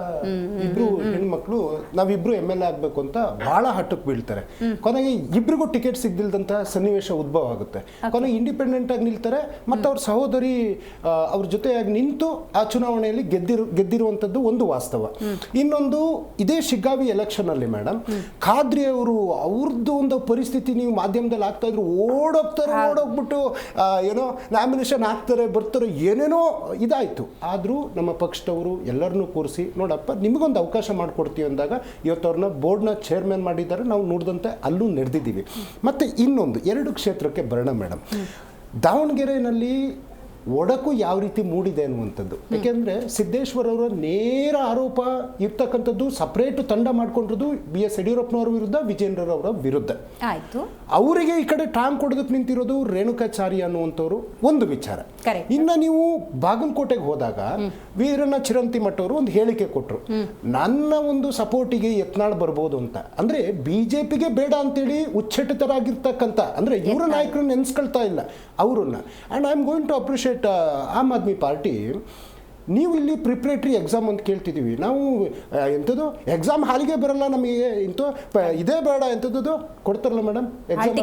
ಇಬ್ರು ಹೆಣ್ಮಕ್ಳು ನಾವಿಬ್ರು MLA ಆಗ್ಬೇಕು ಅಂತ ಬಹಳ ಹಟ್ಟಕ್ಕೆ ಬೀಳ್ತಾರೆ. ಕೊನೆಗೆ ಇಬ್ರಿಗೂ ಟಿಕೆಟ್ ಸಿಗ್ದಿಲ್ದಂತಹ ಸನ್ನಿವೇಶ ಉದ್ಭವ ಆಗುತ್ತೆ. ಕೊನೆಗೆ ಇಂಡಿಪೆಂಡೆಂಟ್ ಆಗಿ ನಿಲ್ತಾರೆ ಮತ್ತು ಅವ್ರ ಸಹೋದರಿ ಅವ್ರ ಜೊತೆಯಾಗಿ ನಿಂತು ಆ ಚುನಾವಣೆಯಲ್ಲಿ ಗೆದ್ದಿರುವಂಥದ್ದು ಒಂದು ವಾಸ್ತವ. ಇನ್ನೊಂದು ಇದೇ ಶಿಗ್ಗಾವಿ ಎಲೆಕ್ಷನ್ ಅಲ್ಲಿ ಮೇಡಮ್ ಖಾದ್ರಿ ಅವರು ಅವ್ರದ್ದು ಒಂದು ಪರಿಸ್ಥಿತಿ ನೀವು ಮಾಧ್ಯಮದಲ್ಲಿ ಆಗ್ತಾ ಇದ್ರು ಓಡೋಗ್ಬಿಟ್ಟು ಏನೋ ನಾಮಿನೇಷನ್ ಹಾಕ್ತಾರೆ ಬರ್ತಾರೆ ಏನೇನೋ ಇದಾಯಿತು. ಆದರೂ ನಮ್ಮ ಪಕ್ಷದವರು ಎಲ್ಲರನ್ನೂ ಕೂರಿಸಿ ನೋಡಪ್ಪ ನಿಮಗೊಂದು ಅವಕಾಶ ಮಾಡಿಕೊಡ್ತೀವಿ ಅಂದಾಗ ಇವತ್ತು ಅವ್ರನ್ನ ಬೋರ್ಡ್ನ ಚೇರ್ಮನ್ ಮಾಡಿದ್ದಾರೆ. ನಾವು ನೋಡಿದಂತೆ ಅಲ್ಲೂ ನಡೆದಿದ್ದೀವಿ. ಮತ್ತು ಇನ್ನೊಂದು 2 ಕ್ಷೇತ್ರಕ್ಕೆ ಬರೋಣ ಮೇಡಮ್. ದಾವಣಗೆರೆಯಲ್ಲಿ ಒಡಕು ಯಾವ ರೀತಿ ಮೂಡಿದೆ ಅನ್ನುವಂಥದ್ದು. ಯಾಕೆಂದರೆ ಸಿದ್ದೇಶ್ವರ ಅವರ ನೇರ ಆರೋಪ ಇರ್ತಕ್ಕಂಥದ್ದು ಸಪ್ರೇಟ್ ತಂಡ ಮಾಡ್ಕೊಂಡಿರೋದು BS ಯಡಿಯೂರಪ್ಪನವರ ವಿರುದ್ಧ, ವಿಜೇಂದ್ರರವರ ವಿರುದ್ಧ. ಆಯಿತು. ಅವರಿಗೆ ಈ ಕಡೆ ಟಾಂಗ್ ಕೊಡೋದಕ್ಕೆ ನಿಂತಿರೋದು ರೇಣುಕಾಚಾರ್ಯ ಅನ್ನುವಂಥವ್ರು ಒಂದು ವಿಚಾರ. ಇನ್ನು ನೀವು ಬಾಗಲಕೋಟೆಗೆ ಹೋದಾಗ ವೀರಣ್ಣ ಚಿರಂತಿಮಠ ಅವರು ಒಂದು ಹೇಳಿಕೆ ಕೊಟ್ಟರು, ನನ್ನ ಒಂದು ಸಪೋರ್ಟಿಗೆ ಯತ್ನಾಳ್ ಬರ್ಬೋದು ಅಂತ. ಅಂದರೆ BJPಗೆ ಬೇಡ ಅಂತೇಳಿ ಉಚ್ಚಟತರಾಗಿರ್ತಕ್ಕಂಥ ಅಂದರೆ ಇವರ ನಾಯಕರನ್ನ ನೆನೆಸ್ಕೊಳ್ತಾ ಇಲ್ಲ ಅವರನ್ನ. And I am going to appreciate Aam Aadmi Party. ನೀವು ಇಲ್ಲಿ ಪ್ರಿಪ್ರೇಟರಿ ಎಕ್ಸಾಮ್ ಅಂತ ಕೇಳ್ತಿದ್ದೀವಿ ನಾವು, ಎಂಥದ್ದು ಎಕ್ಸಾಮ್ ಹಾಲಿಗೆ ಬರಲ್ಲ ನಮಗೆ, ಇಂಥ ಇದೇ ಬೇಡ ಎಂಥದ್ದು ಕೊಡ್ತಾರಲ್ಲ ಮೇಡಮ್ ಎಕ್ಸಾಮ್,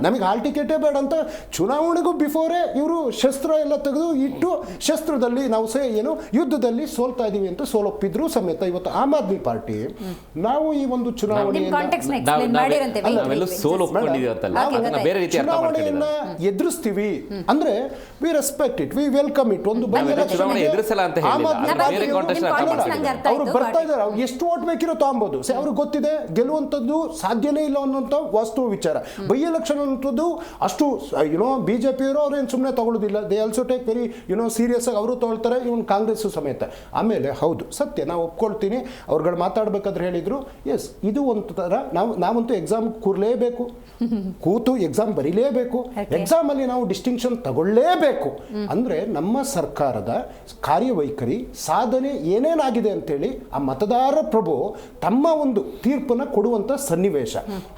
ನಮಗೆ ಹಾಲ್ ಟಿಕೆಟೇ ಬೇಡ ಅಂತ ಚುನಾವಣೆಗೂ ಬಿಫೋರೇ ಇವರು ಶಸ್ತ್ರ ಎಲ್ಲ ತೆಗೆದು ಇಟ್ಟು ಶಸ್ತ್ರದಲ್ಲಿ ನಾವು ಏನು ಯುದ್ಧದಲ್ಲಿ ಸೋಲ್ತಾ ಇದೀವಿ ಅಂತ ಸೋಲೊಪ್ಪಿದ್ರು ಸಮೇತ ಇವತ್ತು ಆಮ್ ಆದ್ಮಿ ಪಾರ್ಟಿ ನಾವು ಈ ಒಂದು ಚುನಾವಣೆಯನ್ನ ಎದುರಿಸ್ತೀವಿ ಅಂದ್ರೆ we respect it, V welcome it. ಒಂದು ಅವ್ರು ಬರ್ತಾ ಇದ್ದಾರೆ, ಅವ್ರು ಎಷ್ಟು ಓಟ್ ಬೇಕಿರೋ ತಗೊಬೋದು. ಅವ್ರಿಗೆ ಗೊತ್ತಿದೆ ಗೆಲ್ಲುವಂಥದ್ದು ಸಾಧ್ಯನೇ ಇಲ್ಲ ಅನ್ನೋಂಥ ವಾಸ್ತವ ವಿಚಾರ. ಬೈ ಎಲೆಕ್ಷನ್ ಅನ್ನೋಂಥದ್ದು ಅಷ್ಟು BJPಯವರು ಅವ್ರೇನು ಸುಮ್ಮನೆ ತಗೊಳ್ಳೋದಿಲ್ಲ. They also take very serious ಆಗಿ ಅವರು ತಗೊಳ್ತಾರೆ, ಇವನ್ ಕಾಂಗ್ರೆಸ್ ಸಮೇತ. ಆಮೇಲೆ ಹೌದು ಸತ್ಯ ನಾವು ಒಪ್ಕೊಳ್ತೀನಿ, ಅವ್ರುಗಳು ಮಾತಾಡ್ಬೇಕಾದ್ರೆ ಹೇಳಿದ್ರು ಎಸ್ ಇದು ಒಂಥರ ನಾವಂತೂ ಎಕ್ಸಾಮ್ ಕೂರ್ಲೇಬೇಕು, ಕೂತು ಎಕ್ಸಾಮ್ ಬರೀಲೇಬೇಕು, ಎಕ್ಸಾಮ್ ಅಲ್ಲಿ ನಾವು ಡಿಸ್ಟಿಂಕ್ಷನ್ ತಗೊಳ್ಳೇಬೇಕು. ಅಂದ್ರೆ ನಮ್ಮ ಸರ್ಕಾರದ ಕಾರ್ಯವೈಖರಿ ಸಾಧನೆ ಏನೇನಾಗಿದೆ ಅಂತೇಳಿ ಆ ಮತದಾರ ಪ್ರಭು ತಮ್ಮ ಒಂದು ತೀರ್ಪನ್ನು ಕೊಡುವಂಥ ಸನ್ನಿವೇಶ.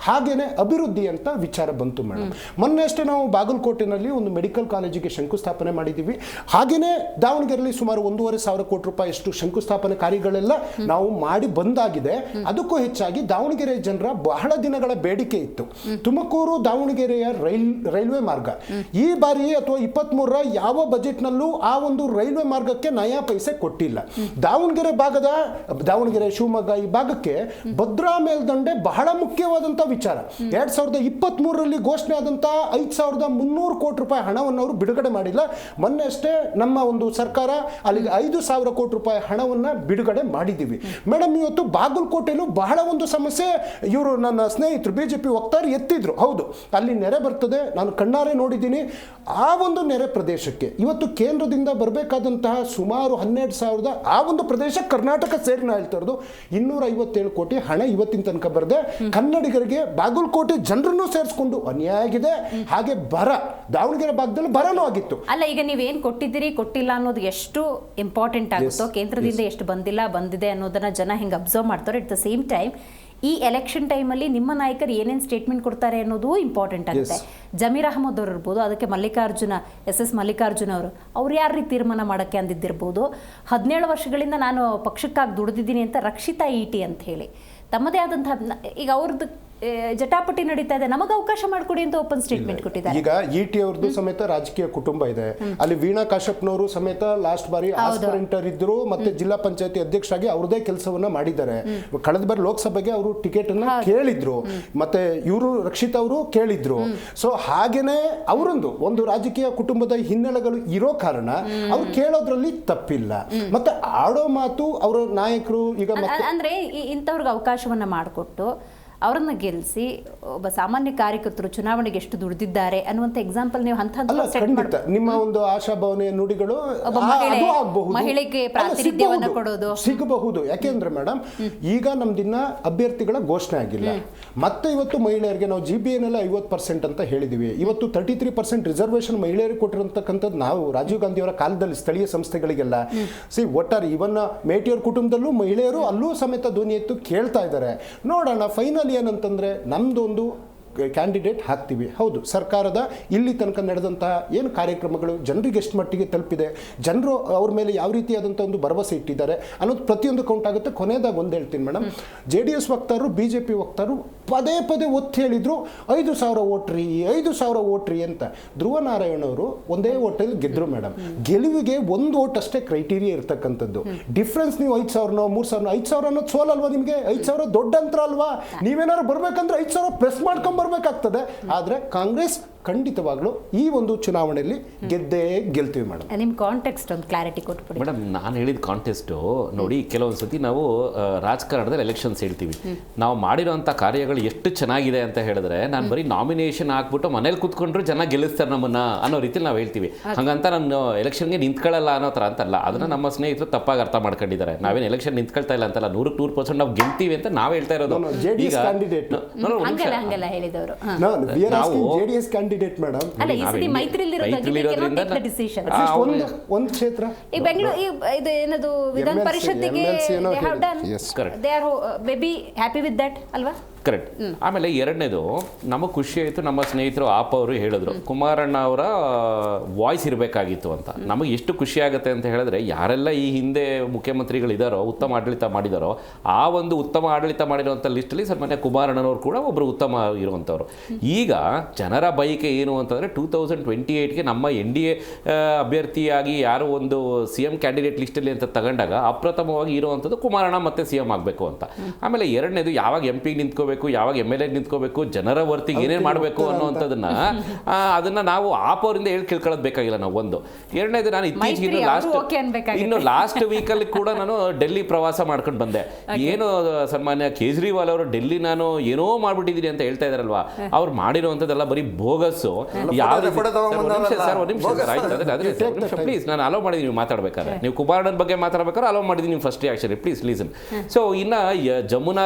ಹಾಗೇನೆ ಅಭಿವೃದ್ಧಿ ಅಂತ ವಿಚಾರ ಬಂತು ಮೇಡಮ್. ಮೊನ್ನೆ ಅಷ್ಟೇ ನಾವು ಬಾಗಲಕೋಟೆನಲ್ಲಿ ಒಂದು ಮೆಡಿಕಲ್ ಕಾಲೇಜಿಗೆ ಶಂಕುಸ್ಥಾಪನೆ ಮಾಡಿದ್ದೀವಿ. ಹಾಗೇನೆ ದಾವಣಗೆರೆಯಲ್ಲಿ ಸುಮಾರು 1,500 ಕೋಟಿ ರೂಪಾಯಿ ಅಷ್ಟು ಶಂಕುಸ್ಥಾಪನೆ ಕಾರ್ಯಗಳೆಲ್ಲ ನಾವು ಮಾಡಿ ಬಂದಾಗಿದೆ. ಅದಕ್ಕೂ ಹೆಚ್ಚಾಗಿ ದಾವಣಗೆರೆ ಜನರ ಬಹಳ ದಿನಗಳ ಬೇಡಿಕೆ ಇತ್ತು ತುಮಕೂರು ದಾವಣಗೆರೆಯ ರೈಲ್ವೆ ಮಾರ್ಗ. ಈ ಬಾರಿ ಅಥವಾ 23ರ ಯಾವ ಬಜೆಟ್ನಲ್ಲೂ ಆ ಒಂದು ರೈಲ್ವೆ ಮಾರ್ಗಕ್ಕೆ ನಾ ನಯಾ ಪೈಸೆ ಕೊಟ್ಟಿಲ್ಲ. ದಾವಣಗೆರೆ ಶಿವಮೊಗ್ಗ ಈ ಭಾಗಕ್ಕೆ ಭದ್ರಾ ಮೇಲ್ದಂಡೆ ಬಹಳ ಮುಖ್ಯವಾದಂಥ ವಿಚಾರ. 2023ರಲ್ಲಿ ಘೋಷಣೆ ಆದಂಥ 5,300 ಕೋಟಿ ರೂಪಾಯಿ ಹಣವನ್ನು ಅವರು ಬಿಡುಗಡೆ ಮಾಡಿಲ್ಲ. ಮೊನ್ನೆ ಅಷ್ಟೇ ನಮ್ಮ ಒಂದು ಸರ್ಕಾರ ಅಲ್ಲಿಗೆ 5,000 ಕೋಟಿ ರೂಪಾಯಿ ಹಣವನ್ನು ಬಿಡುಗಡೆ ಮಾಡಿದ್ದೀವಿ. ಮೇಡಮ್, ಇವತ್ತು ಬಾಗಲಕೋಟೆಯಲ್ಲೂ ಬಹಳ ಒಂದು ಸಮಸ್ಯೆ ಇವರು ನನ್ನ ಸ್ನೇಹಿತರು ಬಿಜೆಪಿ ವಕ್ತಾರರು ಎತ್ತಿದ್ರು. ಹೌದು, ಅಲ್ಲಿ ನೆರೆ ಬರ್ತದೆ, ನಾನು ಕಣ್ಣಾರೆ ನೋಡಿದ್ದೀನಿ. ಆ ಒಂದು ನೆರೆ ಪ್ರದೇಶಕ್ಕೆ ಇವತ್ತು ಕೇಂದ್ರದಿಂದ ಬರಬೇಕಾದಂತಹ ಸುಮಾರು 12,000 ಆ ಒಂದು ಪ್ರದೇಶ ಕರ್ನಾಟಕ ಸೇರಿ ನಾ ಹೇಳ್ತಾ ಇರೋದು 257 ಕೋಟಿ ಹಣ ಇವತ್ತಿನ ತನಕ ಬರದೆ ಕನ್ನಡಿಗರಿಗೆ ಬಾಗಲಕೋಟೆ ಜನರನ್ನು ಸೇರಿಸ್ಕೊಂಡು ಅನ್ಯಾಯ ಆಗಿದೆ. ಹಾಗೆ ಬರ, ದಾವಣಗೆರೆ ಭಾಗದಲ್ಲಿ ಬರನೂ ಆಗಿತ್ತು. ಅಲ್ಲ, ಈಗ ನೀವೇನು ಕೊಟ್ಟಿದ್ದೀರಿ ಕೊಟ್ಟಿಲ್ಲ ಅನ್ನೋದು ಎಷ್ಟು ಇಂಪಾರ್ಟೆಂಟ್ ಆಗುತ್ತೋ, ಕೇಂದ್ರದಿಂದ ಎಷ್ಟು ಬಂದಿದೆ ಅನ್ನೋದನ್ನ ಜನ ಹೆಂಗೆ ಅಬ್ಸರ್ವ್ ಮಾಡ್ತಾರೆ. ಅಟ್ ದ ಸೇಮ್ ಟೈಮ್ ಈ ಎಲೆಕ್ಷನ್ ಟೈಮಲ್ಲಿ ನಿಮ್ಮ ನಾಯಕರು ಏನೇನು ಸ್ಟೇಟ್ಮೆಂಟ್ ಕೊಡ್ತಾರೆ ಅನ್ನೋದು ಇಂಪಾರ್ಟೆಂಟ್ ಆಗುತ್ತೆ. ಜಮೀರ್ ಅಹಮದ್ ಅವರು ಇರ್ಬೋದು, ಅದಕ್ಕೆ SS ಮಲ್ಲಿಕಾರ್ಜುನ ಅವ್ರು ಯಾರು ತೀರ್ಮಾನ ಮಾಡೋಕ್ಕೆ ಅಂದಿದ್ದಿರ್ಬೋದು. 17 ವರ್ಷಗಳಿಂದ ನಾನು ಪಕ್ಷಕ್ಕಾಗಿ ದುಡಿದಿದ್ದೀನಿ ಅಂತ ರಕ್ಷಿತಾ ಈಟಿ ಅಂತ ಹೇಳಿ ತಮ್ಮದೇ ಆದಂತಹ, ಈಗ ಅವ್ರದ್ದು ಜಟಾಪಟಿ ನಡೀತಾ ಇದೆ, ನಮಗೆ ಅವಕಾಶ ಮಾಡಿಕೊಡಿ ಅಂತ ಓಪನ್ ಸ್ಟೇಟ್ಮೆಂಟ್ ಕೊಟ್ಟಿದ್ದಾರೆ. ಈಗ ಇಟಿ ಅವ್ರದ್ದು ಸಮೇತ ರಾಜಕೀಯ ಕುಟುಂಬ ಇದೆ. ಅಲ್ಲಿ ವೀಣಾ ಕಾಶ್ಯಪ್ನವರು ಸಮೇತ ಲಾಸ್ಟ್ ಬಾರಿ ಆಸ್ಪರೆಂಟರ್ ಇದ್ರು, ಮತ್ತೆ ಜಿಲ್ಲಾ ಪಂಚಾಯತಿ ಅಧ್ಯಕ್ಷರಾಗಿ ಅವ್ರದೇ ಕೆಲಸವನ್ನ ಮಾಡಿದ್ದಾರೆ. ಕಳೆದ ಬಾರಿ ಲೋಕಸಭೆಗೆ ಅವರು ಟಿಕೆಟ್ ಅನ್ನ ಕೇಳಿದ್ರು, ಮತ್ತೆ ಇವರು ರಕ್ಷಿತ್ ಅವರು ಕೇಳಿದ್ರು. ಸೊ ಹಾಗೇನೆ ಅವರೊಂದು ಒಂದು ರಾಜಕೀಯ ಕುಟುಂಬದ ಹಿನ್ನೆಲೆಗಳು ಇರೋ ಕಾರಣ ಅವ್ರು ಕೇಳೋದ್ರಲ್ಲಿ ತಪ್ಪಿಲ್ಲ. ಮತ್ತೆ ಆಡೋ ಮಾತು ಅವರ ನಾಯಕರು ಈಗ ಅಂದ್ರೆ ಇಂಥವ್ರಿಗೆ ಅವಕಾಶವನ್ನ ಮಾಡಿಕೊಟ್ಟು ಅವರನ್ನ ಗೆಲ್ಲಿಸಿ ಒಬ್ಬ ಸಾಮಾನ್ಯ ಕಾರ್ಯಕರ್ತರು ಚುನಾವಣೆಗೆ ಎಷ್ಟು ದುಡಿದಿದ್ದಾರೆ ಅನ್ನುವಂಥ ಎಕ್ಸಾಂಪಲ್ ನೀವು ಖಂಡಿತ ನಿಮ್ಮ ಒಂದು ಆಶಾಭಾವನೆಯ ನುಡಿಗಳು ಮಹಿಳೆಗೆ ಪ್ರಾತಿನಿಧ್ಯವನ್ನು ಕೊಡೋದು ಸಿಗಬಹುದು. ಯಾಕೆಂದ್ರೆ ಮೇಡಮ್, ಈಗ ನಮ್ದಿನ್ನ ಅಭ್ಯರ್ಥಿಗಳ ಘೋಷಣೆ ಆಗಿಲ್ಲ. ಮತ್ತೆ ಇವತ್ತು ಮಹಿಳೆಯರಿಗೆ ನಾವು GBNL 50% ಅಂತ ಹೇಳಿದೀವಿ. ಇವತ್ತು 33% ರಿಸರ್ವೇಶನ್ ಮಹಿಳೆಯರಿಗೆ ಕೊಟ್ಟಿರತಕ್ಕಂಥದ್ದು ನಾವು ರಾಜೀವ್ ಗಾಂಧಿ ಅವರ ಕಾಲದಲ್ಲಿ ಸ್ಥಳೀಯ ಸಂಸ್ಥೆಗಳಿಗೆಲ್ಲ ಒಟ್ಟಾರೆ ಇವನ್ನ ಮೇಟಿಯವ್ರ ಕುಟುಂಬದಲ್ಲೂ ಮಹಿಳೆಯರು ಅಲ್ಲೂ ಸಮೇತ ಧ್ವನಿ ಎತ್ತು ಕೇಳ್ತಾ ಇದ್ದಾರೆ. ನೋಡೋಣ ಫೈನಲ್ ಏನಂತಂದ್ರೆ ನಮ್ದೊಂದು ಕ್ಯಾಂಡಿಡೇಟ್ ಹಾಕ್ತೀವಿ. ಹೌದು, ಸರ್ಕಾರದ ಇಲ್ಲಿ ತನಕ ನಡೆದಂತಹ ಏನು ಕಾರ್ಯಕ್ರಮಗಳು ಜನರಿಗೆ ಎಷ್ಟು ಮಟ್ಟಿಗೆ ತಲುಪಿದೆ, ಜನರು ಅವ್ರ ಮೇಲೆ ಯಾವ ರೀತಿಯಾದಂಥ ಒಂದು ಭರವಸೆ ಇಟ್ಟಿದ್ದಾರೆ ಅನ್ನೋದು ಪ್ರತಿಯೊಂದು ಕೌಂಟ್ ಆಗುತ್ತೆ. ಕೊನೆಯದಾಗಿ ಒಂದು ಹೇಳ್ತೀನಿ ಮೇಡಮ್, JDS ವಕ್ತಾರರು BJP ವಕ್ತಾರರು ಪದೇ ಒತ್ತಿ ಹೇಳಿದ್ರು 5,000 ಓಟ್ರಿ ಅಂತ. ಧ್ರುವ ನಾರಾಯಣ ಅವರು ಒಂದೇ ಓಟಲ್ಲಿ ಗೆದ್ರು ಮೇಡಮ್. ಗೆಲುವಿಗೆ ಒಂದು ಓಟ್ ಅಷ್ಟೇ ಕ್ರೈಟೀರಿಯಾ ಇರ್ತಕ್ಕಂಥದ್ದು. ಡಿಫ್ರೆನ್ಸ್ ನೀವು 5,000 3,000 5,000 ಅನ್ನೋದು ಸೋಲಲ್ವಾ ನಿಮಗೆ? 5,000 ದೊಡ್ಡ ಅಂತರ ಅಲ್ವಾ? ನೀವೇನಾದ್ರು ಬರ್ಬೇಕಂದ್ರೆ 5,000 ಪ್ಲಸ್ ಮಾಡ್ಕೊಂಡ್ಬರ್ಬೇಕಾಗ್ತದೆ. ಆದ್ರೆ ಕಾಂಗ್ರೆಸ್ ಖಂಡಿತವಾಗ್ಲೂ ಈ ಒಂದು ಚುನಾವಣೆಯಲ್ಲಿ ಗೆಲ್ತೀವಿ ಮೇಡಮ್. ನಿಮ್ಮ ಕಾಂಟೆಕ್ಸ್ಟ್ ಒಂದು ಕ್ಲಾರಿಟಿ ಕೊಟ್ಬಿಡಿ ಮೇಡಮ್. ನಾನು ಹೇಳಿದ ಕಾಂಟೆಸ್ಟು ನೋಡಿ, ಕೆಲವೊಂದು ಸತಿ ನಾವು ರಾಜಕಾರಣದಲ್ಲಿ ಎಲೆಕ್ಷನ್ಸ್ ಹೇಳ್ತೀವಿ, ನಾವು ಮಾಡಿರೋಂಥ ಕಾರ್ಯಗಳು ಎಷ್ಟು ಚೆನ್ನಾಗಿದೆ ಅಂತ ಹೇಳಿದ್ರೆ ನಾನು ಬರೀ ನಾಮಿನೇಷನ್ ಹಾಕ್ಬಿಟ್ಟು ಮನೇಲಿ ಕೂತ್ಕೊಂಡ್ರು ಜನ ಗೆಲ್ಲಿಸ್ತಾರೆ ನಮ್ಮನ್ನ ಅನ್ನೋ ರೀತಿಲಿ ನಾವು ಹೇಳ್ತೀವಿ. ಹಾಗಂತ ನಾನು ಎಲೆಕ್ಷನ್ಗೆ ನಿಂತ್ಕೊಳ್ಳಲ್ಲ ಅನ್ನೋ ಥರ ಅಂತಲ್ಲ. ಅದನ್ನ ನಮ್ಮ ಸ್ನೇಹಿತರು ತಪ್ಪಾಗಿ ಅರ್ಥ ಮಾಡ್ಕೊಂಡಿದ್ದಾರೆ. ನಾವೇನು ಎಲೆಕ್ಷನ್ ನಿಂತ್ಕೊಳ್ತಾ ಇಲ್ಲ ಅಂತಲ್ಲ, 100% ನಾವು ಗೆಲ್ತೀವಿ ಅಂತ ನಾವ್ ಹೇಳ್ತಾ ಇರೋದು. ಈಗ ಒಂದು ಕ್ಷೇತ್ರ ಈ ಬೆಂಗಳೂರು ಇದು ಏನದು ವಿಧಾನ ಪರಿಷತ್ತಿಗೆ they are maybe happy with that ಅಲ್ವಾ? ಕರೆಕ್ಟ್. ಆಮೇಲೆ ಎರಡನೇದು ನಮಗೆ ಖುಷಿ ಆಯಿತು, ನಮ್ಮ ಸ್ನೇಹಿತರು ಆಪ ಅವರು ಹೇಳಿದ್ರು ಕುಮಾರಣ್ಣ ಅವರ ವಾಯ್ಸ್ ಇರಬೇಕಾಗಿತ್ತು ಅಂತ. ನಮಗೆ ಎಷ್ಟು ಖುಷಿ ಆಗುತ್ತೆ ಅಂತ ಹೇಳಿದ್ರೆ, ಯಾರೆಲ್ಲ ಈ ಹಿಂದೆ ಮುಖ್ಯಮಂತ್ರಿಗಳಿದ್ದಾರೋ, ಉತ್ತಮ ಆಡಳಿತ ಮಾಡಿದಾರೋ, ಆ ಒಂದು ಉತ್ತಮ ಆಡಳಿತ ಮಾಡಿರುವಂಥ ಲಿಸ್ಟಲ್ಲಿ ಸನ್ಮಾನ್ಯ ಕುಮಾರಣ್ಣನವರು ಕೂಡ ಒಬ್ಬರು ಉತ್ತಮ ಇರುವಂಥವ್ರು. ಈಗ ಜನರ ಬಯಕೆ ಏನು ಅಂತಂದರೆ 2028ಗೆ ನಮ್ಮ NDA ಅಭ್ಯರ್ಥಿಯಾಗಿ ಯಾರು ಒಂದು CM ಕ್ಯಾಂಡಿಡೇಟ್ ಲಿಸ್ಟಲ್ಲಿ ಅಂತ ತಗೊಂಡಾಗ ಅಪ್ರಥಮವಾಗಿ ಇರುವಂಥದ್ದು ಕುಮಾರಣ್ಣ ಮತ್ತೆ CM ಆಗಬೇಕು ಅಂತ. ಆಮೇಲೆ ಎರಡನೇದು ಯಾವಾಗ MP ನಿಂತ್ಕೋಬೇಕು, ಯಾವಾಗ MLA ನಿಂತ್ಕೋಬೇಕು, ಜನರ ವರ್ತಿಗೆ ಏನೇನು ಮಾಡಬೇಕು ಅನ್ನೋವಂಥದ್ದನ್ನ ಅದನ್ನ ನಾವು ಆಪೋರಿಂದ ಹೇಳಿ ಕೇಳ್ಕೊಳ್ಳೋದು ಬೇಕಾಗಿಲ್ಲ ನಾವು. ಒಂದು ಎರಡನೇದು, ನಾನು ಇತ್ತೀಚೆಗೆ ಲಾಸ್ಟ್ ವೀಕಲ್ಲಿ ಕೂಡ ನಾನು ಡೆಲ್ಲಿ ಪ್ರವಾಸ ಮಾಡ್ಕೊಂಡು ಬಂದೆ. ಏನು ಸನ್ಮಾನ್ಯ ಕೇಜ್ರಿವಾಲ್ ಅವರು ಡೆಲ್ಲಿ ನಾನು ಏನೋ ಮಾಡ್ಬಿಟ್ಟಿದ್ದೀನಿ ಅಂತ ಹೇಳ್ತಾ ಇದಾರಲ್ವಾ, ಅವ್ರು ಮಾಡಿರುವಂಥದ್ದೆಲ್ಲ ಬರೀ ಬೋಗಸ್ಸು. ಪ್ಲೀಸ್, ನಾನು ಅಲೋ ಮಾಡಿದೀನಿ ನೀವು ಮಾತಾಡ್ಬೇಕಾದ್ರೆ, ನೀವು ಕುಮಾರಣ್ಣನ ಬಗ್ಗೆ ಮಾತಾಡ್ಬೇಕಾದ್ರೆ ಅಲೋ ಮಾಡಿದೀನಿ ನೀವು ಫಸ್ಟ್ ರಿಯಾಕ್ಷನ್, ಪ್ಲೀಸ್ ಲೀಸನ್. ಸೊ ಇನ್ನ ಯಮುನಾ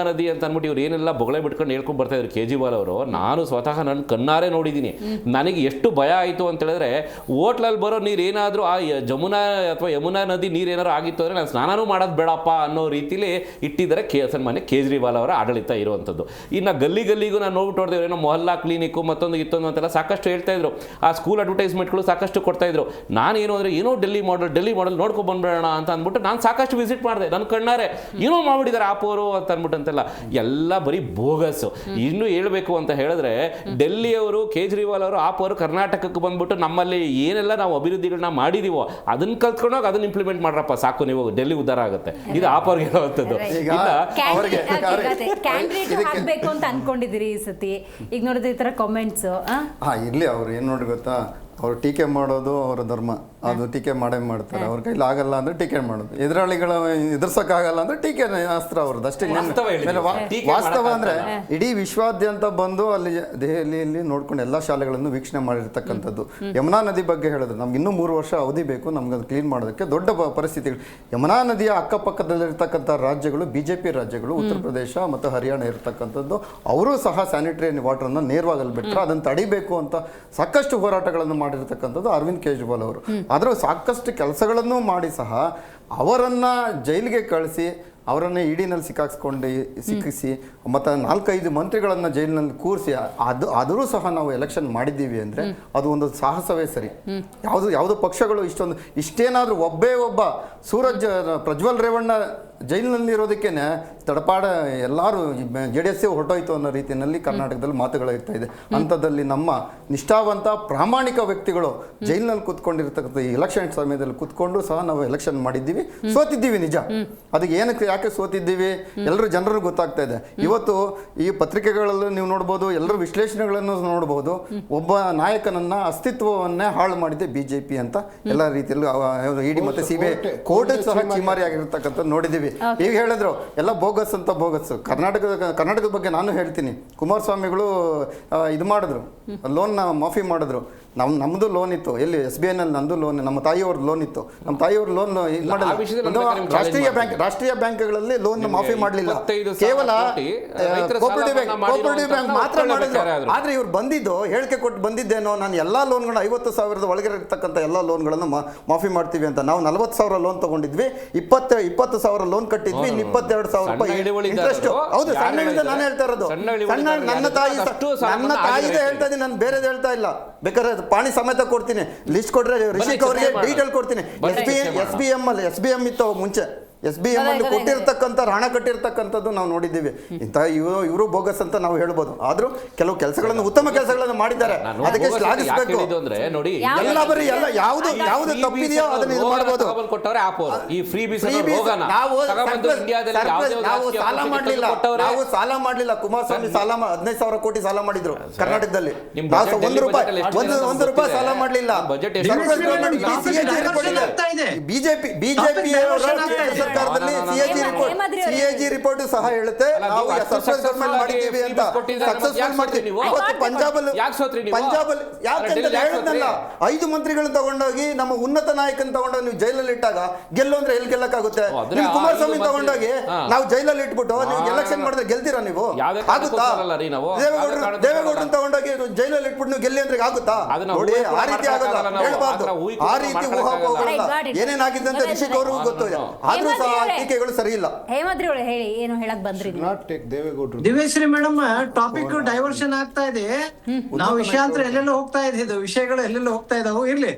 ನದಿ ಅಂತ ಅಂದ್ಬಿಟ್ಟು ಇವ್ರು ಏನೆಲ್ಲ ಬೊಗಳೆ ಬಿಟ್ಕೊಂಡು ಹೇಳ್ಕೊಂಡು ಬರ್ತಾ ಇದ್ರು ಕೇಜ್ರಿವಾಲ್ ಅವರು. ನಾನು ಸ್ವತಃ ನನ್ನ ಕಣ್ಣಾರೆ ನೋಡಿದ್ದೀನಿ. ನನಗೆ ಎಷ್ಟು ಭಯ ಆಯಿತು ಅಂತ ಹೇಳಿದ್ರೆ, ಹೋಟ್ಲಲ್ಲಿ ಬರೋ ನೀರು ಏನಾದರೂ ಆ ಜಮುನಾ ಅಥವಾ ಯಮುನಾ ನದಿ ನೀರು ಏನಾದ್ರು ಆಗಿತ್ತು ಅಂದರೆ ನಾನು ಸ್ನಾನನೂ ಮಾಡೋದು ಬೇಡಪ್ಪ ಅನ್ನೋ ರೀತಿಲಿ ಇಟ್ಟಿದ್ದಾರೆ ಸನ್ಮಾನ್ಯ ಕೇಜ್ರಿವಾಲ್ ಅವರ ಆಡಳಿತ ಇರುವಂಥದ್ದು. ಇನ್ನು ಗಲ್ಲಿಗೂ ನಾನು ನೋಡ್ಬಿಟ್ಟು ನೋಡಿದೆ, ಏನೋ ಮೊಹಲ್ಲಾ ಕ್ಲಿನಿಕ್ಕು ಮತ್ತೊಂದು ಇತ್ತೊಂದು ಅಂತೆಲ್ಲ ಸಾಕಷ್ಟು ಹೇಳ್ತಾ ಇದ್ರು. ಆ ಸ್ಕೂಲ್ ಅಡ್ವರ್ಟೈಸ್ಮೆಂಟ್ಗಳು ಸಾಕಷ್ಟು ಕೊಡ್ತಾ ಇದ್ರು. ನಾನೇನು ಅಂದರೆ ಏನೋ ಡೆಲ್ಲಿ ಮಾಡೆಲ್ ನೋಡ್ಕೊಂಡು ಬಂದ್ಬಿಡೋಣ ಅಂತ ಅಂದ್ಬಿಟ್ಟು ನಾನು ಸಾಕಷ್ಟು ವಿಸಿಟ್ ಮಾಡಿದೆ. ನನ್ನ ಕಣ್ಣಾರೆ ಏನೋ ಮಾಡ್ಬಿಟ್ಟಿದ್ದಾರೆ ಆಪೋರು ಅಂತ ಅಂದ್ಬಿಟ್ಟು ಅಂತೆಲ್ಲ ಎಲ್ಲ ಎಲ್ಲ ಬರೀ ಬೋಗಸ್ಸು. ಇನ್ನು ಹೇಳ್ಬೇಕು ಅಂತ ಹೇಳಿದ್ರೆ ಡೆಲ್ಲಿಯವರು ಕೇಜ್ರಿವಾಲ್ ಅವರು ಆಪವರು ಕರ್ನಾಟಕಕ್ಕೆ ಬಂದ್ಬಿಟ್ಟು ನಮ್ಮಲ್ಲಿ ಏನೆಲ್ಲ ನಾವು ಅಭಿವೃದ್ಧಿಗಳನ್ನ ಮಾಡಿದೀವೋ ಅದನ್ನ ಕಲ್ತ್ಕೊಂಡೋಗಿ ಅದನ್ನ ಇಂಪ್ಲಿಮೆಂಟ್ ಮಾಡ್ರಪ್ಪ, ಸಾಕು ನೀವು ಡೆಲ್ಲಿ ಉದ್ಧಾರ ಆಗುತ್ತೆ. ಇದು ಆಪರ್ಗೆ ಹೇಳುವಂಥದ್ದು. ಇಲ್ಲ ಕ್ಯಾಂಡಿಡೇಟ್ ಹಾಕ್ಬೇಕು ಅಂತ ಅನ್ಕೊಂಡಿದ್ದೀರಿ ಈ ಸತಿ, ಈಗ ನೋಡಿದ್ರೆ ಈ ತರ ಕಾಮೆಂಟ್ಸ್. ಇರ್ಲಿ, ಅವ್ರು ಏನು ನೋಡಿ ಗೊತ್ತಾ, ಅವ್ರು ಟೀಕೆ ಮಾಡೋದು ಅವರ ಧರ್ಮ, ಅದು ಟೀಕೆ ಮಾಡೇ ಮಾಡ್ತಾರೆ. ಅವ್ರ ಕೈಲಿ ಆಗಲ್ಲ ಅಂದ್ರೆ ಟೀಕೆ ಮಾಡೋದು, ಎದುರಾಳಿಗಳ ಎದುರ್ಸಕ್ಕಾಗಲ್ಲ ಅಂದ್ರೆ ಟೀಕೆ ಅಸ್ತ್ರ ಅವ್ರದ್ದು ಅಷ್ಟೇ. ವಾಸ್ತವ ಅಂದ್ರೆ ಇಡೀ ವಿಶ್ವಾದ್ಯಂತ ಬಂದು ಅಲ್ಲಿ ದೆಹಲಿಯಲ್ಲಿ ನೋಡ್ಕೊಂಡು ಎಲ್ಲಾ ಶಾಲೆಗಳನ್ನು ವೀಕ್ಷಣೆ ಮಾಡಿರ್ತಕ್ಕಂಥದ್ದು. ಯಮುನಾ ನದಿ ಬಗ್ಗೆ ಹೇಳಿದ್ರು, ನಮ್ಗೆ ಇನ್ನೂ 3 ವರ್ಷ ಅವಧಿ ಬೇಕು ನಮ್ಗೆ ಅದು ಕ್ಲೀನ್ ಮಾಡೋದಕ್ಕೆ. ದೊಡ್ಡ ಪರಿಸ್ಥಿತಿಗಳು ಯಮುನಾ ನದಿಯ ಅಕ್ಕಪಕ್ಕದಲ್ಲಿರ್ತಕ್ಕಂಥ ರಾಜ್ಯಗಳು ಬಿಜೆಪಿ ರಾಜ್ಯಗಳು, ಉತ್ತರ ಪ್ರದೇಶ ಮತ್ತು ಹರಿಯಾಣ ಇರತಕ್ಕಂಥದ್ದು, ಅವರು ಸಹ ಸ್ಯಾನಿಟರಿ ವಾಟರ್ನ ನೇರವಾಗಿ ಅಲ್ಲಿ ಬಿಟ್ಟರೆ ಅದನ್ನು ತಡಿಬೇಕು ಅಂತ ಸಾಕಷ್ಟು ಹೋರಾಟಗಳನ್ನು ಮಾಡಿರ್ತಕ್ಕಂಥದ್ದು ಅರವಿಂದ್ ಕೇಜ್ರಿವಾಲ್ ಅವರು. ಆದರೂ ಸಾಕಷ್ಟು ಕೆಲಸಗಳನ್ನು ಮಾಡಿ ಸಹ ಅವರನ್ನು ಜೈಲಿಗೆ ಕಳಿಸಿ ಅವರನ್ನು ಇಡಿನಲ್ಲಿ ಸಿಕ್ಕಿಸಿ ಮತ್ತು 4-5 ಮಂತ್ರಿಗಳನ್ನು ಜೈಲಿನಲ್ಲಿ ಕೂರಿಸಿ ಆದರೂ ಸಹ ನಾವು ಎಲೆಕ್ಷನ್ ಮಾಡಿದ್ದೀವಿ ಅಂದರೆ ಅದು ಒಂದು ಸಾಹಸವೇ ಸರಿ. ಯಾವುದು ಪಕ್ಷಗಳು ಇಷ್ಟೇನಾದರೂ ಒಬ್ಬ ಸೂರಜ್ ಪ್ರಜ್ವಲ್ ರೇವಣ್ಣ ಜೈಲಿನಲ್ಲಿ ಇರೋದಕ್ಕೇನೆ ತಡಪಾಡ ಎಲ್ಲರೂ JDS ಹೊರಟೋಯ್ತು ಅನ್ನೋ ರೀತಿಯಲ್ಲಿ ಕರ್ನಾಟಕದಲ್ಲಿ ಮಾತುಗಳು ಇರ್ತಾ ಇದೆ. ಅಂಥದ್ದಲ್ಲಿ ನಮ್ಮ ನಿಷ್ಠಾವಂತ ಪ್ರಾಮಾಣಿಕ ವ್ಯಕ್ತಿಗಳು ಜೈಲಿನಲ್ಲಿ ಕೂತ್ಕೊಂಡಿರ್ತಕ್ಕಂಥ ಈ ಎಲೆಕ್ಷನ್ ಸಮಯದಲ್ಲಿ ಕೂತ್ಕೊಂಡು ಸಹ ನಾವು ಎಲೆಕ್ಷನ್ ಮಾಡಿದ್ದೀವಿ, ಸೋತಿದ್ದೀವಿ ನಿಜ. ಅದಕ್ಕೆ ಯಾಕೆ ಸೋತಿದ್ದೀವಿ ಎಲ್ಲರೂ ಜನರು ಗೊತ್ತಾಗ್ತಾ ಇದೆ. ಇವತ್ತು ಈ ಪತ್ರಿಕೆಗಳಲ್ಲಿ ನೀವು ನೋಡ್ಬೋದು, ಎಲ್ಲರೂ ವಿಶ್ಲೇಷಣೆಗಳನ್ನು ನೋಡ್ಬೋದು, ಒಬ್ಬ ನಾಯಕನನ್ನ ಅಸ್ತಿತ್ವವನ್ನೇ ಹಾಳು ಮಾಡಿದೆ ಬಿಜೆಪಿ ಅಂತ ಎಲ್ಲ ರೀತಿಯಲ್ಲಿ ಇಡಿ ಮತ್ತೆ CBI ಕೋರ್ಟ್ ಸಹ ಚಿಮಾರಿ ಆಗಿರ್ತಕ್ಕಂಥ ನೋಡಿದ್ದೀವಿ. ಈಗ ಹೇಳಿದ್ರು ಎಲ್ಲ ಬೋಗಸ್ ಅಂತ ಬೋಗಸ್. ಕರ್ನಾಟಕದ ಬಗ್ಗೆ ನಾನು ಹೇಳ್ತೀನಿ, ಕುಮಾರಸ್ವಾಮಿಗಳು ಇದು ಮಾಡಿದ್ರು, ಲೋನ್ ಮಾಫಿ ಮಾಡಿದ್ರು. ನಮ್ಮದು ಲೋನ್ ಇತ್ತು, ಎಲ್ಲಿ SBI ನಲ್ಲಿ ನಂದು ಲೋನ್, ನಮ್ಮ ತಾಯಿಯವ್ರ ಲೋನ್ ಇತ್ತು. ನಮ್ಮ ತಾಯಿಯವ್ರ ಲೋನ್ ಇದು ಮಾಡಿಲ್ಲ. ರಾಷ್ಟ್ರೀಯ ಬ್ಯಾಂಕ್ಗಳಲ್ಲಿ ಲೋನ್ ಮಾಫಿ ಮಾಡಲಿಲ್ಲ, ಕೇವಲ ಕೋಪರೇಟಿವ್ ಬ್ಯಾಂಕ್ ಮಾತ್ರ ಮಾಡಿದ್ರು. ಆದ್ರೆ ಇವ್ರು ಬಂದಿದ್ದು ಹೇಳಿಕೆ ಕೊಟ್ಟು ಬಂದಿದ್ದೇನೋ, ನಾನು ಎಲ್ಲಾ ಲೋನ್ಗಳನ್ನ 50,000 ಒಳಗಡೆ ಇರ್ತಕ್ಕಂಥ ಎಲ್ಲಾ ಲೋನ್ಗಳನ್ನು ಮಾಫಿ ಮಾಡ್ತೀವಿ ಅಂತ. ನಾವು 40,000 ಲೋನ್ ತಗೊಂಡಿದ್ವಿ, 20,000 ಲೋನ್ ಕಟ್ಟಿದ್ವಿ, 22,000 ರೂಪಾಯಿ ಇಂಟ್ರೆಸ್ಟ್. ಹೌದು, ಸಣ್ಣ ನಾನು ಹೇಳ್ತಾ ಇರೋದು, ನನ್ನ ತಾಯಿದೆ ಹೇಳ್ತಾ ಇದ್ದೀನಿ, ನಾನು ಬೇರೆದು ಹೇಳ್ತಾ ಇಲ್ಲ. ಬೇಕಾದ್ರೆ ಪಾಣಿ ಸಮೇತ ಕೊಡ್ತೀನಿ, ಲಿಸ್ಟ್ ಕೊಟ್ರೆ ರಿಷಿಕ್ ಅವರಿಗೆ ಡೀಟೇಲ್ ಕೊಡ್ತೀನಿ. SBM ಇತ್ತು ಮುಂಚೆ, SBM ಅಲ್ಲಿ ಕೊಟ್ಟಿರ್ತಕ್ಕಂಥ ಹಣ ಕಟ್ಟಿರ್ತಕ್ಕಂಥದ್ದು ನಾವು ನೋಡಿದ್ದೀವಿ. ಇಂಥ ಇವರು ಬೋಗಸ್ ಅಂತ ನಾವು ಹೇಳ್ಬೋದು. ಆದ್ರೂ ಕೆಲವು ಕೆಲಸಗಳನ್ನು, ಉತ್ತಮ ಕೆಲಸಗಳನ್ನು ಮಾಡಿದ್ದಾರೆ, ಅದಕ್ಕೆ ಶ್ಲಾಘಿಸಬೇಕು. ಎಲ್ಲ ಬರೀ ಎಲ್ಲ ಯಾವುದು ತಪ್ಪಿದೆಯೋ ಅದನ್ನ ಇದು ಮಾಡಬಹುದು. ನಾವು ಸಾಲ ಮಾಡಲಿಲ್ಲ, ಕುಮಾರಸ್ವಾಮಿ 15,000 ಕೋಟಿ ಸಾಲ ಮಾಡಿದ್ರು ಕರ್ನಾಟಕದಲ್ಲಿ. ಒಂದು ರೂಪಾಯಿ ಸಾಲ ಮಾಡಲಿಲ್ಲ. ಬಿಜೆಪಿ CAG ರಿಪೋರ್ಟ್ ಸಹ ಹೇಳುತ್ತೆ ನಾವು ಸಕ್ಸಸ್ಫುಲ್ ಮಾಡಿದ್ದೀವಿ ಅಂತ. ಸಕ್ಸಸ್ಫುಲ್ ಮಾಡ್ತೀವಿ. ಪಂಜಾಬ್ ಯಾಕಂತ ಹೇಳಿದ್ನಲ್ಲ, 5 ಮಂತ್ರಿಗಳನ್ನ ತಗೊಂಡೋಗಿ ನಮ್ಮ ಉನ್ನತ ನಾಯಕನ ತಗೊಂಡೋಗಿ ನೀವು ಜೈಲಲ್ಲಿ ಇಟ್ಟಾಗ ಗೆಲ್ಲು ಅಂದ್ರೆ ಎಲ್ಲಿ ಗೆಲ್ಲಕ್ಕಾಗುತ್ತೆ? ನೀವು ಕುಮಾರಸ್ವಾಮಿ ತಗೊಂಡೋಗಿ ನಾವು ಜೈಲಲ್ಲಿ ಇಟ್ಬಿಟ್ಟು ನೀವು ಎಲೆಕ್ಷನ್ ಮಾಡಿದ್ರೆ ಗೆಲ್ತೀರಾ? ನೀವು ಆಗುತ್ತಾ? ದೇವೇಗೌಡರನ್ನ ತಗೊಂಡೋಗಿ ಜೈಲಲ್ಲಿ ಇಟ್ಬಿಟ್ಟು ನೀವು ಗೆಲ್ಲಿ ಅಂದ್ರೆ ಆಗುತ್ತಾ? ನೋಡಿ, ಆ ರೀತಿ ಆಗಲ್ಲ, ಹೇಳ್ಬಾರ್ದು. ಆ ರೀತಿ ಊಹಾಪೋಹಗಳಲ್ಲ. ಏನೇನಾಗಿದೆ ಅಂತ ರಿಷಿಕ್ ಅವ್ರಿಗೂ ಗೊತ್ತಿದೆ. ಆದ್ರೂ ಸಹ ಟೀಕೆಗಳು ಸರಿ ಇಲ್ಲ. ಹೇಮಾದ್ರಿ ಅವರು ಹೇಳಿ, ಏನು ಹೇಳಕ್ ಬಂದ್ರಿ? ದಿವ್ಯಶ್ರೀ ಮೇಡಮ್, ಟಾಪಿಕ್ ಡೈವರ್ಷನ್ ಆಗ್ತಾ ಇದೆ. ನಾವು ವಿಷಯಾಂತರ ಎಲ್ಲೆಲ್ಲೋ ಹೋಗ್ತಾ ಇದೆ, ಇದು ವಿಷಯಗಳು ಎಲ್ಲೆಲ್ಲೋ ಹೋಗ್ತಾ ಇದಾವು. ಇರ್ಲಿ,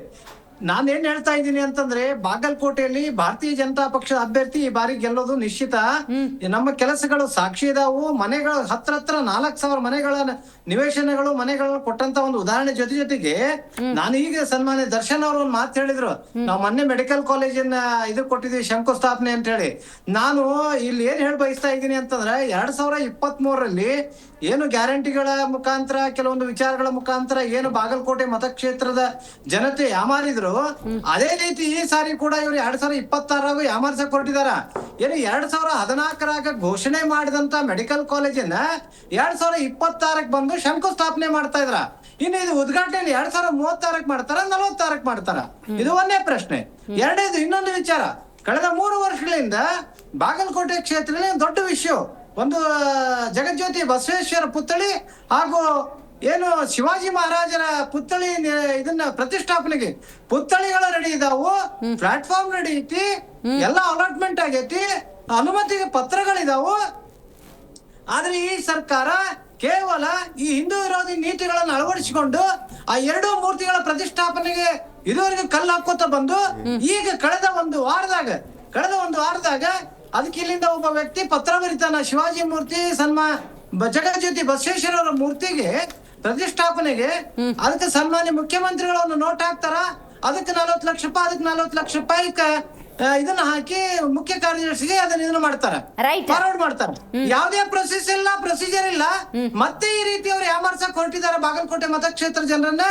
ನಾನೇನ್ ಹೇಳ್ತಾ ಇದ್ದೀನಿ ಅಂತಂದ್ರೆ, ಬಾಗಲಕೋಟೆಯಲ್ಲಿ ಭಾರತೀಯ ಜನತಾ ಪಕ್ಷದ ಅಭ್ಯರ್ಥಿ ಈ ಬಾರಿ ಗೆಲ್ಲೋದು ನಿಶ್ಚಿತ. ನಮ್ಮ ಕೆಲಸಗಳು ಸಾಕ್ಷಿ ಇದಾವು. ಮನೆಗಳು ಹತ್ರ 4,000 ಮನೆಗಳ ನಿವೇಶನಗಳು ಮನೆಗಳನ್ನು ಕೊಟ್ಟಂತ ಒಂದು ಉದಾಹರಣೆ ಜೊತೆಗೆ ನಾನು ಈಗ ಸನ್ಮಾನ್ಯ ದರ್ಶನ್ ಅವರು ಒಂದು ಮಾತು ಹೇಳಿದ್ರು, ನಾವು ಮೊನ್ನೆ ಮೆಡಿಕಲ್ ಕಾಲೇಜಿನ ಇದು ಕೊಟ್ಟಿದ್ವಿ ಶಂಕುಸ್ಥಾಪನೆ ಅಂತ ಹೇಳಿ. ನಾನು ಇಲ್ಲಿ ಏನ್ ಹೇಳಿ ಬಯಸ್ತಾ ಇದ್ದೀನಿ ಅಂತಂದ್ರೆ, 2023ರಲ್ಲಿ ಏನು ಗ್ಯಾರಂಟಿಗಳ ಮುಖಾಂತರ, ಕೆಲವೊಂದು ವಿಚಾರಗಳ ಮುಖಾಂತರ ಏನು ಬಾಗಲಕೋಟೆ ಮತಕ್ಷೇತ್ರದ ಜನತೆ ಯಾಮಾರಿದ್ರು, ಅದೇ ರೀತಿ ಈ ಸಾರಿ ಕೂಡ ಇವರು 2026 ಯಾಮಾರ್ಸಕ್ ಹೊರಟಿದಾರ. ಏನು 2014 ಘೋಷಣೆ ಮಾಡಿದಂತ ಮೆಡಿಕಲ್ ಕಾಲೇಜನ್ನ 2026 ಬಂದು ಶಂಕುಸ್ಥಾಪನೆ ಮಾಡ್ತಾ ಇದ್ರ. ಇನ್ನು ಇದು ಉದ್ಘಾಟನೆ 2036 ಮಾಡ್ತಾರ, 46 ಮಾಡ್ತಾರ? ಇದು ಒಂದೇ ಪ್ರಶ್ನೆ. ಎರಡನೇದು, ಇನ್ನೊಂದು ವಿಚಾರ, ಕಳೆದ 3 ವರ್ಷಗಳಿಂದ ಬಾಗಲಕೋಟೆ ಕ್ಷೇತ್ರದಲ್ಲಿ ದೊಡ್ಡ ವಿಷಯ, ಒಂದು ಜಗಜ್ಯೋತಿ ಬಸವೇಶ್ವರ ಪುತ್ಥಳಿ ಹಾಗೂ ಏನು ಶಿವಾಜಿ ಮಹಾರಾಜರ ಪುತ್ಥಳಿ ಇದನ್ನ ಪ್ರತಿಷ್ಠಾಪನೆಗೆ ಪುತ್ಥಳಿಗಳು ರೆಡಿ ಇದಾವು, ಪ್ಲಾಟ್ಫಾರ್ಮ್ ರೆಡಿ ಐತಿ, ಎಲ್ಲ ಅಲಾಟ್ಮೆಂಟ್ ಆಗೈತಿ, ಅನುಮತಿಗೆ ಪತ್ರಗಳಿದಾವು. ಆದ್ರೆ ಈ ಸರ್ಕಾರ ಕೇವಲ ಈ ಹಿಂದೂ ವಿರೋಧಿ ನೀತಿಗಳನ್ನು ಅಳವಡಿಸಿಕೊಂಡು ಆ 2 ಮೂರ್ತಿಗಳ ಪ್ರತಿಷ್ಠಾಪನೆಗೆ ಇದುವರೆಗೆ ಕಲ್ಲು ಹಾಕೋತ ಬಂದು, ಈಗ ಕಳೆದ ಒಂದು ವಾರದಾಗ ಅದಕ್ಕೆ ಇಲ್ಲಿಂದ ಒಬ್ಬ ವ್ಯಕ್ತಿ ಪತ್ರ ಬರೀತಾನ, ಶಿವಾಜಿ ಮೂರ್ತಿ ಜಗಜ್ಯೋತಿ ಬಸವೇಶ್ವರರ ಮೂರ್ತಿಗೆ ಪ್ರತಿಷ್ಠಾಪನೆಗೆ ಅದಕ್ಕೆ ಸನ್ಮಾನ್ಯ ಮುಖ್ಯಮಂತ್ರಿಗಳು ಒಂದು ನೋಟ್ ಹಾಕ್ತಾರ, ಅದಕ್ಕೆ 40 ಲಕ್ಷ ರೂಪಾಯಿ, ಅದಕ್ಕೆ 40 ಲಕ್ಷ ರೂಪಾಯಿ ಇದನ್ನ ಹಾಕಿ ಮುಖ್ಯ ಕಾರ್ಯದರ್ಶಿಗೆ ಅದನ್ನ ಇದನ್ನ ಮಾಡ್ತಾರೆ, Right. ಫಾರ್ವರ್ಡ್ ಮಾಡ್ತಾರೆ. ಯಾವುದೇ ಪ್ರೊಸೀಜರ್ ಇಲ್ಲ. ಮತ್ತೆ ಈ ರೀತಿ ಅವ್ರು ಯಾಮಾರ್ಸಕ್ ಹೊರಟಿದ್ದಾರೆ ಬಾಗಲಕೋಟೆ ಮತಕ್ಷೇತ್ರ ಜನರನ್ನ.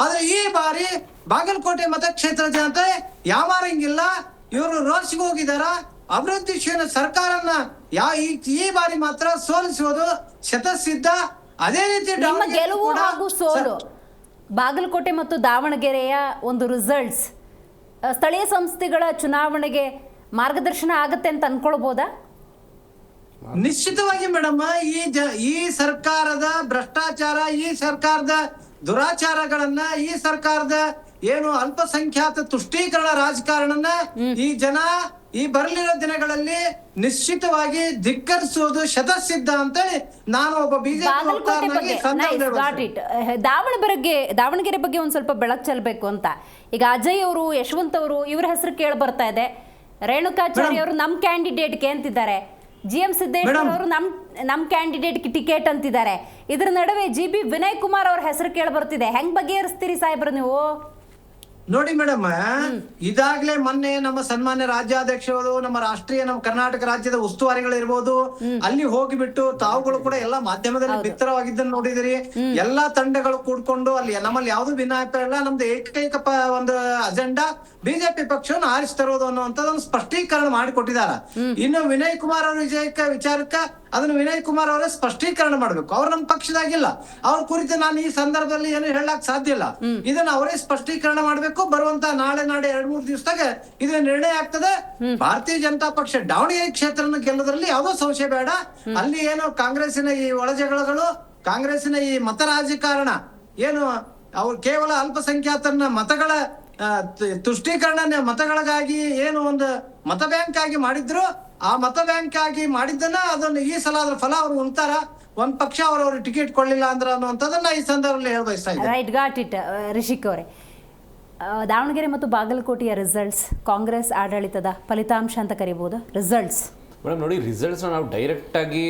ಆದ್ರೆ ಈ ಬಾರಿ ಬಾಗಲಕೋಟೆ ಮತಕ್ಷೇತ್ರ ಜನತೆ ಯಾಮಾರಂಗಿಲ್ಲ. ಇವರು ರೋಡ್ಸ್ಗೆ ಹೋಗಿದಾರ. ಅಭಿವೃದ್ಧಿಶೀಲ ಸರ್ಕಾರನ ಈ ಬಾರಿ ಮಾತ್ರ ಸೋಲಿಸುವುದು ಶತಸಿದ್ಧ. ಅದೇ ರೀತಿ ನಿಮ್ಮ ಗೆಲುವು ಹಾಗೂ ಸೋಲು ಬಾಗಲಕೋಟೆ ಮತ್ತು ದಾವಣಗೆರೆಯ ಒಂದು ರಿಸಲ್ಟ್ಸ್ ಸ್ಥಳೀಯ ಸಂಸ್ಥೆಗಳ ಚುನಾವಣೆಗೆ ಮಾರ್ಗದರ್ಶನ ಆಗತ್ತೆ ಅಂತ ಅನ್ಕೊಳ್ಬೋದಾ? ನಿಶ್ಚಿತವಾಗಿ ಮೇಡಮ್, ಈ ಸರ್ಕಾರದ ಭ್ರಷ್ಟಾಚಾರ, ಈ ಸರ್ಕಾರದ ದುರಾಚಾರಗಳನ್ನ, ಈ ಸರ್ಕಾರದ ಏನು ಅಲ್ಪಸಂಖ್ಯಾತ ತುಷ್ಟೀಕರಣ ರಾಜಕಾರಣನ ಈ ಜನ ಈ ಬರಲಿರೋ ದಿನಗಳಲ್ಲಿ ನಿಶ್ಚಿತವಾಗಿ ಧಿಕ್ಕರಿಸುವುದು ಶತಸಿದ್ಧ ಅಂತೇಳಿ ನಾನು ಒಬ್ಬ ಬಾಗಲಕೋಟೆ ಬಗ್ಗೆ ದಾವಣಗೆರೆ ಬಗ್ಗೆ ಒಂದ್ ಸ್ವಲ್ಪ ಬೆಳಕು ಚೆಲ್ಲಬೇಕು ಅಂತ ಈಗ ಅಜಯ್ ಅವರು, ಯಶವಂತ್ ಅವರು ಇವ್ರ ಹೆಸರು ಕೇಳಿ ಬರ್ತಾ ಇದೆ. ರೇಣುಕಾಚಾರ್ಯ ಅವರು ನಮ್ ಕ್ಯಾಂಡಿಡೇಟ್ಗೆ ಅಂತಿದ್ದಾರೆ. GM ಸಿದ್ದೇಶ್ವರ ಅವರು ನಮ್ ಕ್ಯಾಂಡಿಡೇಟ್ಗೆ ಟಿಕೆಟ್ ಅಂತಿದ್ದಾರೆ. ಇದ್ರ ನಡುವೆ GB ವಿನಯ್ ಕುಮಾರ್ ಅವ್ರ ಹೆಸರು ಕೇಳಿ ಬರ್ತಿದೆ. ಹೆಂಗ್ ಬಗೆಹರಿಸ್ತೀರಿ ಸಾಹೇಬ್ರು ನೀವು? ನೋಡಿ ಮೇಡಮ್, ಇದಾಗ್ಲೇ ಮೊನ್ನೆ ನಮ್ಮ ಸನ್ಮಾನ್ಯ ರಾಜ್ಯಾಧ್ಯಕ್ಷರು, ನಮ್ಮ ನಮ್ಮ ಕರ್ನಾಟಕ ರಾಜ್ಯದ ಉಸ್ತುವಾರಿಗಳು ಇರ್ಬೋದು, ಅಲ್ಲಿ ಹೋಗಿಬಿಟ್ಟು ತಾವುಗಳು ಕೂಡ ಎಲ್ಲಾ ಮಾಧ್ಯಮದಲ್ಲಿ ಬಿತ್ತರವಾಗಿದ್ದನ್ನು ನೋಡಿದಿರಿ. ಎಲ್ಲಾ ತಂಡಗಳು ಕೂಡ್ಕೊಂಡು ಅಲ್ಲಿ ನಮ್ಮಲ್ಲಿ ಯಾವ್ದು ಭಿನ್ನಾಭಿಪ್ರಾಯ ಇಲ್ಲ. ನಮ್ದು ಏಕೈಕ ಒಂದು ಅಜೆಂಡಾ ಬಿಜೆಪಿ ಪಕ್ಷವನ್ನು ಆರಿಸ್ತರೋದು ಅನ್ನುವಂಥದ್ದೊಂದು ಸ್ಪಷ್ಟೀಕರಣ ಮಾಡಿಕೊಟ್ಟಿದಾರ. ಇನ್ನು ವಿನಯ್ ಕುಮಾರ್ ಅವರ ವಿಚಾರಕ್ಕ ಅದನ್ನು ವಿನಯ್ ಕುಮಾರ್ ಅವರೇ ಸ್ಪಷ್ಟೀಕರಣ ಮಾಡ್ಬೇಕು. ಅವ್ರು ನಮ್ಮ ಪಕ್ಷದಾಗಿಲ್ಲ. ಅವ್ರ ಕುರಿತು ನಾನು ಈ ಸಂದರ್ಭದಲ್ಲಿ ಏನು ಹೇಳಕ್ ಸಾಧ್ಯ ಇಲ್ಲ. ಇದನ್ನ ಅವರೇ ಸ್ಪಷ್ಟೀಕರಣ ಮಾಡ್ಬೇಕು. ಬರುವಂತ ನಾಳೆ 2-3 ದಿವಸದಾಗ ಇದು ನಿರ್ಣಯ ಆಗ್ತದೆ. ಭಾರತೀಯ ಜನತಾ ಪಕ್ಷ ದಾವಣಗೆರೆ ಕ್ಷೇತ್ರನ ಗೆಲ್ಲೋದ್ರಲ್ಲಿ ಯಾವುದೋ ಸಂಶಯ ಬೇಡ. ಅಲ್ಲಿ ಏನು ಕಾಂಗ್ರೆಸ್ಸಿನ ಈ ಒಳಜಗಳಗಳು, ಕಾಂಗ್ರೆಸ್ಸಿನ ಈ ಮತ ರಾಜಕಾರಣ ಏನು ಅವ್ರು ಕೇವಲ ಅಲ್ಪಸಂಖ್ಯಾತರನ್ನ ಮತಗಳ ತುಷ್ಟೀಕರಣ ಮತಗಳಿಗಾಗಿ ಏನು ಒಂದು ಮತ ಬ್ಯಾಂಕ್ ಆಗಿ ಮಾಡಿದ್ರು, ಆ ಮತ ಬ್ಯಾಂಕ್ ಆಗಿ ಮಾಡಿದ್ದನ್ನ ಅದನ್ನ ಈ ಸಲ ಅದ್ರ ಫಲ ಅವ್ರು ಉಣ್ತಾರ. ಒಂದ್ ಪಕ್ಷ ಅವ್ರವ್ರ ಟಿಕೆಟ್ ಕೊಡ್ಲಿಲ್ಲ ಅಂದ್ರೆ ಅನ್ನುವಂಥದ್ದನ್ನ ಈ ಸಂದರ್ಭದಲ್ಲಿ ಹೇಳ್ಬಯಸ್ತಾ ಇದ್ದಾರೆ. ರೈಟ್, ಗಾಟ್ ಇಟ್ ರಿಷಿಕ್ ಅವರೇ. ದಾವಣಗೆರೆ ಮತ್ತು ಬಾಗಲಕೋಟೆಯ ರಿಸಲ್ಟ್ಸ್ ಕಾಂಗ್ರೆಸ್ ಆಡಳಿತದ ಫಲಿತಾಂಶ ಅಂತ ಕರಿಬಹುದು. ರಿಸಲ್ಟ್ಸ್ ಮೇಡಮ್ ನೋಡಿ, ರಿಸಲ್ಟ್ಸ್ನ ನಾವು ಡೈರೆಕ್ಟಾಗಿ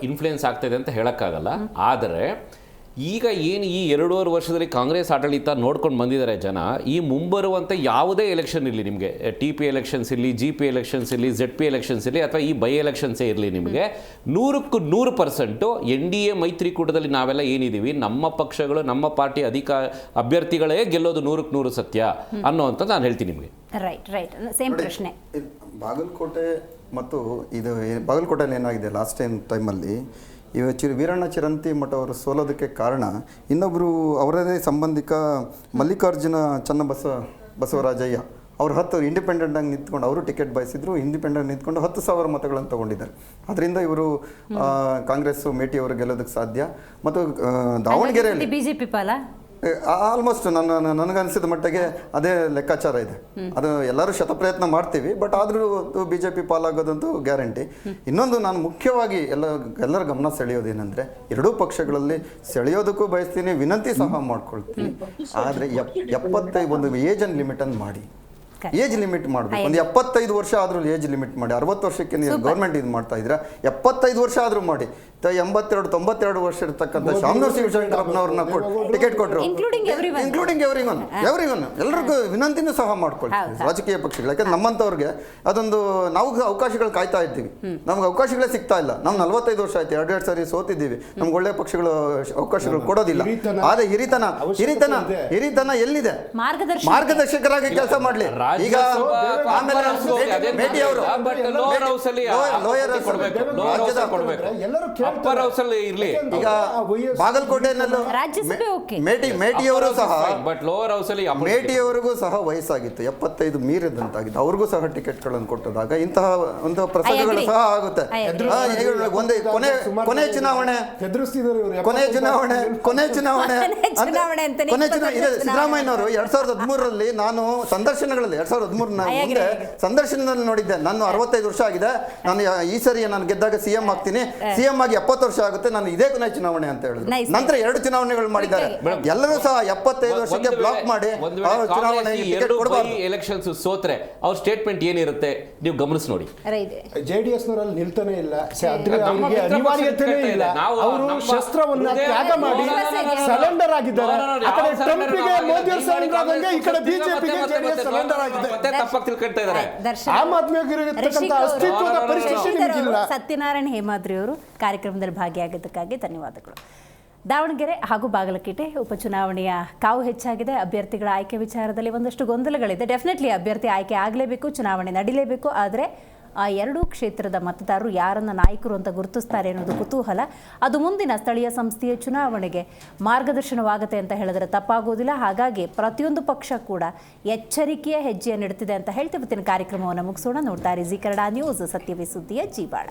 ಇನ್ಫ್ಲುಯೆನ್ಸ್ ಆಗ್ತಾಯಿದೆ ಅಂತ ಹೇಳೋಕ್ಕಾಗಲ್ಲ. ಆದರೆ ಈಗ ಏನು ಈ 2.5 ವರ್ಷದಲ್ಲಿ ಕಾಂಗ್ರೆಸ್ ಆಡಳಿತ ನೋಡ್ಕೊಂಡು ಬಂದಿದ್ದಾರೆ ಜನ, ಈ ಮುಂಬರುವಂಥ ಯಾವುದೇ ಎಲೆಕ್ಷನ್ ಇರಲಿ, ನಿಮಗೆ TP ಎಲೆಕ್ಷನ್ಸ್ ಇರಲಿ, GP ಎಲೆಕ್ಷನ್ಸ್ ಇರಲಿ, ZP ಎಲೆಕ್ಷನ್ಸ್ ಇರಲಿ, ಅಥವಾ ಈ ಬೈ ಎಲೆಕ್ಷನ್ಸೇ ಇರಲಿ, ನಿಮಗೆ 100% NDA ಮೈತ್ರಿಕೂಟದಲ್ಲಿ ನಾವೆಲ್ಲ ಏನಿದ್ದೀವಿ, ನಮ್ಮ ಪಕ್ಷಗಳು, ನಮ್ಮ ಪಾರ್ಟಿ ಅಭ್ಯರ್ಥಿಗಳೇ ಗೆಲ್ಲೋದು 100% ಸತ್ಯ ಅನ್ನೋವಂಥದ್ದು ನಾನು ಹೇಳ್ತೀನಿ ನಿಮಗೆ. ರೈಟ್ ಸೇಮ್ ಪ್ರಶ್ನೆ. ಬಾಗಲಕೋಟೆ ಮತ್ತು ಇದು ಬಾಗಲಕೋಟೆಯಲ್ಲಿ ಏನಾಗಿದೆ ಲಾಸ್ಟ್ ಟೈಮಲ್ಲಿ ವೀರಣ್ಣ ಚಿರಂತಿ ಮಠ ಅವರು ಸೋಲೋದಕ್ಕೆ ಕಾರಣ ಇನ್ನೊಬ್ಬರು ಅವರದೇ ಸಂಬಂಧಿಕ ಮಲ್ಲಿಕಾರ್ಜುನ ಬಸವರಾಜಯ್ಯ ಅವರು 10 ಇಂಡಿಪೆಂಡೆಂಟಾಗಿ ನಿಂತ್ಕೊಂಡು ಅವರು ಟಿಕೆಟ್ ಬಯಸಿದ್ರು. ಇಂಡಿಪೆಂಡೆಂಟ್ ನಿಂತ್ಕೊಂಡು 10,000 ಮತಗಳನ್ನು ತೊಗೊಂಡಿದ್ದಾರೆ. ಅದರಿಂದ ಇವರು ಕಾಂಗ್ರೆಸ್ ಮೇಟಿ ಅವರು ಗೆಲ್ಲೋದಕ್ಕೆ ಸಾಧ್ಯ. ಮತ್ತು ದಾವಣಗೆರೆಯಲ್ಲಿ ಬಿಜೆಪಿ ಪಾಲ ಆಲ್ಮೋಸ್ಟ್ ನನಗನ್ಸಿದ ಮಟ್ಟಿಗೆ ಅದೇ ಲೆಕ್ಕಾಚಾರ ಇದೆ. ಅದು ಎಲ್ಲರೂ ಶತಪ್ರಯತ್ನ ಮಾಡ್ತೀವಿ, ಬಟ್ ಆದರೂ BJP ಪಾಲಾಗೋದಂತೂ ಗ್ಯಾರಂಟಿ. ಇನ್ನೊಂದು ನಾನು ಮುಖ್ಯವಾಗಿ ಎಲ್ಲರ ಗಮನ ಸೆಳೆಯೋದೇನೆಂದರೆ, ಎರಡೂ ಪಕ್ಷಗಳಲ್ಲಿ ಸೆಳೆಯೋದಕ್ಕೂ ಬಯಸ್ತೀನಿ, ವಿನಂತಿ ಸಹ ಮಾಡ್ಕೊಳ್ತೀನಿ. ಆದರೆ 75 ಒಂದು ಏಜ್ ಲಿಮಿಟನ್ನು ಮಾಡಿ, ಏಜ್ ಲಿಮಿಟ್ ಮಾಡಬೇಕು. ಒಂದು 75 ವರ್ಷ ಆದ್ರೂ ಏಜ್ ಲಿಮಿಟ್ ಮಾಡಿ. 60 ವರ್ಷಕ್ಕೆ ನೀವು ಗೌರ್ಮೆಂಟ್ ಇದು ಮಾಡ್ತಾ ಇದ್ದೀರಾ, 75 ವರ್ಷ ಆದ್ರೂ ಮಾಡಿ. 82-92 ವರ್ಷ ಇರ್ತಕ್ಕಂಥ ಶಾಮನೂರ್ ಶಿವಶಂಕರಪ್ಪನವ್ರನ್ನ ಟಿಕೆಟ್ ಕೊಟ್ಟರು, ಇನ್ಕ್ಲೂಡಿಂಗ್ ಎವ್ರಿವನ್ ಎಲ್ಲರಿಗೂ ವಿನಂತಿನೂ ಸಹ ಮಾಡ್ಕೊಳ್ತೀವಿ ರಾಜಕೀಯ ಪಕ್ಷಗಳು. ಯಾಕಂದ್ರೆ ನಮ್ಮಂಥವ್ರಿಗೆ ಅದೊಂದು ನಾವು ಅವಕಾಶಗಳು ಕಾಯ್ತಾ ಇದ್ದೀವಿ, ನಮ್ಗೆ ಅವಕಾಶಗಳೇ ಸಿಗ್ತಾ ಇಲ್ಲ. ನಾವು 45 ವರ್ಷ ಆಯ್ತು, 2 ಸಾರಿ ಸೋತಿದ್ದೀವಿ, ನಮ್ಗೆ ಒಳ್ಳೆ ಪಕ್ಷಗಳು ಅವಕಾಶಗಳು ಕೊಡೋದಿಲ್ಲ. ಆದ್ರೆ ಹಿರಿತನ ಎಲ್ಲಿದೆ? ಮಾರ್ಗದರ್ಶಕರಾಗಿ ಕೆಲಸ ಮಾಡ್ಲಿ. ಈಗ ಮೇಟಿ ಅವರು ಈಗ ಬಾಗಲಕೋಟೆನಲ್ಲೂ ಮೇಟಿಯವರು ಸಹ ಮೇಟಿಯವರಿಗೂ ಸಹ ವಯಸ್ಸಾಗಿತ್ತು, 75 ಮೀರಿದಂತಾಗಿತ್ತು. ಅವ್ರಿಗೂ ಸಹ ಟಿಕೆಟ್ಗಳನ್ನು ಕೊಟ್ಟದಾಗ ಇಂತಹ ಒಂದು ಪ್ರಸಂಗಗಳು ಸಹ ಆಗುತ್ತೆ. ಕೊನೆ ಚುನಾವಣೆ ಸಿದ್ದರಾಮಯ್ಯನವರು 2013ರಲ್ಲಿ ನಾನು ಸಂದರ್ಶನಗಳಲ್ಲಿ 2013 ಮುಂದೆ ಸಂದರ್ಶನದಲ್ಲಿ ನೋಡಿದ್ದೆ. ನಾನು 65 ವರ್ಷ ಆಗಿದೆ, ನಾನು ಈ ಸರಿ ನಾನು ಗೆದ್ದಾಗ CM ಆಗ್ತೀನಿ, CM ಆಗಿ 70 ವರ್ಷ ಆಗುತ್ತೆ, ನಾನು ಇದೇ ಕೊನೆ ಚುನಾವಣೆ ಅಂತ ಹೇಳಿದ್ರು. ನಂತರ 2 ಚುನಾವಣೆಗಳು ಮಾಡಿದ್ದಾರೆ. ಎಲ್ಲರೂ ಸಹ 75 ವರ್ಷಕ್ಕೆ ಬ್ಲಾಕ್ ಮಾಡಿ ಚುನಾವಣೆ ಟಿಕೆಟ್ ಕೊಡಬಾರ್ದು. ಎಲೆಕ್ಷನ್ಸ್ ಸೋತ್ರೆ ಅವ್ರ ಸ್ಟೇಟ್ಮೆಂಟ್ ಏನಿರುತ್ತೆ ನೀವು ಗಮನಿಸಿ ನೋಡಿ. JDS ನವರಲ್ಲಿ ನಿಲ್ತಾನೆ ಇಲ್ಲ, ಅವರಿಗೆ ಅನಿವಾರ್ಯತೆನೇ ಇಲ್ಲ. ಅವರು ಶಸ್ತ್ರವನ್ನ ತ್ಯಾಗ ಮಾಡಿ ಸರೆಂಡರ್ ಆಗಿದ್ದಾರೆ. ಆ ಕಡೆ ಟ್ರಂಪ್ಗೆ ಮೋದಿ ಸರೆಂಡರ್ ಆದಂಗೆ ಈ ಕಡೆ ಬಿಜೆಪಿಗೆ JDS ಸರೆಂಡರ್ ಆಗಿದೆ. ತಪ್ಪಾಗಿ ತಿಳ್ಕೊಳ್ತಾ ಇದ್ದಾರೆ. ಆಮ್ ಆದ್ಮಿಗಿರತಕ್ಕಂತ ಅಸ್ತಿತ್ವದ ಪರಿಸ್ಥಿತಿ ನಿಮಗಿಲ್ಲ. ಸತ್ಯನಾರಾಯಣ ಹೇಮಾದ್ರಿ ಅವರು ಕಾರ್ಯಕ್ರಮದಲ್ಲಿ ಭಾಗಿಯಾಗಿದ್ದಕ್ಕಾಗಿ ಧನ್ಯವಾದಗಳು. ದಾವಣಗೆರೆ ಹಾಗೂ ಬಾಗಲಕೋಟೆ ಉಪಚುನಾವಣೆಯ ಕಾವು ಹೆಚ್ಚಾಗಿದೆ. ಅಭ್ಯರ್ಥಿಗಳ ಆಯ್ಕೆ ವಿಚಾರದಲ್ಲಿ ಒಂದಷ್ಟು ಗೊಂದಲಗಳಿದೆ. ಡೆಫಿನೆಟ್ಲಿ ಅಭ್ಯರ್ಥಿ ಆಯ್ಕೆ ಆಗಲೇಬೇಕು, ಚುನಾವಣೆ ನಡೀಲೇಬೇಕು. ಆದರೆ ಆ ಎರಡೂ ಕ್ಷೇತ್ರದ ಮತದಾರರು ಯಾರನ್ನ ನಾಯಕರು ಅಂತ ಗುರುತಿಸ್ತಾರೆ ಅನ್ನೋದು ಕುತೂಹಲ. ಅದು ಮುಂದಿನ ಸ್ಥಳೀಯ ಸಂಸ್ಥೆಯ ಚುನಾವಣೆಗೆ ಮಾರ್ಗದರ್ಶನವಾಗುತ್ತೆ ಅಂತ ಹೇಳಿದ್ರೆ ತಪ್ಪಾಗೋದಿಲ್ಲ. ಹಾಗಾಗಿ ಪ್ರತಿಯೊಂದು ಪಕ್ಷ ಕೂಡ ಎಚ್ಚರಿಕೆಯ ಹೆಜ್ಜೆಯನ್ನು ಇಡ್ತಿದೆ ಅಂತ ಹೇಳ್ತೀವಿ. ಇವತ್ತಿನ ಕಾರ್ಯಕ್ರಮವನ್ನು ಮುಗಿಸೋಣ. ನೋಡ್ತಾ ಇರಿ ಜಿ ಕನ್ನಡ ನ್ಯೂಸ್, ಸತ್ಯವೇ ಸುದ್ದಿಯ ಜೀವಾಳ.